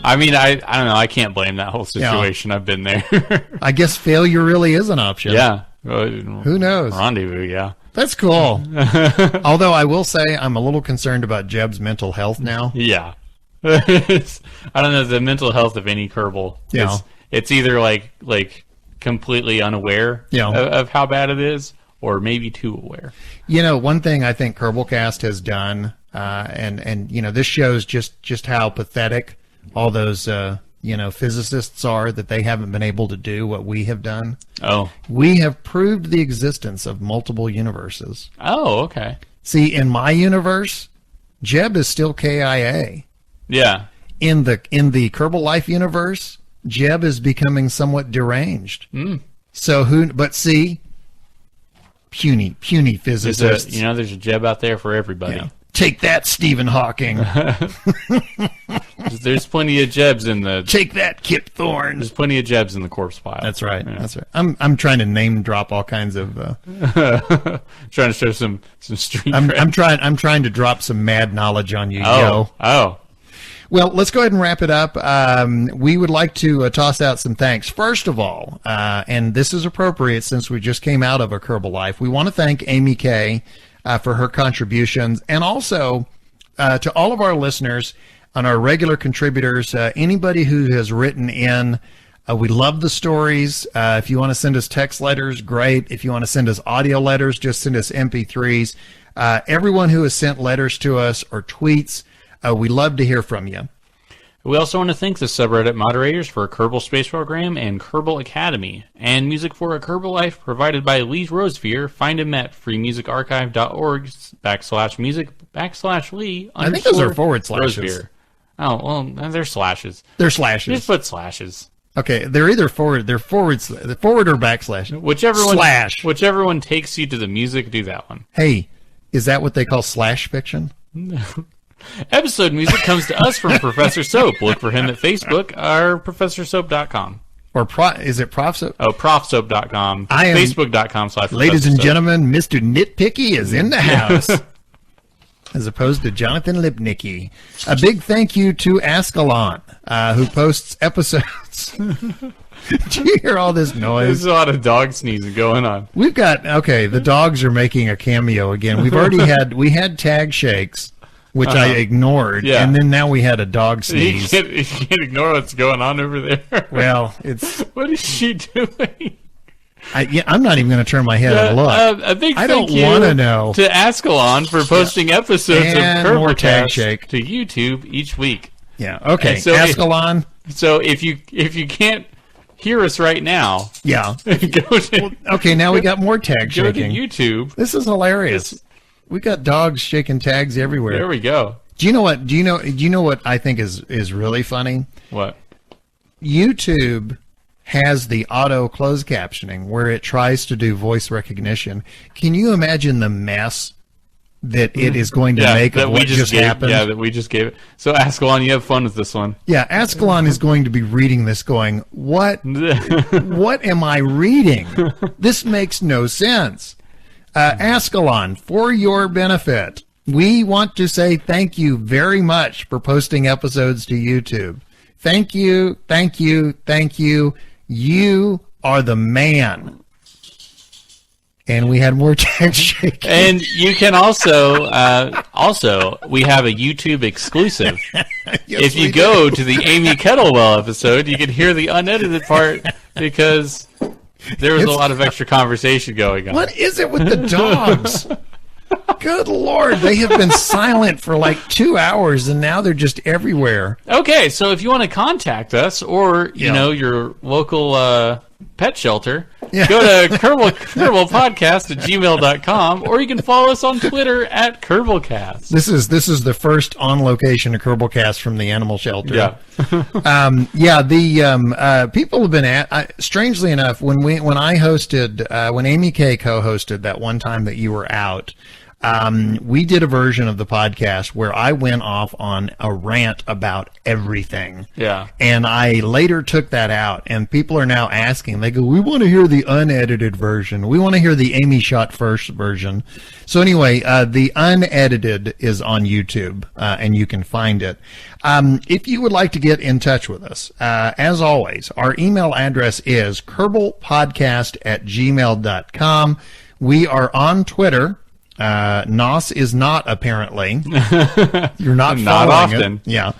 I mean, I don't know. I can't blame that whole situation. Yeah. I've been there. I guess failure really is an option. Yeah. Who knows? Rendezvous, yeah. That's cool. Although I will say I'm a little concerned about Jeb's mental health now. Yeah. I don't know, the mental health of any Kerbal. Yeah. It's either like completely unaware of how bad it is, or maybe too aware. You know, one thing I think Kerbalcast has done, and you know, this shows just how pathetic all those physicists are, that they haven't been able to do what we have done. Oh. We have proved the existence of multiple universes. Oh, okay. See, in my universe, Jeb is still KIA. Yeah. In the Kerbal Life universe, Jeb is becoming somewhat deranged. Mm. So but see, puny physicists. There's a Jeb out there for everybody. Yeah. Take that, Stephen Hawking. There's plenty of Jebs in the. Take that, Kip Thorne. There's plenty of Jebs in the corpse pile. That's right. Yeah. That's right. I'm trying to name drop all kinds of. Trying to show some street. I'm trying to drop some mad knowledge on you. Oh. Well, let's go ahead and wrap it up. We would like to toss out some thanks. First of all, and this is appropriate since we just came out of a Kerbal Life, we want to thank Amy Kay for her contributions, and also to all of our listeners and our regular contributors, anybody who has written in. We love the stories. If you want to send us text letters, great. If you want to send us audio letters, just send us MP3s. Everyone who has sent letters to us or tweets, we love to hear from you. We also want to thank the subreddit moderators for Kerbal Space Program and Kerbal Academy, and music for A Kerbal Life provided by Lee Rosevere. Find him at freemusicarchive.org/music/Lee. I think those are forward slashes. Rosevere. Oh, well, they're slashes. They're slashes. Just put slashes. Okay, they're either forward or backslash. Whichever one takes you to the music, do that one. Hey, is that what they call slash fiction? No. Episode music comes to us from Professor Soap. Look for him at Facebook or ProfessorSoap.com. Or is it ProfSoap? Oh, profsoap.com. Facebook.com/. Ladies and gentlemen, Mr. Nitpicky is in the house. As opposed to Jonathan Lipnicki. A big thank you to Ascalon, who posts episodes. Do you hear all this noise? There's a lot of dog sneezing going on. We've got, the dogs are making a cameo again. We've already had tag shakes, which I ignored, and then now we had a dog sneeze. You can't ignore what's going on over there. Well, it's... What is she doing? I'm not even going to turn my head and look. A big I thank don't you want to know. To Ascalon for posting episodes And of more tag Kerbalcast shake. to YouTube each week. Yeah, okay. So Ascalon. So if you can't hear us right now, yeah. Go to, okay, now we got more tag go shaking. to YouTube. This is hilarious. We got dogs shaking tags everywhere. There we go. Do you know what? Do you know what I think is really funny? What? YouTube has the auto closed captioning where it tries to do voice recognition. Can you imagine the mess that it is going to make of what just happened? Yeah, that we just gave it. So Ascalon, you have fun with this one. Yeah, Ascalon is going to be reading this going, what am I reading? This makes no sense. Ascalon, for your benefit, we want to say thank you very much for posting episodes to YouTube. Thank you, thank you, thank you. You are the man. And we had more tag shaking. And you can also we have a YouTube exclusive. If you go to the Amy Kettlewell episode, you can hear the unedited part because there was a lot of extra conversation going on. What is it with the dogs? Good Lord, they have been silent for like 2 hours, and now they're just everywhere. Okay, so if you want to contact us, or you know your local pet shelter, go to kerbalpodcast@gmail.com, or you can follow us on Twitter @Kerbalcast. This is the first on location of Kerbalcast from the animal shelter. Yeah, people have been strangely enough when I hosted when Amy K co-hosted that one time that you were out. We did a version of the podcast where I went off on a rant about everything. Yeah. And I later took that out, and people are now asking, they go, we want to hear the unedited version. We want to hear the Amy Shot First version. So anyway, the unedited is on YouTube, and you can find it. If you would like to get in touch with us, as always, our email address is kerbalpodcast@gmail.com. We are on Twitter. Nos is not, apparently. You're not often. It. Yeah.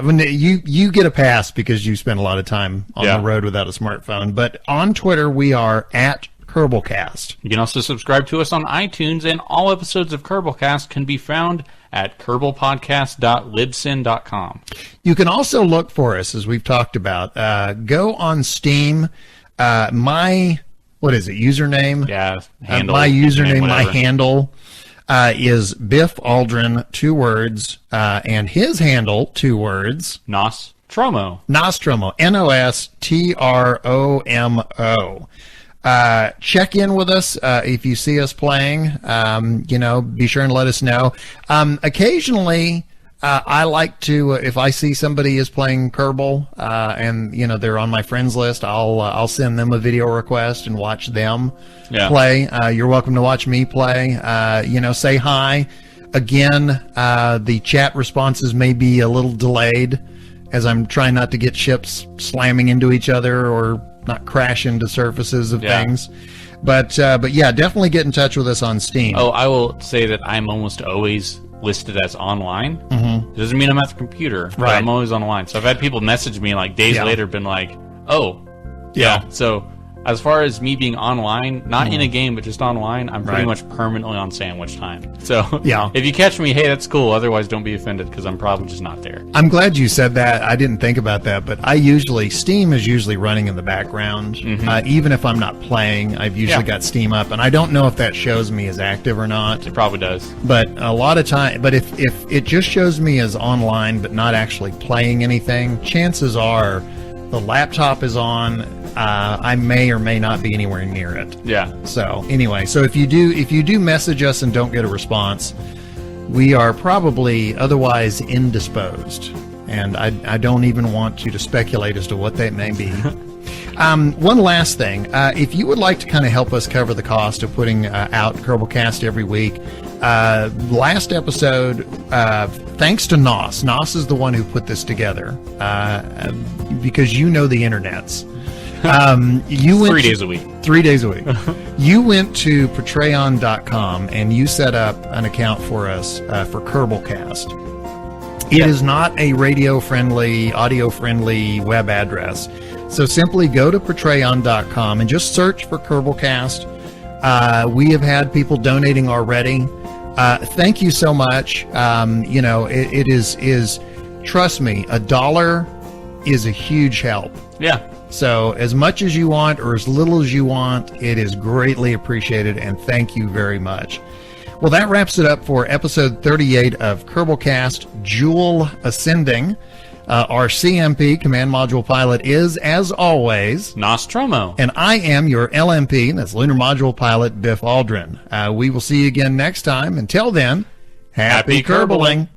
When you get a pass because you spend a lot of time on the road without a smartphone. But on Twitter, we are @Kerbalcast. You can also subscribe to us on iTunes, and all episodes of Kerbalcast can be found at kerbalpodcast.libsyn.com. You can also look for us, as we've talked about. Go on Steam. What is it? Username? Yeah, handle. My username, my handle is Biff Aldrin, 2 words, and his handle, 2 words. Nostromo. Nostromo. Nostromo. Check in with us if you see us playing. Be sure and let us know. Occasionally, I like to, if I see somebody is playing Kerbal, and they're on my friends list, I'll send them a video request and watch them play. You're welcome to watch me play. Say hi. Again, the chat responses may be a little delayed, as I'm trying not to get ships slamming into each other or not crash into surfaces of things. But yeah, definitely get in touch with us on Steam. Oh, I will say that I'm almost always listed as online. Mm-hmm. It doesn't mean I'm at the computer, but I'm always online. So I've had people message me like days later, been like, "Oh, yeah." So as far as me being online, not in a game, but just online, I'm pretty much permanently on sandwich time. So if you catch me, hey, that's cool. Otherwise, don't be offended because I'm probably just not there. I'm glad you said that. I didn't think about that, but Steam is usually running in the background. Even if I'm not playing, I've usually got Steam up, and I don't know if that shows me as active or not. It probably does. But a lot of time, but if it just shows me as online but not actually playing anything, chances are the laptop is on. I may or may not be anywhere near it. Yeah. So anyway, if you do message us and don't get a response, we are probably otherwise indisposed, and I don't even want you to speculate as to what that may be. One last thing. If you would like to kind of help us cover the cost of putting out Kerbalcast every week, last episode, thanks to Nos. Nos is the one who put this together because you know the internets. You went 3 days a week. 3 days a week. You went to Patreon.com and you set up an account for us for Kerbalcast. It is not a radio-friendly, audio-friendly web address. So simply go to Patreon.com and just search for Kerbalcast. We have had people donating already. Thank you so much. It is trust me, $1 is a huge help. Yeah. So as much as you want or as little as you want, it is greatly appreciated, and thank you very much. Well, that wraps it up for episode 38 of Kerbalcast, Jewel Ascending. Our CMP, Command Module Pilot, is, as always, Nostromo. And I am your LMP, that's Lunar Module Pilot, Biff Aldrin. We will see you again next time. Until then, happy Kerbaling.